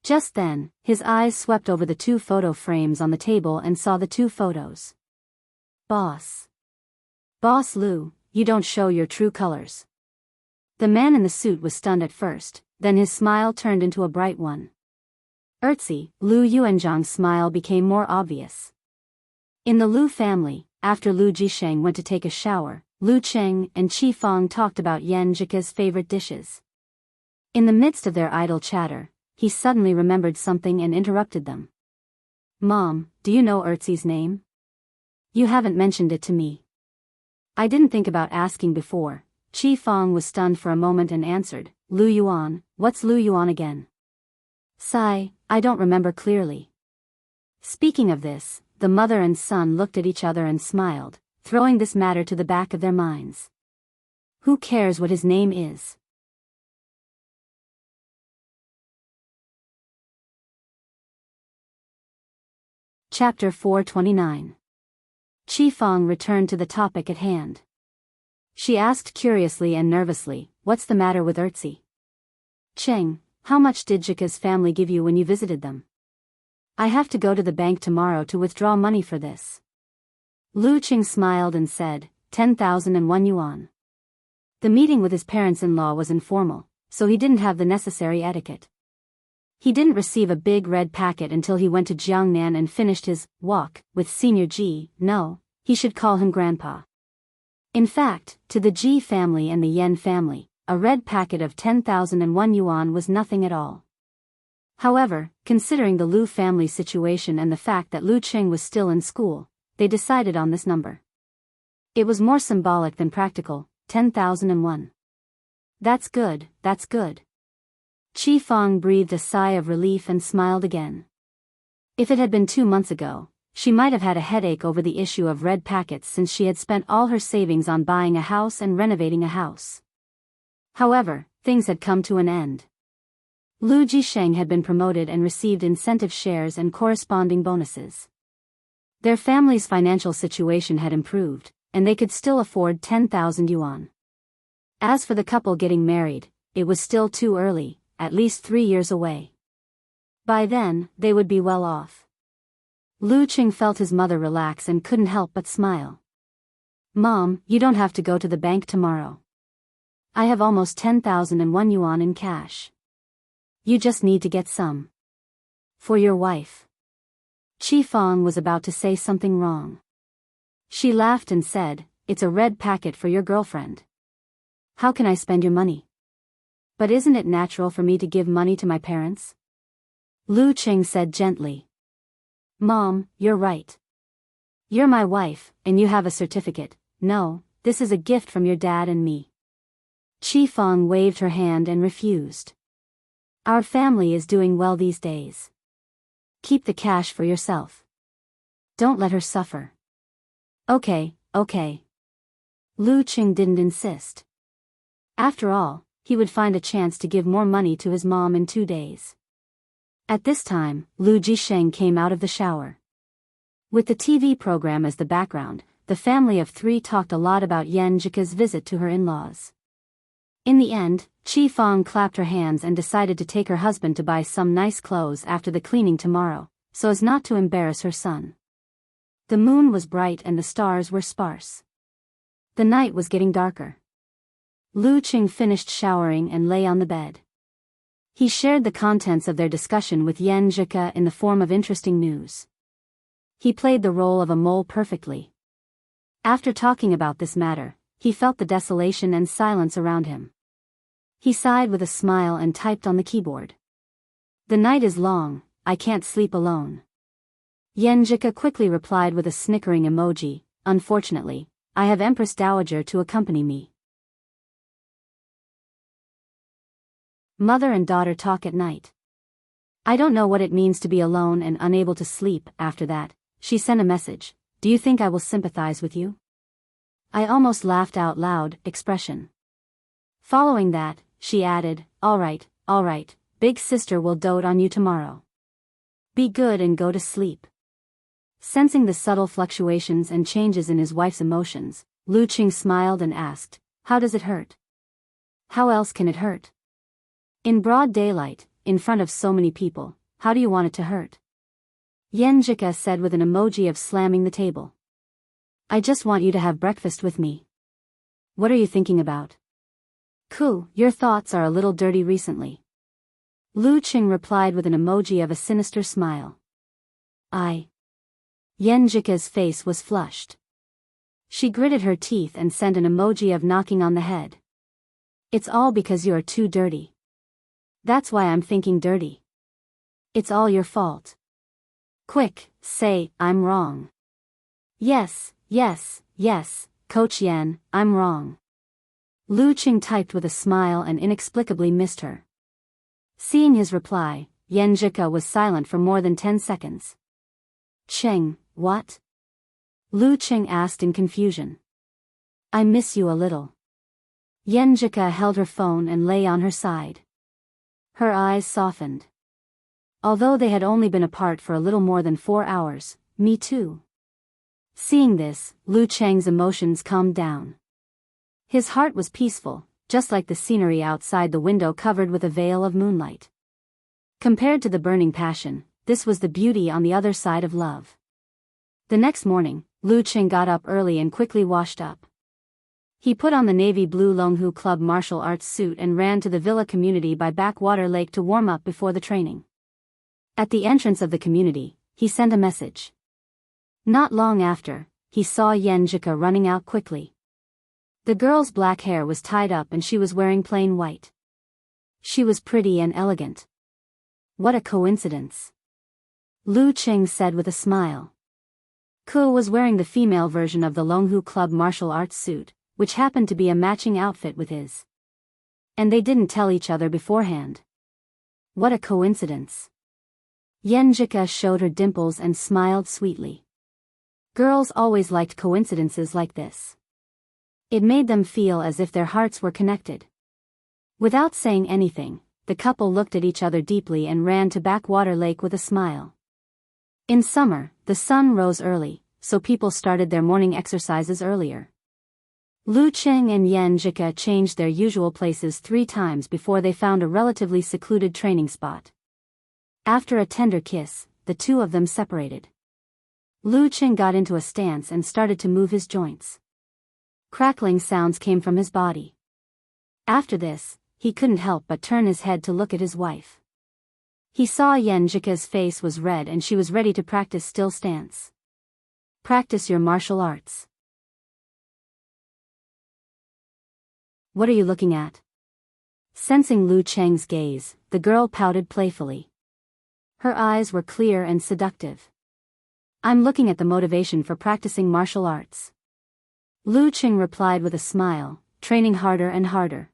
Just then, his eyes swept over the 2 photo frames on the table and saw the 2 photos. Boss Lu, you don't show your true colors." The man in the suit was stunned at first, then his smile turned into a bright one. Erzi, Lu Yuanzhang's smile became more obvious. In the Lu family, after Lu Jisheng went to take a shower, Lu Qing and Qi Feng talked about Yan Zhike's favorite dishes. In the midst of their idle chatter, he suddenly remembered something and interrupted them. "Mom, do you know Erzi's name? You haven't mentioned it to me." "I didn't think about asking before." Qi Feng was stunned for a moment and answered, "Lu Yuan, what's Lu Yuan again?" "Sigh, I don't remember clearly." Speaking of this, the mother and son looked at each other and smiled, throwing this matter to the back of their minds. Who cares what his name is? Chapter 429. Qi Feng returned to the topic at hand. She asked curiously and nervously, "What's the matter with Erzi?" "Cheng, how much did Zhike's family give you when you visited them?" "I have to go to the bank tomorrow to withdraw money for this." Lu Qing smiled and said, 10,001 yuan. The meeting with his parents-in-law was informal, so he didn't have the necessary etiquette. He didn't receive a big red packet until he went to Jiangnan and finished his walk with Senior Ji. No, he should call him Grandpa. In fact, to the Ji family and the Yen family, a red packet of 10,001 yuan was nothing at all. However, considering the Lu family situation and the fact that Lu Qing was still in school, they decided on this number. It was more symbolic than practical, 10,001. That's good. Qi Feng breathed a sigh of relief and smiled again. If it had been 2 months ago, she might have had a headache over the issue of red packets since she had spent all her savings on buying a house and renovating a house. However, things had come to an end. Lu Jisheng had been promoted and received incentive shares and corresponding bonuses. Their family's financial situation had improved, and they could still afford 10,000 yuan. As for the couple getting married, it was still too early, at least 3 years away. By then, they would be well off. Lu Qing felt his mother relax and couldn't help but smile. "Mom, you don't have to go to the bank tomorrow. I have almost 10,001 yuan in cash. You just need to get some. For your wife." Qi Feng was about to say something wrong. She laughed and said, "It's a red packet for your girlfriend. How can I spend your money? But isn't it natural for me to give money to my parents?" Lu Qing said gently. "Mom, you're right. You're my wife, and you have a certificate. No, this is a gift from your dad and me." Qi Feng waved her hand and refused. "Our family is doing well these days. Keep the cash for yourself. Don't let her suffer." Okay. Lu Qing didn't insist. After all, he would find a chance to give more money to his mom in 2 days. At this time, Lu Jisheng came out of the shower. With the TV program as the background, the family of 3 talked a lot about Yan Jika's visit to her in-laws. In the end, Qi Fang clapped her hands and decided to take her husband to buy some nice clothes after the cleaning tomorrow, so as not to embarrass her son. The moon was bright and the stars were sparse. The night was getting darker. Lu Qing finished showering and lay on the bed. He shared the contents of their discussion with Yan Jika in the form of interesting news. He played the role of a mole perfectly. After talking about this matter, he felt the desolation and silence around him. He sighed with a smile and typed on the keyboard. "The night is long, I can't sleep alone." Yan Jika quickly replied with a snickering emoji, "Unfortunately, I have Empress Dowager to accompany me." Mother and daughter talk at night. "I don't know what it means to be alone and unable to sleep." After that, she sent a message, "Do you think I will sympathize with you?" I almost laughed out loud, expression. Following that, she added, all right, big sister will dote on you tomorrow. Be good and go to sleep." Sensing the subtle fluctuations and changes in his wife's emotions, Lu Qing smiled and asked, "How does it hurt?" "How else can it hurt? In broad daylight, in front of so many people, how do you want it to hurt?" Yan Jika said with an emoji of slamming the table. "I just want you to have breakfast with me." "What are you thinking about?" "Ku, your thoughts are a little dirty recently." Lu Qing replied with an emoji of a sinister smile. Yan Jika's face was flushed. She gritted her teeth and sent an emoji of knocking on the head. "It's all because you are too dirty. That's why I'm thinking dirty. It's all your fault. Quick, say, I'm wrong." Yes, Coach Yan, I'm wrong." Lu Qing typed with a smile and inexplicably missed her. Seeing his reply, Yan Jika was silent for more than 10 seconds. "Qing, what?" Lu Qing asked in confusion. "I miss you a little." Yan Jika held her phone and lay on her side. Her eyes softened. Although they had only been apart for a little more than 4 hours, me too. Seeing this, Lu Cheng's emotions calmed down. His heart was peaceful, just like the scenery outside the window covered with a veil of moonlight. Compared to the burning passion, this was the beauty on the other side of love. The next morning, Lu Cheng got up early and quickly washed up. He put on the navy blue Longhu Club martial arts suit and ran to the villa community by Backwater Lake to warm up before the training. At the entrance of the community, he sent a message. Not long after, he saw Yan Jika running out quickly. The girl's black hair was tied up and she was wearing plain white. She was pretty and elegant. What a coincidence. Lu Cheng said with a smile. Ku was wearing the female version of the Longhu Club martial arts suit, which happened to be a matching outfit with his. And they didn't tell each other beforehand. What a coincidence. Yan Jika showed her dimples and smiled sweetly. Girls always liked coincidences like this. It made them feel as if their hearts were connected. Without saying anything, the couple looked at each other deeply and ran to Backwater Lake with a smile. In summer, the sun rose early, so people started their morning exercises earlier. Lu Cheng and Yan Jika changed their usual places 3 times before they found a relatively secluded training spot. After a tender kiss, the two of them separated. Lu Cheng got into a stance and started to move his joints. Crackling sounds came from his body. After this, he couldn't help but turn his head to look at his wife. He saw Yan Jika's face was red and she was ready to practice still stance. Practice your martial arts. What are you looking at? Sensing Lu Cheng's gaze, the girl pouted playfully. Her eyes were clear and seductive. I'm looking at the motivation for practicing martial arts. Lu Cheng replied with a smile, training harder and harder.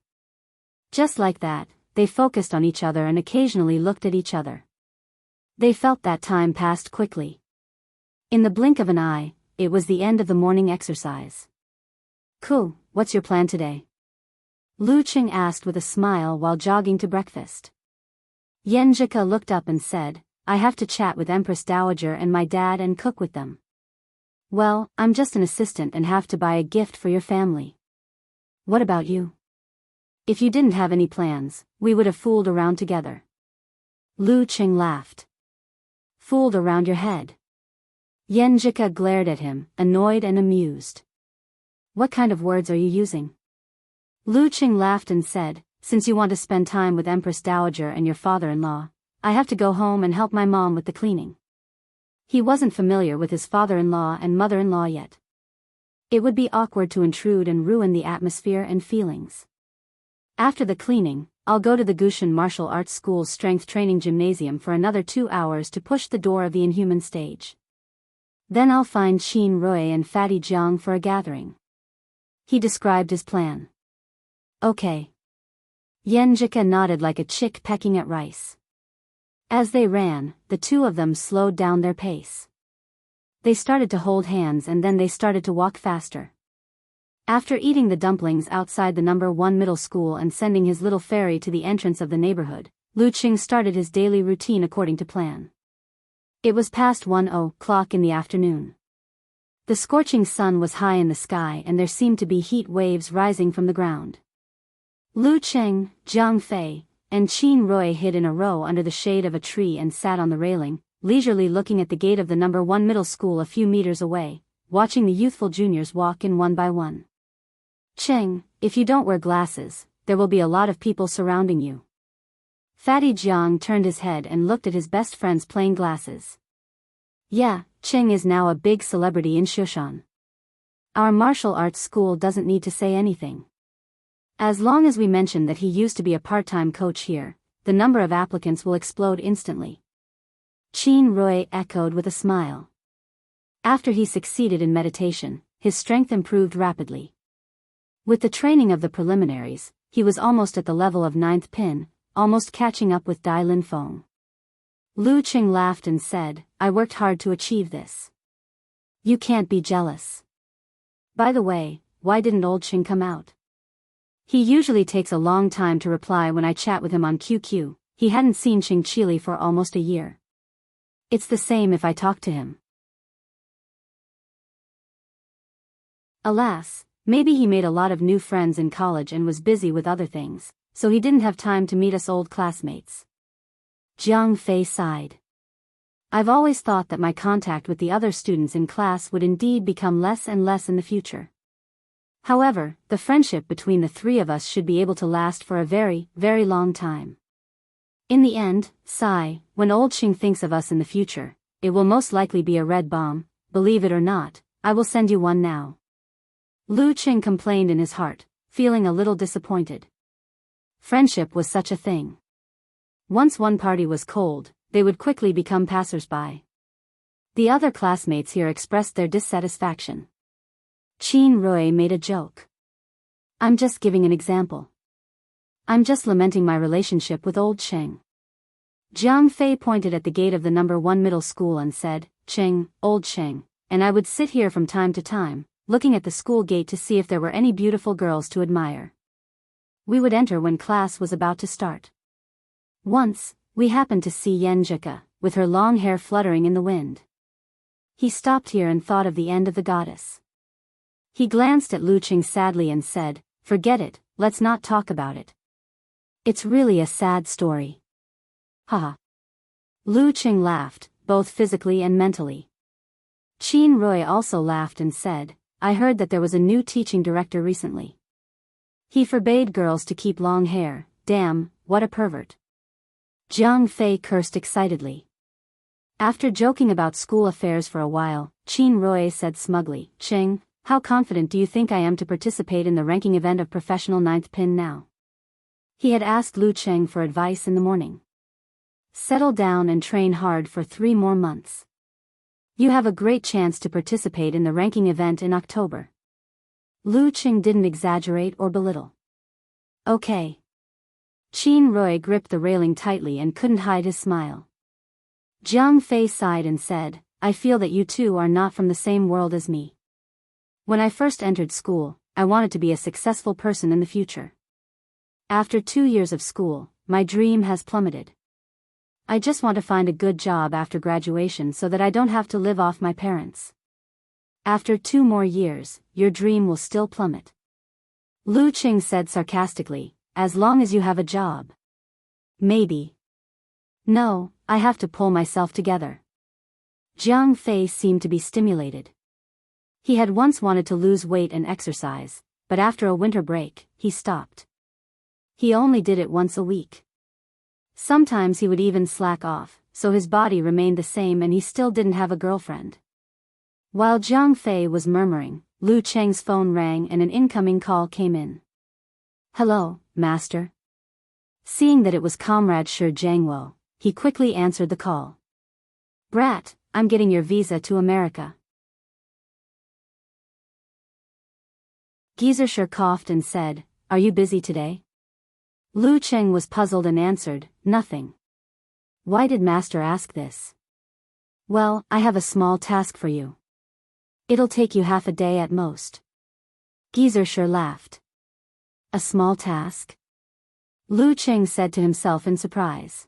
Just like that, they focused on each other and occasionally looked at each other. They felt that time passed quickly. In the blink of an eye, it was the end of the morning exercise. Cool, what's your plan today? Lu Qing asked with a smile while jogging to breakfast. Yenjika looked up and said, I have to chat with Empress Dowager and my dad and cook with them. Well, I'm just an assistant and have to buy a gift for your family. What about you? If you didn't have any plans, we would have fooled around together. Lu Qing laughed. Fooled around your head. Yenjika glared at him, annoyed and amused. What kind of words are you using? Lu Qing laughed and said, since you want to spend time with Empress Dowager and your father-in-law, I have to go home and help my mom with the cleaning. He wasn't familiar with his father-in-law and mother-in-law yet. It would be awkward to intrude and ruin the atmosphere and feelings. After the cleaning, I'll go to the Gushan Martial Arts School's strength training gymnasium for another 2 hours to push the door of the Inhuman stage. Then I'll find Qin Rui and Fatty Jiang for a gathering. He described his plan. Okay. Yenjika nodded like a chick pecking at rice. As they ran, the two of them slowed down their pace. They started to hold hands and then they started to walk faster. After eating the dumplings outside the No. 1 middle school and sending his little fairy to the entrance of the neighborhood, Lu Qing started his daily routine according to plan. It was past 1:00 in the afternoon. The scorching sun was high in the sky and there seemed to be heat waves rising from the ground. Lu Qing, Zhang Fei, and Qin Rui hid in a row under the shade of a tree and sat on the railing, leisurely looking at the gate of the No. 1 middle school a few meters away, watching the youthful juniors walk in one by one. Qing, if you don't wear glasses, there will be a lot of people surrounding you. Fatty Jiang turned his head and looked at his best friend's plain glasses. Yeah, Qing is now a big celebrity in Shushan. Our martial arts school doesn't need to say anything. As long as we mention that he used to be a part-time coach here, the number of applicants will explode instantly. Qin Rui echoed with a smile. After he succeeded in meditation, his strength improved rapidly. With the training of the preliminaries, he was almost at the level of 9th pin, almost catching up with Dai Lin Feng. Lu Qing laughed and said, I worked hard to achieve this. You can't be jealous. By the way, why didn't old Qing come out? He usually takes a long time to reply when I chat with him on QQ. He hadn't seen Qing Chili for almost a year. It's the same if I talk to him. Alas, maybe he made a lot of new friends in college and was busy with other things, so he didn't have time to meet us old classmates. Zhang Fei sighed. I've always thought that my contact with the other students in class would indeed become less and less in the future. However, the friendship between the three of us should be able to last for a very, very long time. In the end, sigh, when old Qing thinks of us in the future, it will most likely be a red bomb. Believe it or not, I will send you one now. Lu Qing complained in his heart, feeling a little disappointed. Friendship was such a thing. Once one party was cold, they would quickly become passers-by. The other classmates here expressed their dissatisfaction. Qin Rui made a joke. I'm just giving an example. I'm just lamenting my relationship with old Qing. Zhang Fei pointed at the gate of the No. 1 middle school and said, Qing, old Qing, and I would sit here from time to time, looking at the school gate to see if there were any beautiful girls to admire. We would enter when class was about to start. Once, we happened to see Yenjika, with her long hair fluttering in the wind. He stopped here and thought of the end of the goddess. He glanced at Lu Qing sadly and said, forget it, let's not talk about it. It's really a sad story. Haha. Lu Qing laughed, both physically and mentally. Qin Rui also laughed and said, I heard that there was a new teaching director recently. He forbade girls to keep long hair. Damn, what a pervert. Zhang Fei cursed excitedly. After joking about school affairs for a while, Qin Rui said smugly, Qing, how confident do you think I am to participate in the ranking event of professional 9th pin now? He had asked Lu Qing for advice in the morning. Settle down and train hard for 3 more months. You have a great chance to participate in the ranking event in October. Lu Qing didn't exaggerate or belittle. Okay. Qin Rui gripped the railing tightly and couldn't hide his smile. Zhang Fei sighed and said, I feel that you two are not from the same world as me. When I first entered school, I wanted to be a successful person in the future. After 2 years of school, my dream has plummeted. I just want to find a good job after graduation so that I don't have to live off my parents. After 2 more years, your dream will still plummet. Lu Qing said sarcastically, as long as you have a job. Maybe. No, I have to pull myself together. Jiang Fei seemed to be stimulated. He had once wanted to lose weight and exercise, but after a winter break, he stopped. He only did it once a week. Sometimes he would even slack off, so his body remained the same and he still didn't have a girlfriend. While Jiang Fei was murmuring, Lu Cheng's phone rang and an incoming call came in. Hello, master. Seeing that it was Comrade Shi Jiangwo, he quickly answered the call. Brat, I'm getting your visa to America. Geezer Shi coughed and said, Are you busy today? Lu Cheng was puzzled and answered, Nothing. Why did master ask this? Well, I have a small task for you. It'll take you half a day at most. Geezer Shi laughed. A small task? Lu Cheng said to himself in surprise.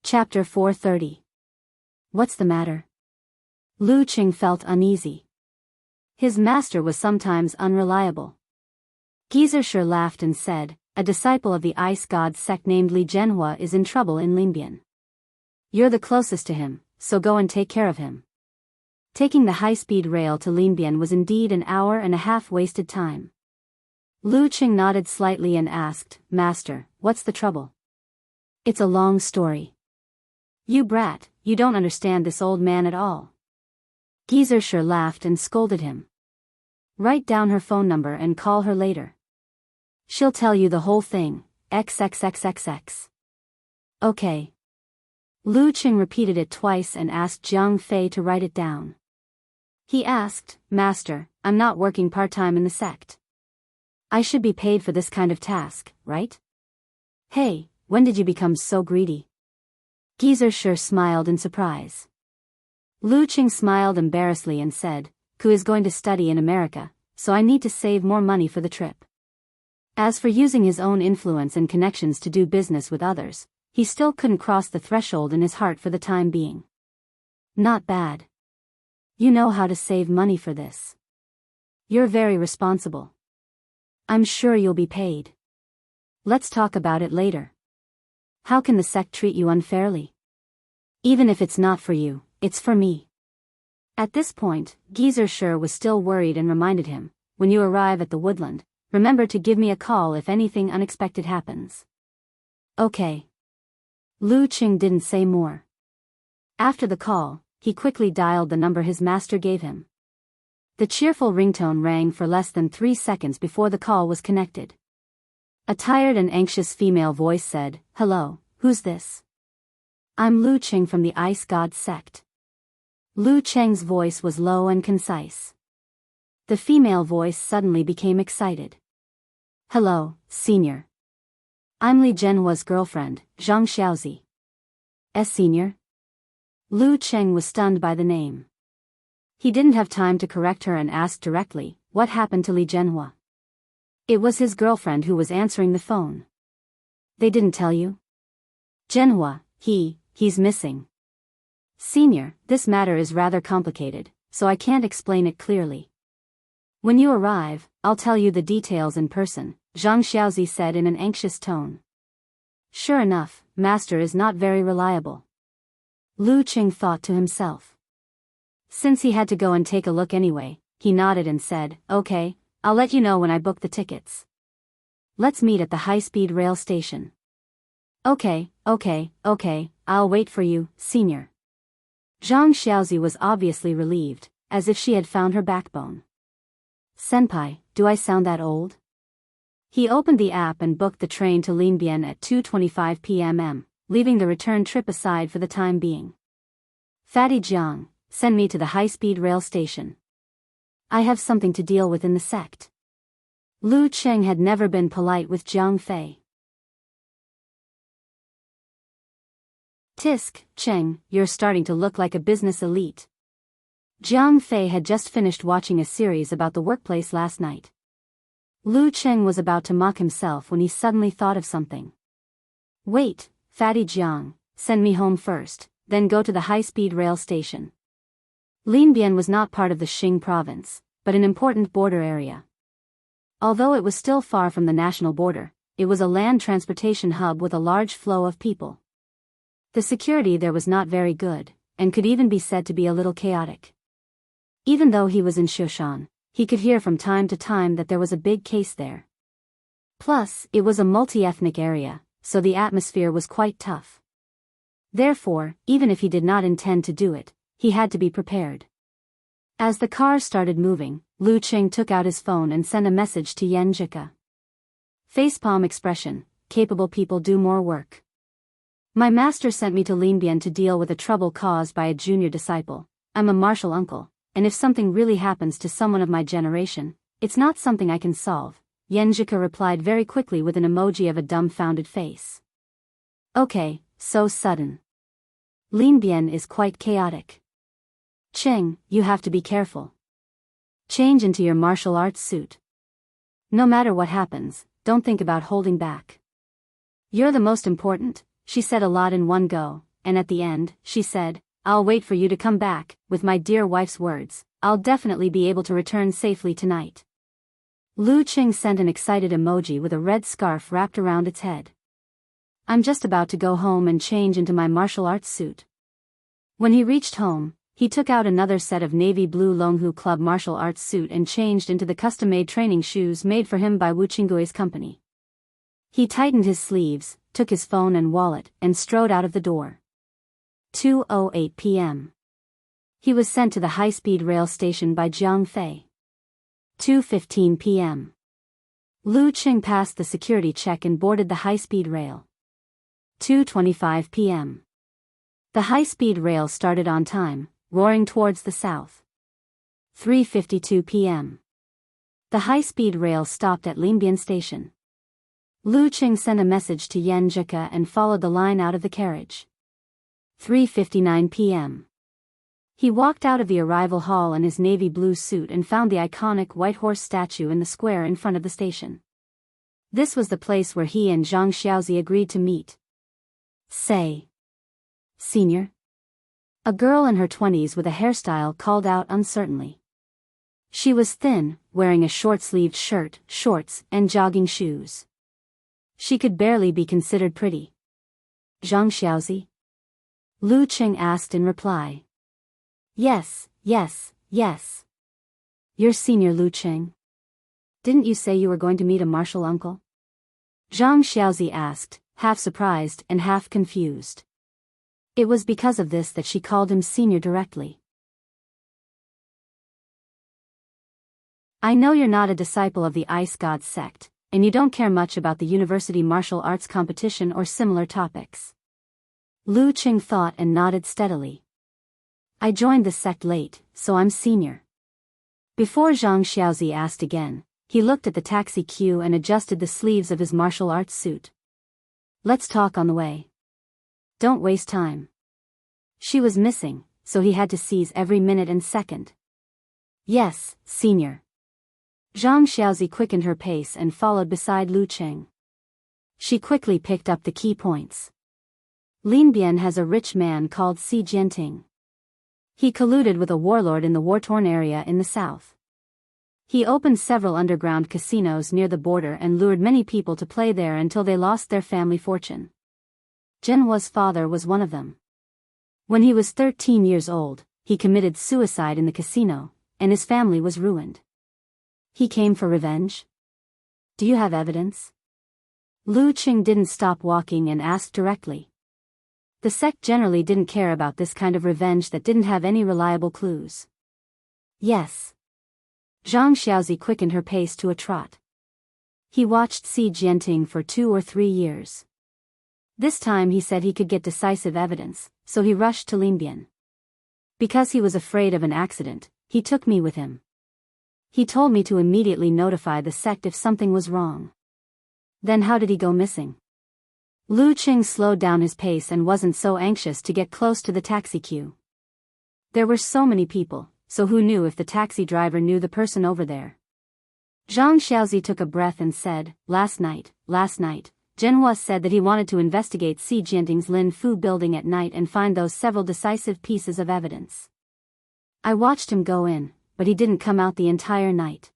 Chapter 430. What's the matter? Lu Qing felt uneasy. His master was sometimes unreliable. Geezer Shi laughed and said, A disciple of the ice god sect named Li Zhenhua is in trouble in Linbian. You're the closest to him, so go and take care of him. Taking the high-speed rail to Linbian was indeed an hour and a half wasted time. Lu Qing nodded slightly and asked, Master, what's the trouble? It's a long story. You brat, you don't understand this old man at all. Geezer Shi laughed and scolded him. Write down her phone number and call her later. She'll tell you the whole thing, XXXXX. Okay. Lu Qing repeated it twice and asked Jiang Fei to write it down. He asked, Master, I'm not working part-time in the sect. I should be paid for this kind of task, right? Hey, when did you become so greedy? Geezer Shi smiled in surprise. Lu Qing smiled embarrassedly and said, Ku is going to study in America, so I need to save more money for the trip. As for using his own influence and connections to do business with others, he still couldn't cross the threshold in his heart for the time being. Not bad. You know how to save money for this. You're very responsible. I'm sure you'll be paid. Let's talk about it later. How can the sect treat you unfairly? Even if it's not for you, it's for me. At this point, Geezer Shi was still worried and reminded him, When you arrive at the woodland, remember to give me a call if anything unexpected happens. Okay. Lu Qing didn't say more. After the call, he quickly dialed the number his master gave him. The cheerful ringtone rang for less than 3 seconds before the call was connected. A tired and anxious female voice said, Hello, who's this? I'm Lu Qing from the Ice God sect. Lu Cheng's voice was low and concise. The female voice suddenly became excited. Hello, senior. I'm Li Zhenhua's girlfriend, Zhang Xiaozi. Senior? Lu Cheng was stunned by the name. He didn't have time to correct her and asked directly, What happened to Li Zhenhua? It was his girlfriend who was answering the phone. They didn't tell you? Zhenhua, he's missing. Senior, this matter is rather complicated, so I can't explain it clearly. When you arrive, I'll tell you the details in person, Zhang Xiaozi said in an anxious tone. Sure enough, master is not very reliable. Lu Qing thought to himself. Since he had to go and take a look anyway, he nodded and said, Okay, I'll let you know when I book the tickets. Let's meet at the high-speed rail station. Okay, I'll wait for you, senior. Zhang Xiaozi was obviously relieved, as if she had found her backbone. Senpai, do I sound that old? He opened the app and booked the train to Linbian at 2:25 p.m., leaving the return trip aside for the time being. Fatty Jiang, send me to the high-speed rail station. I have something to deal with in the sect. Lu Cheng had never been polite with Jiang Fei. Tisk, Cheng, you're starting to look like a business elite. Jiang Fei had just finished watching a series about the workplace last night. Lu Cheng was about to mock himself when he suddenly thought of something. Wait, Fatty Jiang, send me home first, then go to the high-speed rail station. Linbian was not part of the Xing province, but an important border area. Although it was still far from the national border, it was a land transportation hub with a large flow of people. The security there was not very good, and could even be said to be a little chaotic. Even though he was in Shoshan, he could hear from time to time that there was a big case there. Plus, it was a multi-ethnic area, so the atmosphere was quite tough. Therefore, even if he did not intend to do it, he had to be prepared. As the car started moving, Lu Qing took out his phone and sent a message to Yan Jika. Facepalm expression, capable people do more work. My master sent me to Linbian to deal with a trouble caused by a junior disciple. I'm a martial uncle, and if something really happens to someone of my generation, it's not something I can solve. Yan Jika replied very quickly with an emoji of a dumbfounded face. Okay, so sudden. Linbian is quite chaotic. Cheng, you have to be careful. Change into your martial arts suit. No matter what happens, don't think about holding back. You're the most important, she said a lot in one go, and at the end, she said, I'll wait for you to come back. With my dear wife's words, I'll definitely be able to return safely tonight. Lu Qing sent an excited emoji with a red scarf wrapped around its head. I'm just about to go home and change into my martial arts suit. When he reached home, he took out another set of navy blue Longhu Club martial arts suit and changed into the custom-made training shoes made for him by Wu Qinggui's company. He tightened his sleeves, took his phone and wallet, and strode out of the door. 2:08 p.m. He was sent to the high-speed rail station by Jiang Fei. 2:15 p.m. Lu Qing passed the security check and boarded the high-speed rail. 2:25 p.m. The high-speed rail started on time, roaring towards the south. 3:52 p.m. The high-speed rail stopped at Linbian Station. Lu Qing sent a message to Yan Jika and followed the line out of the carriage. 3:59 p.m. He walked out of the arrival hall in his navy blue suit and found the iconic white horse statue in the square in front of the station. This was the place where he and Zhang Xiaozi agreed to meet. Say, Senior? A girl in her 20s with a hairstyle called out uncertainly. She was thin, wearing a short-sleeved shirt, shorts, and jogging shoes. She could barely be considered pretty. Zhang Xiaozi? Lu Qing asked in reply. Yes, yes, yes. You're Senior Lu Qing. Didn't you say you were going to meet a martial uncle? Zhang Xiaozi asked, half surprised and half confused. It was because of this that she called him Senior directly. I know you're not a disciple of the Ice God sect, and you don't care much about the university martial arts competition or similar topics. Lu Qing thought and nodded steadily. I joined the sect late, so I'm Senior. Before Zhang Xiaozi asked again, he looked at the taxi queue and adjusted the sleeves of his martial arts suit. Let's talk on the way. Don't waste time. She was missing, so he had to seize every minute and second. Yes, Senior. Zhang Xiaozi quickened her pace and followed beside Lu Qing. She quickly picked up the key points. Linbian has a rich man called Si Jianting. He colluded with a warlord in the war-torn area in the south. He opened several underground casinos near the border and lured many people to play there until they lost their family fortune. Zhenhua's father was one of them. When he was 13 years old, he committed suicide in the casino, and his family was ruined. He came for revenge? Do you have evidence? Lu Qing didn't stop walking and asked directly. The sect generally didn't care about this kind of revenge that didn't have any reliable clues. Yes. Zhang Xiaozi quickened her pace to a trot. He watched Si Jianting for 2 or 3 years. This time he said he could get decisive evidence, so he rushed to Linbian. Because he was afraid of an accident, he took me with him. He told me to immediately notify the sect if something was wrong. Then how did he go missing? Lu Qing slowed down his pace and wasn't so anxious to get close to the taxi queue. There were so many people, so who knew if the taxi driver knew the person over there? Zhang Xiaozi took a breath and said, last night, Zhenhua said that he wanted to investigate Xi Jinping's Lin Fu building at night and find those several decisive pieces of evidence. I watched him go in, but he didn't come out the entire night.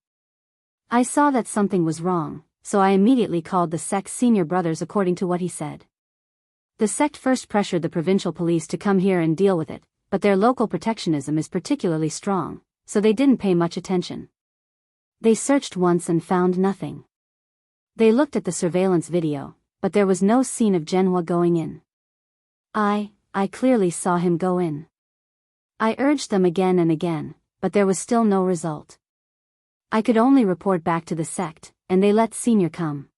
I saw that something was wrong, so I immediately called the sect's senior brothers according to what he said. The sect first pressured the provincial police to come here and deal with it, but their local protectionism is particularly strong, so they didn't pay much attention. They searched once and found nothing. They looked at the surveillance video, but there was no scene of Zhenhua going in. I clearly saw him go in. I urged them again and again, but there was still no result. I could only report back to the sect, and they let Senior come.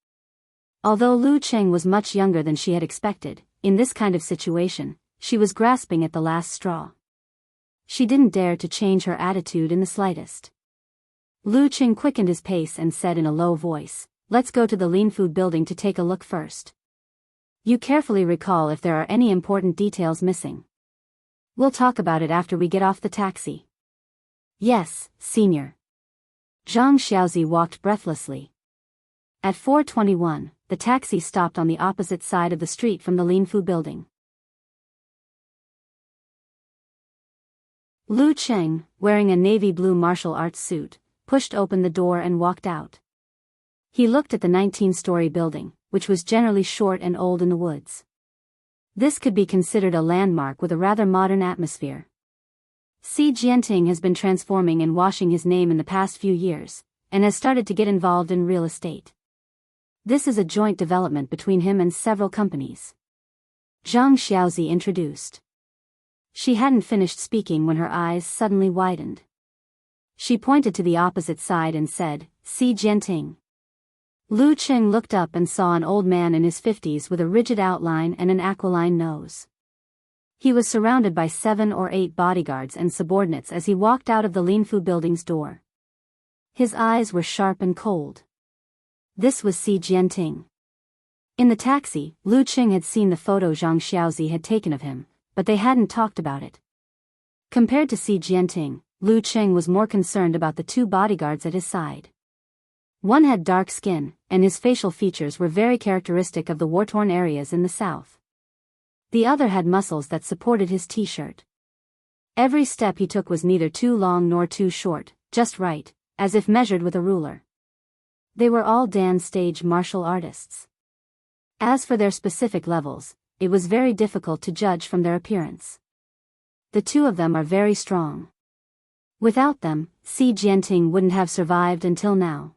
Although Lu Cheng was much younger than she had expected, in this kind of situation, she was grasping at the last straw. She didn't dare to change her attitude in the slightest. Lu Cheng quickened his pace and said in a low voice, "Let's go to the Lean Food building to take a look first. You carefully recall if there are any important details missing. We'll talk about it after we get off the taxi." "Yes, Senior." Zhang Xiaozi walked breathlessly. At 4:21, the taxi stopped on the opposite side of the street from the Lean Fu building. Lu Cheng, wearing a navy blue martial arts suit, pushed open the door and walked out. He looked at the 19-story building, which was generally short and old in the woods. This could be considered a landmark with a rather modern atmosphere. Xi Jinping has been transforming and washing his name in the past few years, and has started to get involved in real estate. This is a joint development between him and several companies. Zhang Xiaozi introduced. She hadn't finished speaking when her eyes suddenly widened. She pointed to the opposite side and said, "Xi Jinping." Lu Cheng looked up and saw an old man in his 50s with a rigid outline and an aquiline nose. He was surrounded by 7 or 8 bodyguards and subordinates as he walked out of the Lean Fu building's door. His eyes were sharp and cold. This was Xi Jinping. In the taxi, Lu Cheng had seen the photo Zhang Xiaozi had taken of him, but they hadn't talked about it. Compared to Xi Jinping, Lu Cheng was more concerned about the 2 bodyguards at his side. One had dark skin, and his facial features were very characteristic of the war-torn areas in the south. The other had muscles that supported his t-shirt. Every step he took was neither too long nor too short, just right, as if measured with a ruler. They were all dance stage martial artists. As for their specific levels, it was very difficult to judge from their appearance. The 2 of them are very strong. Without them, Xi Jinping wouldn't have survived until now.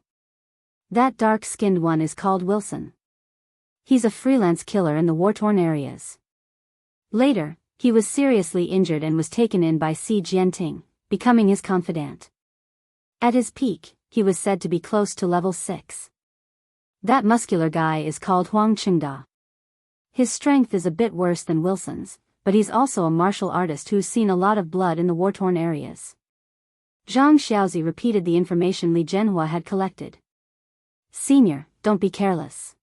That dark-skinned one is called Wilson. He's a freelance killer in the war-torn areas. Later, he was seriously injured and was taken in by Xi Jinping, becoming his confidant. At his peak, he was said to be close to level 6. That muscular guy is called Huang Qingda. His strength is a bit worse than Wilson's, but he's also a martial artist who's seen a lot of blood in the war-torn areas. Zhang Xiaozi repeated the information Li Zhenhua had collected. "Senior, don't be careless.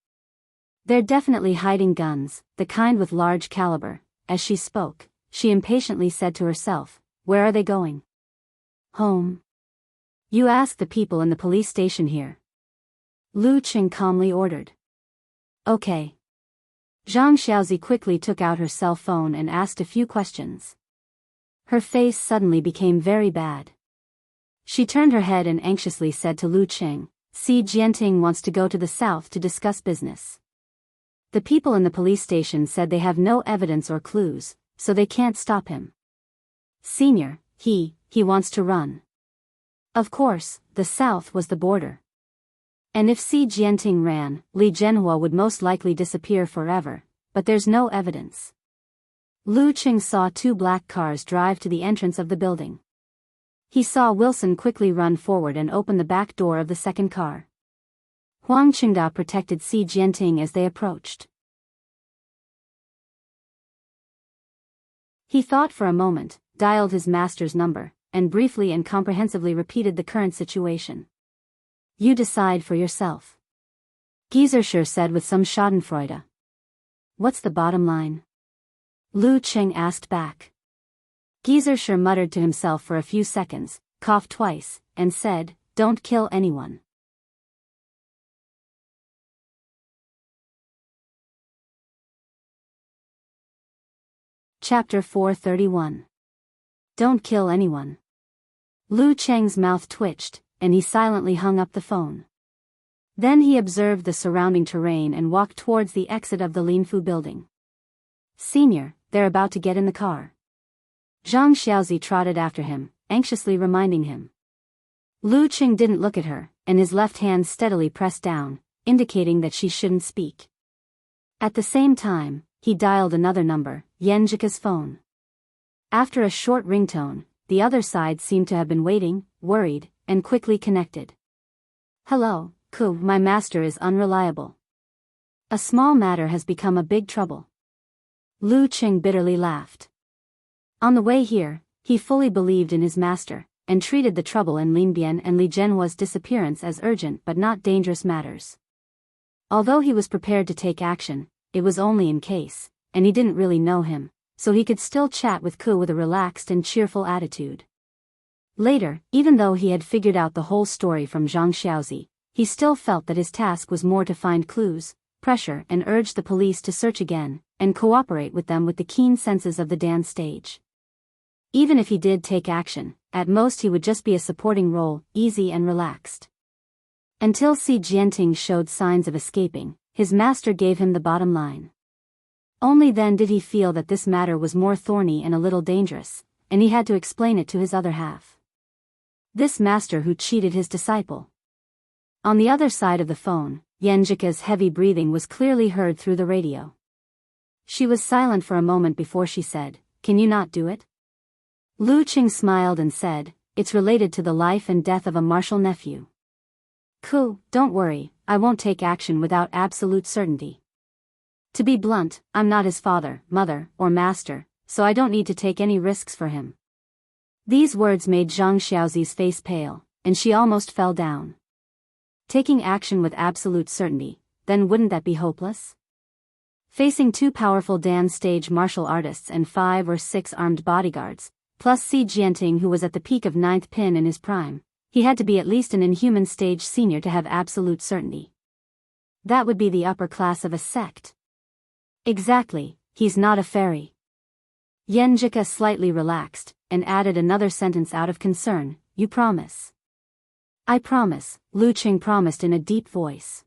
They're definitely hiding guns, the kind with large caliber." As she spoke, she impatiently said to herself, "Where are they going?" "Home. You ask the people in the police station here." Lu Cheng calmly ordered. "Okay." Zhang Xiaozi quickly took out her cell phone and asked a few questions. Her face suddenly became very bad. She turned her head and anxiously said to Lu Cheng, "Xi Jinping wants to go to the south to discuss business. The people in the police station said they have no evidence or clues, so they can't stop him. Senior, he wants to run." Of course, the south was the border. And if Xi Jinping ran, Li Zhenhua would most likely disappear forever, but there's no evidence. Lu Cheng saw 2 black cars drive to the entrance of the building. He saw Wilson quickly run forward and open the back door of the second car. Huang Qingda protected Xi Jinping as they approached. He thought for a moment, dialed his master's number, and briefly and comprehensively repeated the current situation. "You decide for yourself," Gieserscher said with some schadenfreude. What's the bottom line? Lu Cheng asked back. Geezer sure muttered to himself for a few seconds, coughed twice, and said, "Don't kill anyone." Chapter 431. Don't kill anyone. Lu Cheng's mouth twitched, and he silently hung up the phone. Then he observed the surrounding terrain and walked towards the exit of the Linfu building. "Senior, they're about to get in the car." Zhang Xiaozi trotted after him, anxiously reminding him. Lu Cheng didn't look at her, and his left hand steadily pressed down, indicating that she shouldn't speak. At the same time, he dialed another number, Yenjika's phone. After a short ringtone, the other side seemed to have been waiting, worried, and quickly connected. "Hello, Ku, my master is unreliable. A small matter has become a big trouble." Lu Cheng bitterly laughed. On the way here, he fully believed in his master, and treated the trouble in Linbian and Li Zhenhua's disappearance as urgent but not dangerous matters. Although he was prepared to take action, it was only in case, and he didn't really know him, so he could still chat with Ku with a relaxed and cheerful attitude. Later, even though he had figured out the whole story from Zhang Xiaozi, he still felt that his task was more to find clues, pressure and urge the police to search again, and cooperate with them with the keen senses of the dance stage. Even if he did take action, at most he would just be a supporting role, easy and relaxed. Until Si Jianting showed signs of escaping, his master gave him the bottom line. Only then did he feel that this matter was more thorny and a little dangerous, and he had to explain it to his other half. This master who cheated his disciple. On the other side of the phone, Yenjika's heavy breathing was clearly heard through the radio. She was silent for a moment before she said, "Can you not do it?" Lu Cheng smiled and said, "It's related to the life and death of a martial nephew. Ku, don't worry, I won't take action without absolute certainty. To be blunt, I'm not his father, mother, or master, so I don't need to take any risks for him." These words made Zhang Xiaozi's face pale, and she almost fell down. Taking action with absolute certainty, then wouldn't that be hopeless? Facing two powerful dance stage martial artists and 5 or 6 armed bodyguards, plus Si Jianting who was at the peak of 9th pin in his prime, he had to be at least an inhuman stage senior to have absolute certainty. That would be the upper class of a sect. Exactly, he's not a fairy. Yenjika slightly relaxed, and added another sentence out of concern, "You promise?" "I promise," Lu Cheng promised in a deep voice.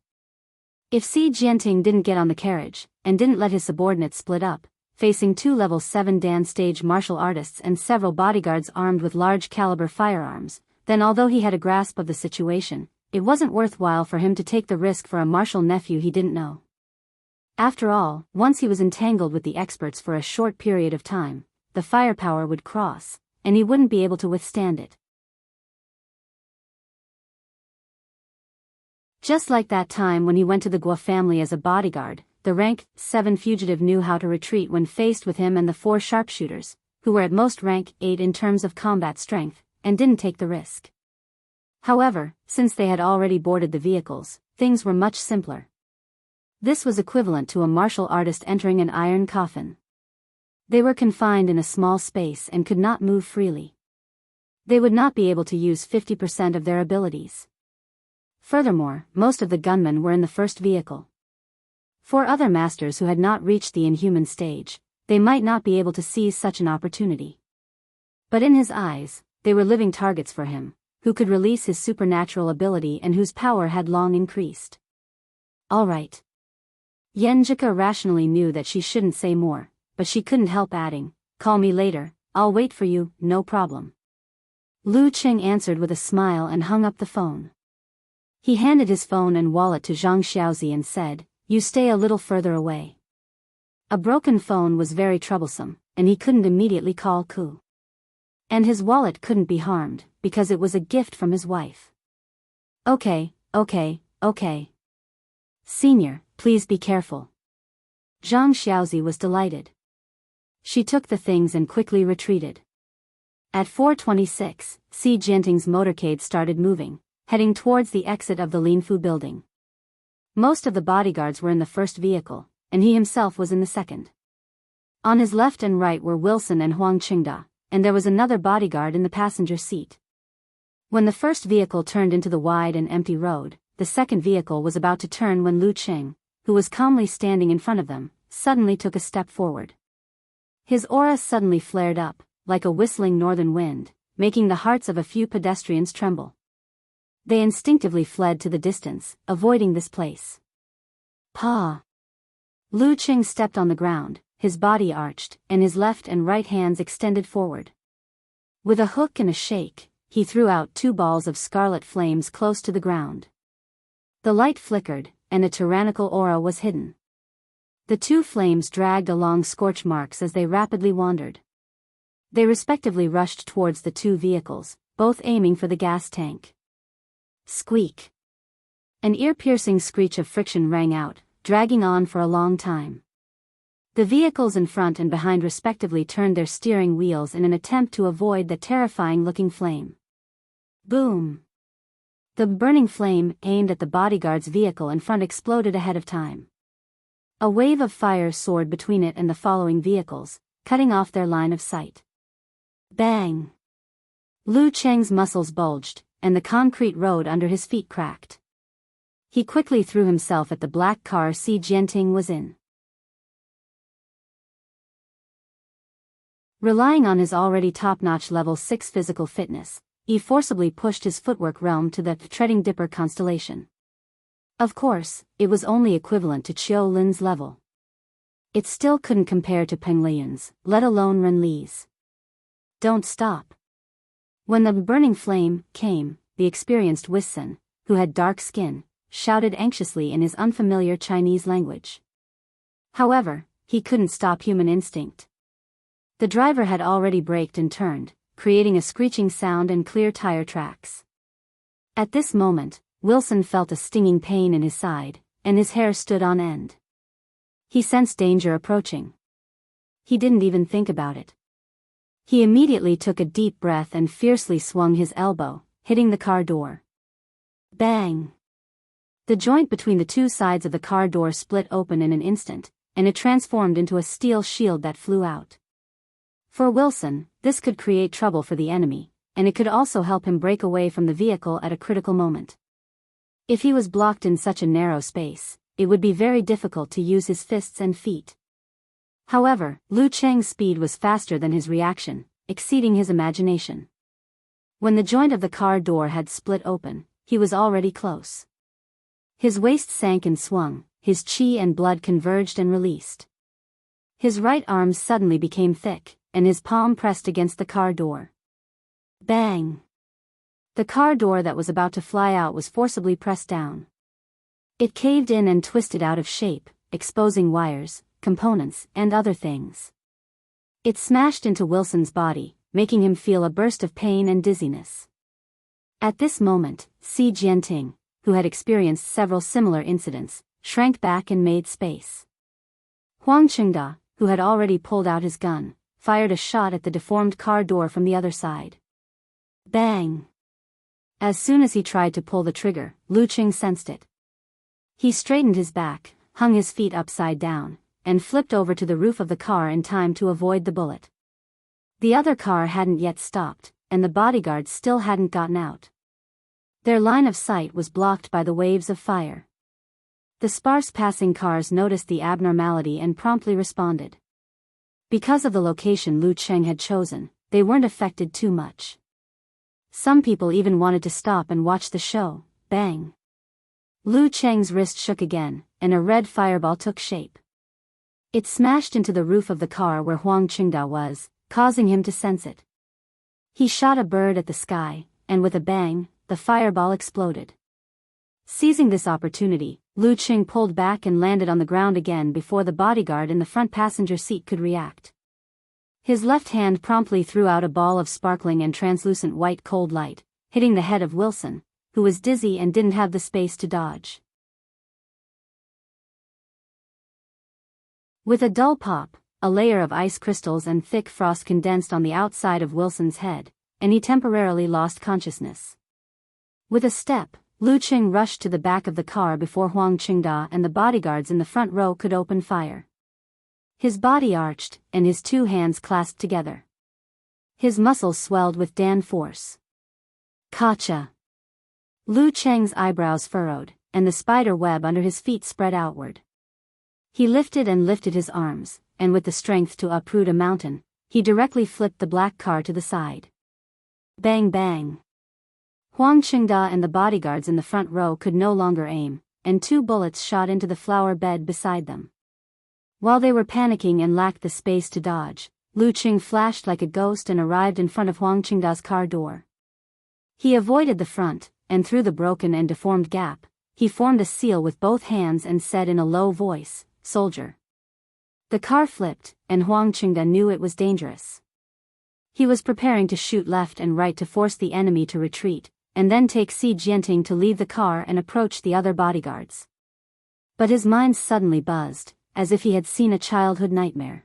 If Si Jianting didn't get on the carriage, and didn't let his subordinates split up, facing 2 level 7 dance stage martial artists and several bodyguards armed with large caliber firearms, then although he had a grasp of the situation, it wasn't worthwhile for him to take the risk for a martial nephew he didn't know. After all, once he was entangled with the experts for a short period of time, the firepower would cross, and he wouldn't be able to withstand it. Just like that time when he went to the Guo family as a bodyguard, the rank 7 fugitive knew how to retreat when faced with him and the 4 sharpshooters, who were at most rank 8 in terms of combat strength, and didn't take the risk. However, since they had already boarded the vehicles, things were much simpler. This was equivalent to a martial artist entering an iron coffin. They were confined in a small space and could not move freely. They would not be able to use 50% of their abilities. Furthermore, most of the gunmen were in the first vehicle. For other masters who had not reached the inhuman stage, they might not be able to seize such an opportunity. But in his eyes, they were living targets for him, who could release his supernatural ability and whose power had long increased. All right. Yenjika rationally knew that she shouldn't say more, but she couldn't help adding, "Call me later, I'll wait for you, no problem." Lu Cheng answered with a smile and hung up the phone. He handed his phone and wallet to Zhang Xiaozi and said, "You stay a little further away." A broken phone was very troublesome, and he couldn't immediately call Ku. And his wallet couldn't be harmed, because it was a gift from his wife. Okay. Senior, please be careful." Zhang Xiaozi was delighted. She took the things and quickly retreated. At 4:26, Si Jianting's motorcade started moving, heading towards the exit of the Linfu building. Most of the bodyguards were in the first vehicle, and he himself was in the second. On his left and right were Wilson and Huang Qingda, and there was another bodyguard in the passenger seat. When the first vehicle turned into the wide and empty road, the second vehicle was about to turn when Lu Qing, who was calmly standing in front of them, suddenly took a step forward. His aura suddenly flared up, like a whistling northern wind, making the hearts of a few pedestrians tremble. They instinctively fled to the distance, avoiding this place. Pa! Lu Qing stepped on the ground, his body arched, and his left and right hands extended forward. With a hook and a shake, he threw out 2 balls of scarlet flames close to the ground. The light flickered, and a tyrannical aura was hidden. The 2 flames dragged along scorch marks as they rapidly wandered. They respectively rushed towards the 2 vehicles, both aiming for the gas tank. Squeak! An ear-piercing screech of friction rang out, dragging on for a long time. The vehicles in front and behind respectively turned their steering wheels in an attempt to avoid the terrifying-looking flame. Boom! The burning flame aimed at the bodyguard's vehicle in front exploded ahead of time. A wave of fire soared between it and the following vehicles, cutting off their line of sight. Bang! Lu Cheng's muscles bulged, and the concrete road under his feet cracked. He quickly threw himself at the black car Si Jianting was in. Relying on his already top-notch level 6 physical fitness, he forcibly pushed his footwork realm to the treading dipper constellation. Of course, it was only equivalent to Qiu Lin's level. It still couldn't compare to Peng Lian's, let alone Ren Li's. Don't stop. When the burning flame came, the experienced Wissен, who had dark skin, shouted anxiously in his unfamiliar Chinese language. However, he couldn't stop human instinct. The driver had already braked and turned, creating a screeching sound and clear tire tracks. At this moment, Wilson felt a stinging pain in his side, and his hair stood on end. He sensed danger approaching. He didn't even think about it. He immediately took a deep breath and fiercely swung his elbow, hitting the car door. Bang! The joint between the 2 sides of the car door split open in an instant, and it transformed into a steel shield that flew out. For Wilson, this could create trouble for the enemy, and it could also help him break away from the vehicle at a critical moment. If he was blocked in such a narrow space, it would be very difficult to use his fists and feet. However, Lu Cheng's speed was faster than his reaction, exceeding his imagination. When the joint of the car door had split open, he was already close. His waist sank and swung, his qi and blood converged and released. His right arm suddenly became thick, and his palm pressed against the car door. Bang! The car door that was about to fly out was forcibly pressed down. It caved in and twisted out of shape, exposing wires, components, and other things. It smashed into Wilson's body, making him feel a burst of pain and dizziness. At this moment, Si Jianting, who had experienced several similar incidents, shrank back and made space. Huang Qingda, who had already pulled out his gun, fired a shot at the deformed car door from the other side. Bang! As soon as he tried to pull the trigger, Lu Qing sensed it. He straightened his back, hung his feet upside down, and flipped over to the roof of the car in time to avoid the bullet. The other car hadn't yet stopped, and the bodyguards still hadn't gotten out. Their line of sight was blocked by the waves of fire. The sparse passing cars noticed the abnormality and promptly responded. Because of the location Lu Cheng had chosen, they weren't affected too much. Some people even wanted to stop and watch the show. Bang! Lu Cheng's wrist shook again, and a red fireball took shape. It smashed into the roof of the car where Huang Qingda was, causing him to sense it. He shot a bird at the sky, and with a bang, the fireball exploded. Seizing this opportunity, Lu Qing pulled back and landed on the ground again before the bodyguard in the front passenger seat could react. His left hand promptly threw out a ball of sparkling and translucent white cold light, hitting the head of Wilson, who was dizzy and didn't have the space to dodge. With a dull pop, a layer of ice crystals and thick frost condensed on the outside of Wilson's head, and he temporarily lost consciousness. With a step, Lu Qing rushed to the back of the car before Huang Qingda and the bodyguards in the front row could open fire. His body arched, and his two hands clasped together. His muscles swelled with Dan force. Gotcha! Lu Cheng's eyebrows furrowed, and the spider web under his feet spread outward. He lifted and lifted his arms, and with the strength to uproot a mountain, he directly flipped the black car to the side. Bang bang! Huang Qingda and the bodyguards in the front row could no longer aim, and two bullets shot into the flower bed beside them. While they were panicking and lacked the space to dodge, Lu Qing flashed like a ghost and arrived in front of Huang Qingda's car door. He avoided the front, and through the broken and deformed gap, he formed a seal with both hands and said in a low voice, "Soldier." The car flipped, and Huang Qingda knew it was dangerous. He was preparing to shoot left and right to force the enemy to retreat, and then take Si Jianting to leave the car and approach the other bodyguards. But his mind suddenly buzzed, as if he had seen a childhood nightmare.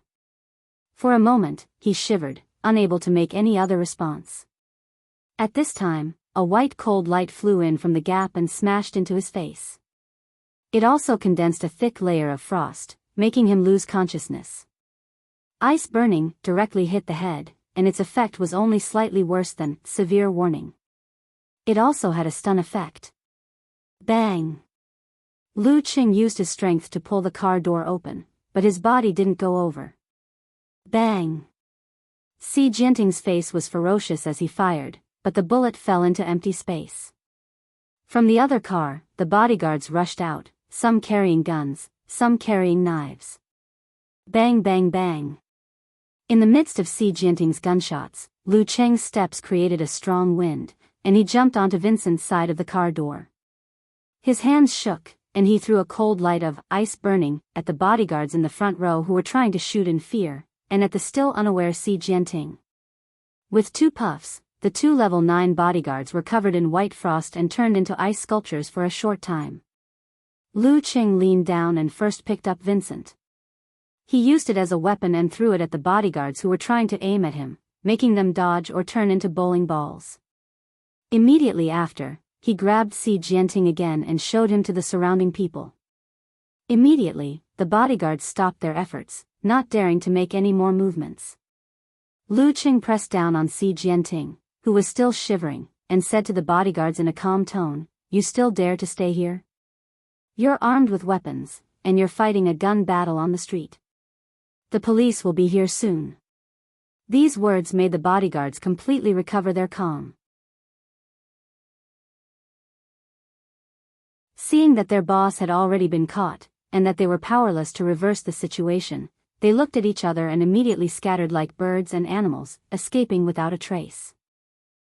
For a moment, he shivered, unable to make any other response. At this time, a white cold light flew in from the gap and smashed into his face. It also condensed a thick layer of frost, making him lose consciousness. Ice burning directly hit the head, and its effect was only slightly worse than severe warning. It also had a stun effect. Bang! Lu Qing used his strength to pull the car door open, but his body didn't go over. Bang! Si Jianting's face was ferocious as he fired, but the bullet fell into empty space. From the other car, the bodyguards rushed out, some carrying guns, some carrying knives. Bang bang bang! In the midst of Si Jianting's gunshots, Lu Cheng's steps created a strong wind, and he jumped onto Vincent's side of the car door. His hands shook, and he threw a cold light of ice burning at the bodyguards in the front row who were trying to shoot in fear, and at the still unaware Si Jianting. With two puffs, the two level 9 bodyguards were covered in white frost and turned into ice sculptures for a short time. Lu Qing leaned down and first picked up Vincent. He used it as a weapon and threw it at the bodyguards who were trying to aim at him, making them dodge or turn into bowling balls. Immediately after, he grabbed Si Jianting again and showed him to the surrounding people. Immediately, the bodyguards stopped their efforts, not daring to make any more movements. Lu Qing pressed down on Si Jianting, who was still shivering, and said to the bodyguards in a calm tone, "You still dare to stay here? You're armed with weapons, and you're fighting a gun battle on the street. The police will be here soon." These words made the bodyguards completely recover their calm. Seeing that their boss had already been caught, and that they were powerless to reverse the situation, they looked at each other and immediately scattered like birds and animals, escaping without a trace.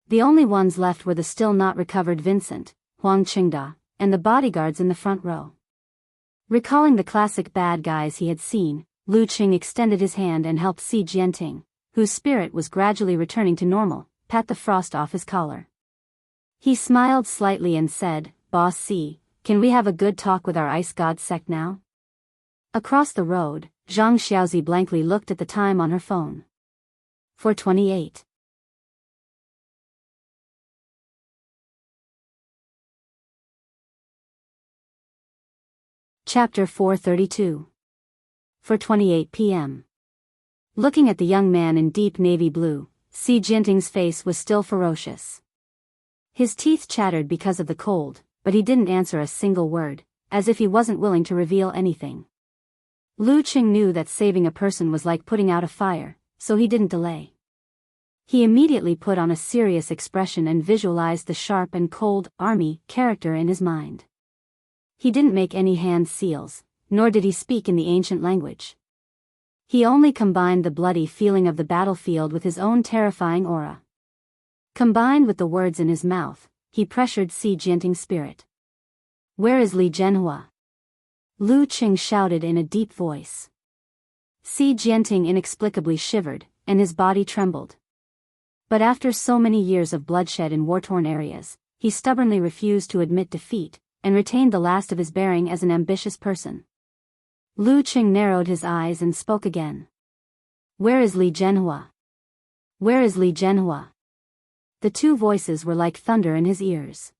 The only ones left were the still not recovered Vincent, Huang Qingda, and the bodyguards in the front row. Recalling the classic bad guys he had seen, Lu Qing extended his hand and helped Si Jianting, whose spirit was gradually returning to normal, pat the frost off his collar. He smiled slightly and said, "Boss Si, can we have a good talk with our ice god sect now?" Across the road, Zhang Xiaozi blankly looked at the time on her phone. 4:28. Chapter 432. 4:28 p.m. Looking at the young man in deep navy blue, Si Jianting's face was still ferocious. His teeth chattered because of the cold, but he didn't answer a single word, as if he wasn't willing to reveal anything. Lu Qing knew that saving a person was like putting out a fire, so he didn't delay. He immediately put on a serious expression and visualized the sharp and cold army character in his mind. He didn't make any hand seals, nor did he speak in the ancient language. He only combined the bloody feeling of the battlefield with his own terrifying aura. Combined with the words in his mouth, he pressured Si Jianting's spirit. "Where is Li Zhenhua?" Lu Qing shouted in a deep voice. Si Jianting inexplicably shivered, and his body trembled. But after so many years of bloodshed in war-torn areas, he stubbornly refused to admit defeat, and retained the last of his bearing as an ambitious person. Lu Qing narrowed his eyes and spoke again. "Where is Li Zhenhua? Where is Li Zhenhua?" The two voices were like thunder in his ears.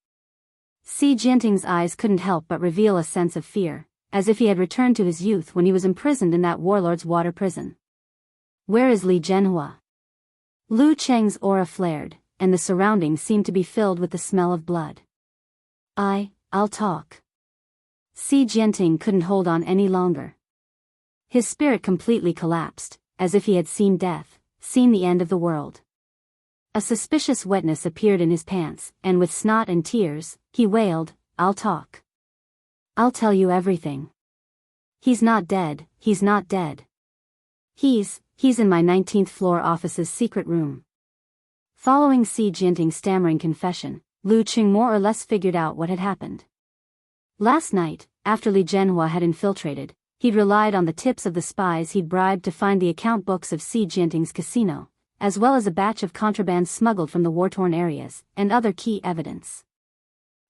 Si Jianting's eyes couldn't help but reveal a sense of fear, as if he had returned to his youth when he was imprisoned in that warlord's water prison. Where is Li Zhenhua? Lu Cheng's aura flared, and the surroundings seemed to be filled with the smell of blood. I'll talk. Si Jianting couldn't hold on any longer. His spirit completely collapsed, as if he had seen death, seen the end of the world. A suspicious wetness appeared in his pants, and with snot and tears, he wailed, I'll talk. I'll tell you everything. He's not dead, he's not dead. He's in my 19th floor office's secret room. Following Si Jianting's stammering confession, Lu Qing more or less figured out what had happened. Last night, after Li Zhenhua had infiltrated, he'd relied on the tips of the spies he'd bribed to find the account books of Si Jianting's casino, as well as a batch of contraband smuggled from the war-torn areas, and other key evidence.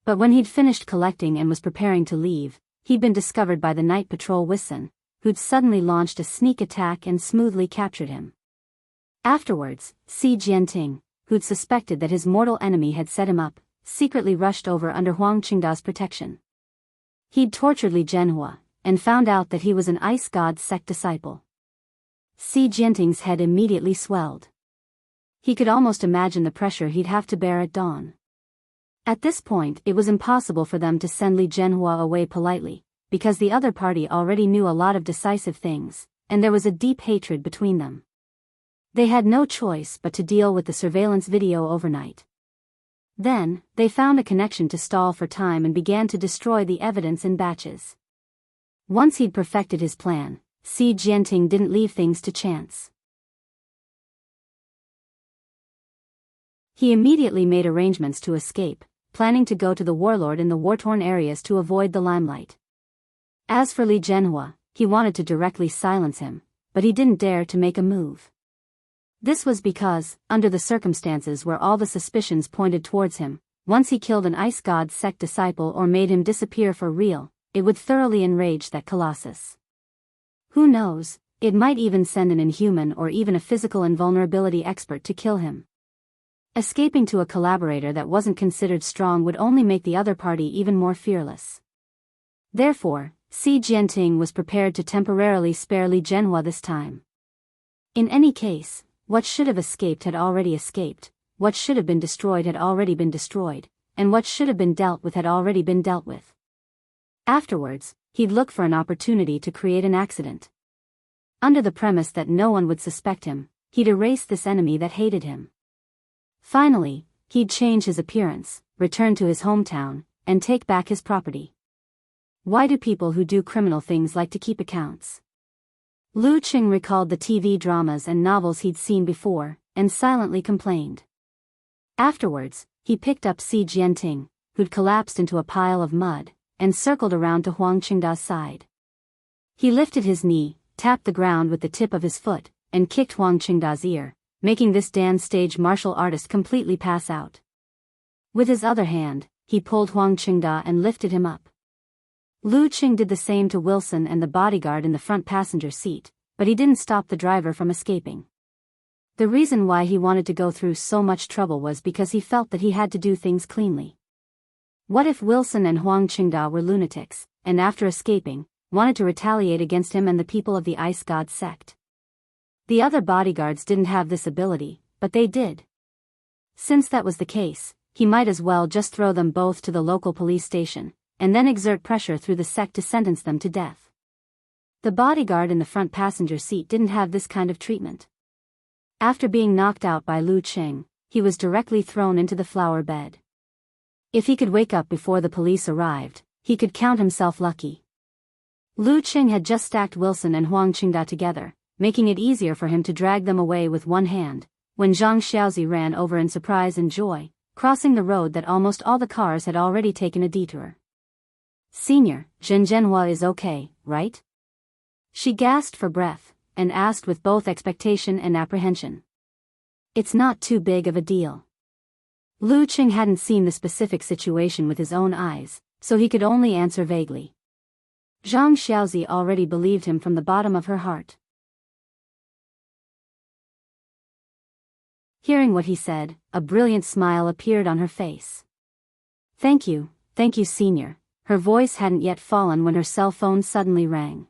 But when he'd finished collecting and was preparing to leave, he'd been discovered by the night patrol Wison, who'd suddenly launched a sneak attack and smoothly captured him. Afterwards, Si Jianting, who'd suspected that his mortal enemy had set him up, secretly rushed over under Huang Qingda's protection. He'd tortured Li Zhenhua, and found out that he was an ice god sect disciple. Si Jianting's head immediately swelled. He could almost imagine the pressure he'd have to bear at dawn. At this point it was impossible for them to send Li Zhenhua away politely, because the other party already knew a lot of decisive things, and there was a deep hatred between them. They had no choice but to deal with the surveillance video overnight. Then, they found a connection to stall for time and began to destroy the evidence in batches. Once he'd perfected his plan, Si Jianting didn't leave things to chance. He immediately made arrangements to escape, planning to go to the warlord in the war-torn areas to avoid the limelight. As for Li Zhenhua, he wanted to directly silence him, but he didn't dare to make a move. This was because, under the circumstances where all the suspicions pointed towards him, once he killed an ice god sect disciple or made him disappear for real, it would thoroughly enrage that colossus. Who knows, it might even send an inhuman or even a physical invulnerability expert to kill him. Escaping to a collaborator that wasn't considered strong would only make the other party even more fearless. Therefore, Si Jianting was prepared to temporarily spare Li Zhenhua this time. In any case, what should have escaped had already escaped, what should have been destroyed had already been destroyed, and what should have been dealt with had already been dealt with. Afterwards, he'd look for an opportunity to create an accident. Under the premise that no one would suspect him, he'd erase this enemy that hated him. Finally, he'd change his appearance, return to his hometown, and take back his property. Why do people who do criminal things like to keep accounts? Lu Qing recalled the TV dramas and novels he'd seen before, and silently complained. Afterwards, he picked up Si Jianting, who'd collapsed into a pile of mud, and circled around to Huang Qingda's side. He lifted his knee, tapped the ground with the tip of his foot, and kicked Huang Qingda's ear, making this dance stage martial artist completely pass out. With his other hand, he pulled Huang Qingda and lifted him up. Lu Qing did the same to Wilson and the bodyguard in the front passenger seat, but he didn't stop the driver from escaping. The reason why he wanted to go through so much trouble was because he felt that he had to do things cleanly. What if Wilson and Huang Qingda were lunatics, and after escaping, wanted to retaliate against him and the people of the Ice God sect? The other bodyguards didn't have this ability, but they did. Since that was the case, he might as well just throw them both to the local police station, and then exert pressure through the sect to sentence them to death. The bodyguard in the front passenger seat didn't have this kind of treatment. After being knocked out by Lu Qing, he was directly thrown into the flower bed. If he could wake up before the police arrived, he could count himself lucky. Lu Qing had just stacked Wilson and Huang Qingda together, making it easier for him to drag them away with one hand, when Zhang Xiaozi ran over in surprise and joy, crossing the road that almost all the cars had already taken a detour. "Senior, Zhen Zhenhua is okay, right?" She gasped for breath, and asked with both expectation and apprehension. "It's not too big of a deal." Lu Qing hadn't seen the specific situation with his own eyes, so he could only answer vaguely. Zhang Xiaozi already believed him from the bottom of her heart. Hearing what he said, a brilliant smile appeared on her face. Thank you Thank you, Senior. Her voice hadn't yet fallen when her cell phone suddenly rang.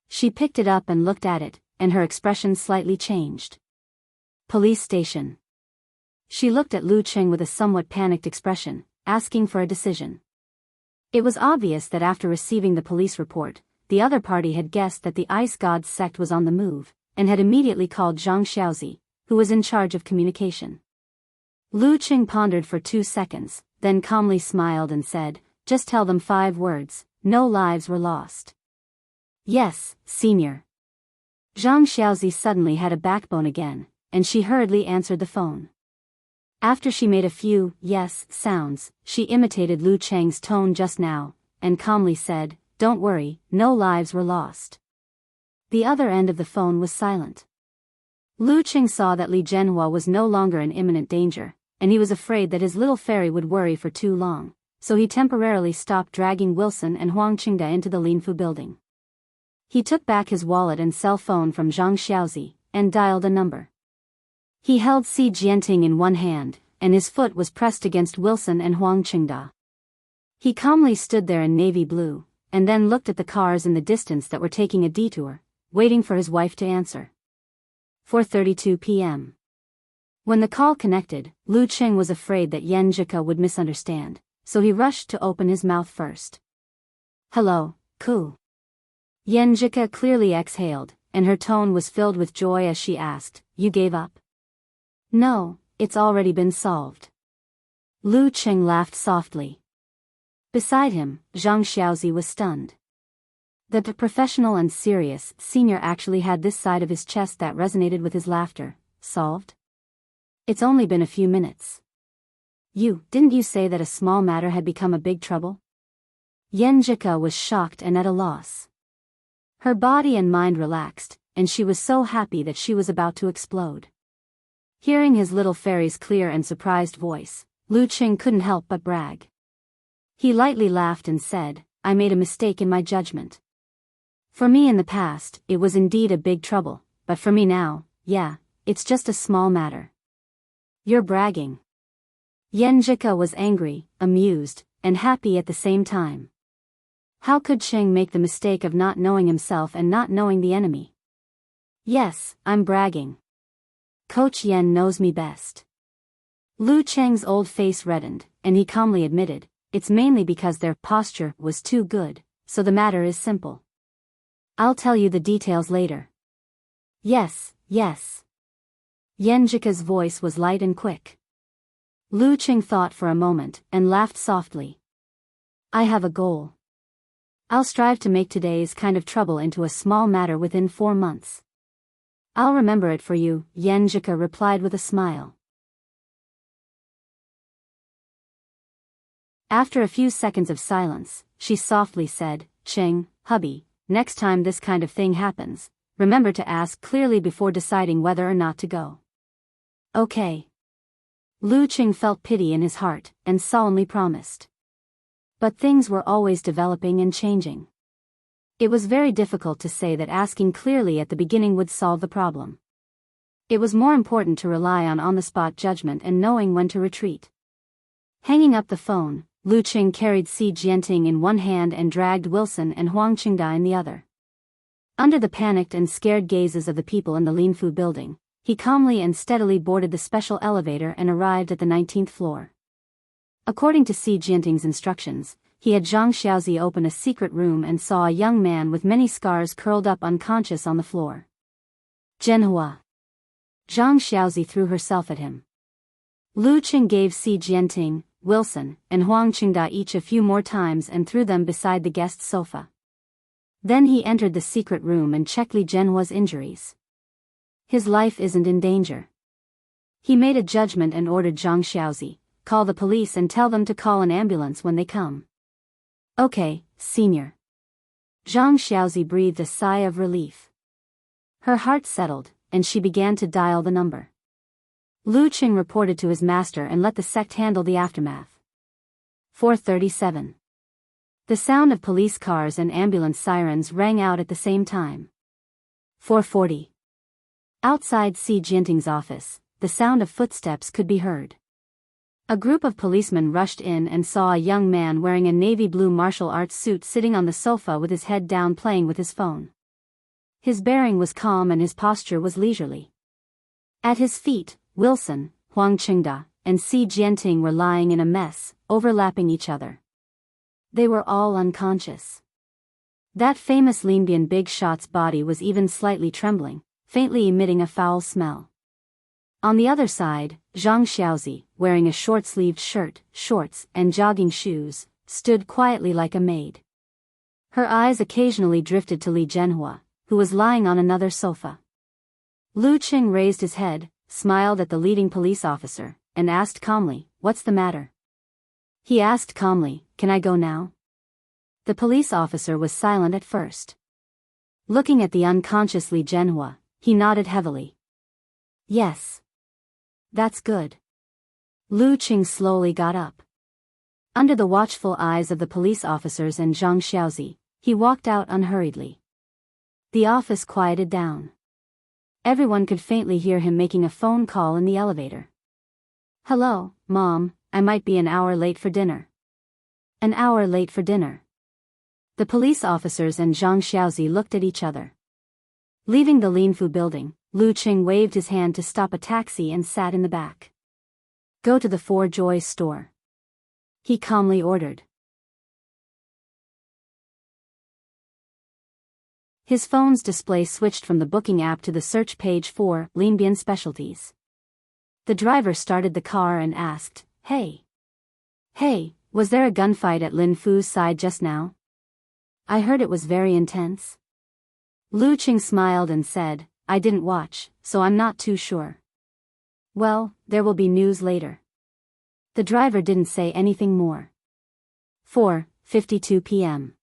She picked it up and looked at it, and her expression slightly changed. Police station. She looked at Lu Cheng with a somewhat panicked expression, asking for a decision. It was obvious that after receiving the police report, the other party had guessed that the Ice God's sect was on the move, and had immediately called Zhang Xiaozi, who was in charge of communication. Lu Cheng pondered for 2 seconds, then calmly smiled and said, "Just tell them 5 words, no lives were lost." "Yes, Senior." Zhang Xiaozi suddenly had a backbone again, and she hurriedly answered the phone. After she made a few yes sounds, she imitated Lu Cheng's tone just now, and calmly said, "Don't worry, no lives were lost." The other end of the phone was silent. Lu Cheng saw that Li Zhenhua was no longer in imminent danger, and he was afraid that his little fairy would worry for too long, so he temporarily stopped dragging Wilson and Huang Qingda into the Linfu building. He took back his wallet and cell phone from Zhang Xiaozi, and dialed a number. He held Si Jianting in one hand, and his foot was pressed against Wilson and Huang Qingda. He calmly stood there in navy blue, and then looked at the cars in the distance that were taking a detour, waiting for his wife to answer. 4:32 p.m. When the call connected, Lu Cheng was afraid that Yan Zhika would misunderstand, so he rushed to open his mouth first. "Hello, Ku." Yan Zhika clearly exhaled, and her tone was filled with joy as she asked, "You gave up?" "No, it's already been solved." Lu Cheng laughed softly. Beside him, Zhang Xiaozi was stunned. The professional and serious Senior actually had this side of his chest that resonated with his laughter. "Solved? It's only been a few minutes." Didn't you say that a small matter had become a big trouble?" Yan Zhika was shocked and at a loss. Her body and mind relaxed, and she was so happy that she was about to explode. Hearing his little fairy's clear and surprised voice, Lu Cheng couldn't help but brag. He lightly laughed and said, "I made a mistake in my judgment. For me in the past, it was indeed a big trouble, but for me now, it's just a small matter." "You're bragging." Yan Zhika was angry, amused, and happy at the same time. How could Cheng make the mistake of not knowing himself and not knowing the enemy? "Yes, I'm bragging. Coach Yan knows me best." Lu Cheng's old face reddened, and he calmly admitted, "It's mainly because their posture was too good, so the matter is simple. I'll tell you the details later." Yes. Yan Zhika's voice was light and quick. Lu Cheng thought for a moment, and laughed softly. "I have a goal. I'll strive to make today's kind of trouble into a small matter within 4 months." "I'll remember it for you," Yan Zhika replied with a smile. After a few seconds of silence, she softly said, "Cheng, hubby, next time this kind of thing happens, remember to ask clearly before deciding whether or not to go." "Okay." Lu Cheng felt pity in his heart, and solemnly promised. But things were always developing and changing. It was very difficult to say that asking clearly at the beginning would solve the problem. It was more important to rely on on-the-spot judgment and knowing when to retreat. Hanging up the phone, Lu Cheng carried Si Jianting in one hand and dragged Wilson and Huang Qingda in the other. Under the panicked and scared gazes of the people in the Linfu building, he calmly and steadily boarded the special elevator and arrived at the 19th floor. According to Si Jianting's instructions, he had Zhang Xiaozi open a secret room and saw a young man with many scars curled up unconscious on the floor. "Zhenhua." Zhang Xiaozi threw herself at him. Lu Cheng gave Si Jianting, Wilson, and Huang Qingda each a few more times and threw them beside the guest's sofa. Then he entered the secret room and checked Li Zhenhua's injuries. His life isn't in danger. He made a judgment and ordered Zhang Xiaozi, "Call the police and tell them to call an ambulance when they come." "Okay, Senior." Zhang Xiaozi breathed a sigh of relief. Her heart settled, and she began to dial the number. Lu Cheng reported to his master and let the sect handle the aftermath. 4:37. The sound of police cars and ambulance sirens rang out at the same time. 4:40. Outside Si Jianting's office, the sound of footsteps could be heard. A group of policemen rushed in and saw a young man wearing a navy blue martial arts suit sitting on the sofa with his head down playing with his phone. His bearing was calm and his posture was leisurely. At his feet, Wilson, Huang Qingda, and Si Jianting were lying in a mess, overlapping each other. They were all unconscious. That famous Linbian big shot's body was even slightly trembling, faintly emitting a foul smell. On the other side, Zhang Xiaozi, wearing a short-sleeved shirt, shorts, and jogging shoes, stood quietly like a maid. Her eyes occasionally drifted to Li Zhenhua, who was lying on another sofa. Lu Qing raised his head, smiled at the leading police officer, and asked calmly, "What's the matter?" He asked calmly, "Can I go now?" The police officer was silent at first. Looking at the unconscious Li Zhenhua, he nodded heavily. "Yes. That's good." Lu Qing slowly got up. Under the watchful eyes of the police officers and Zhang Xiaozi, he walked out unhurriedly. The office quieted down. Everyone could faintly hear him making a phone call in the elevator. "Hello, Mom, I might be an hour late for dinner." An hour late for dinner. The police officers and Zhang Xiaozi looked at each other. Leaving the Linfu building, Lu Qing waved his hand to stop a taxi and sat in the back. "Go to the Four Joys store," he calmly ordered. His phone's display switched from the booking app to the search page for Linbian specialties. The driver started the car and asked, Hey, was there a gunfight at Lin Fu's side just now? I heard it was very intense." Lu Qing smiled and said, "I didn't watch, so I'm not too sure." "Well, there will be news later." The driver didn't say anything more. 4:52 p.m.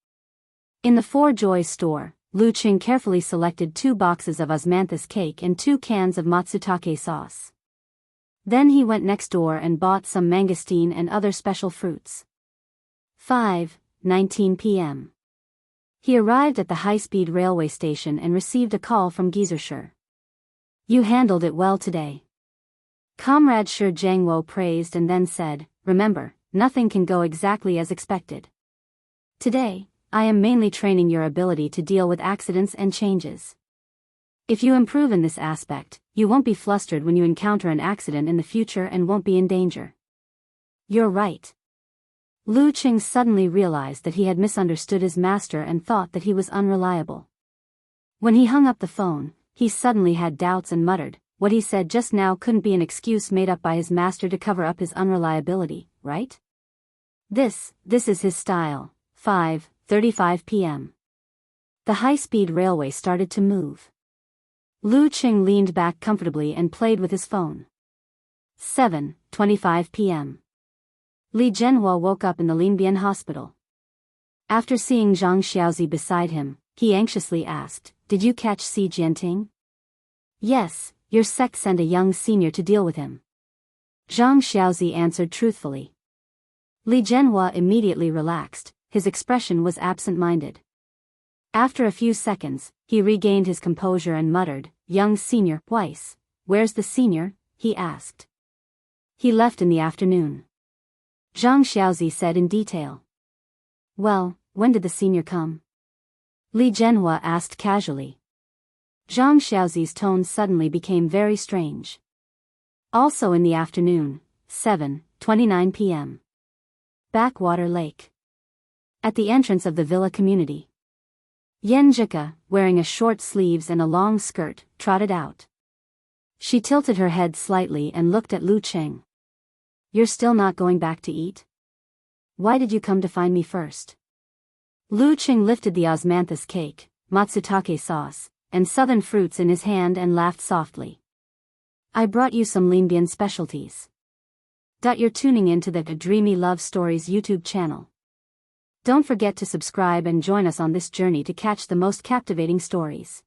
In the Four Joys store, Lu Qing carefully selected 2 boxes of osmanthus cake and 2 cans of matsutake sauce. Then he went next door and bought some mangosteen and other special fruits. 5:19 p.m. He arrived at the high-speed railway station and received a call from Geezer Shi. "You handled it well today." Comrade Shi Jiangwo praised and then said, "Remember, nothing can go exactly as expected. Today, I am mainly training your ability to deal with accidents and changes. If you improve in this aspect, you won't be flustered when you encounter an accident in the future and won't be in danger." "You're right." Lu Qing suddenly realized that he had misunderstood his master and thought that he was unreliable. When he hung up the phone, he suddenly had doubts and muttered, what he said just now couldn't be an excuse made up by his master to cover up his unreliability, right? This is his style. 5:35 p.m. The high-speed railway started to move. Lu Qing leaned back comfortably and played with his phone. 7:25 p.m. Li Zhenhua woke up in the Linbian hospital. After seeing Zhang Xiaozi beside him, he anxiously asked, "Did you catch Si Jianting?" "Yes, your sect sent a young senior to deal with him." Zhang Xiaozi answered truthfully. Li Zhenhua immediately relaxed, his expression was absent-minded. After a few seconds, he regained his composure and muttered, "Young senior, Weiss, where's the senior?" he asked. "He left in the afternoon." Zhang Xiaozi said in detail. "Well, when did the senior come?" Li Zhenhua asked casually. Zhang Xiaozi's tone suddenly became very strange. "Also in the afternoon, 7:29 p.m. Backwater Lake. At the entrance of the villa community. Yan Zhika, wearing a short sleeves and a long skirt, trotted out. She tilted her head slightly and looked at Lu Qing. "You're still not going back to eat? Why did you come to find me first?" Lu Qing lifted the osmanthus cake, matsutake sauce, and southern fruits in his hand and laughed softly. "I brought you some Linbian specialties." You're tuning in to the Dreamy Love Stories YouTube channel. Don't forget to subscribe and join us on this journey to catch the most captivating stories.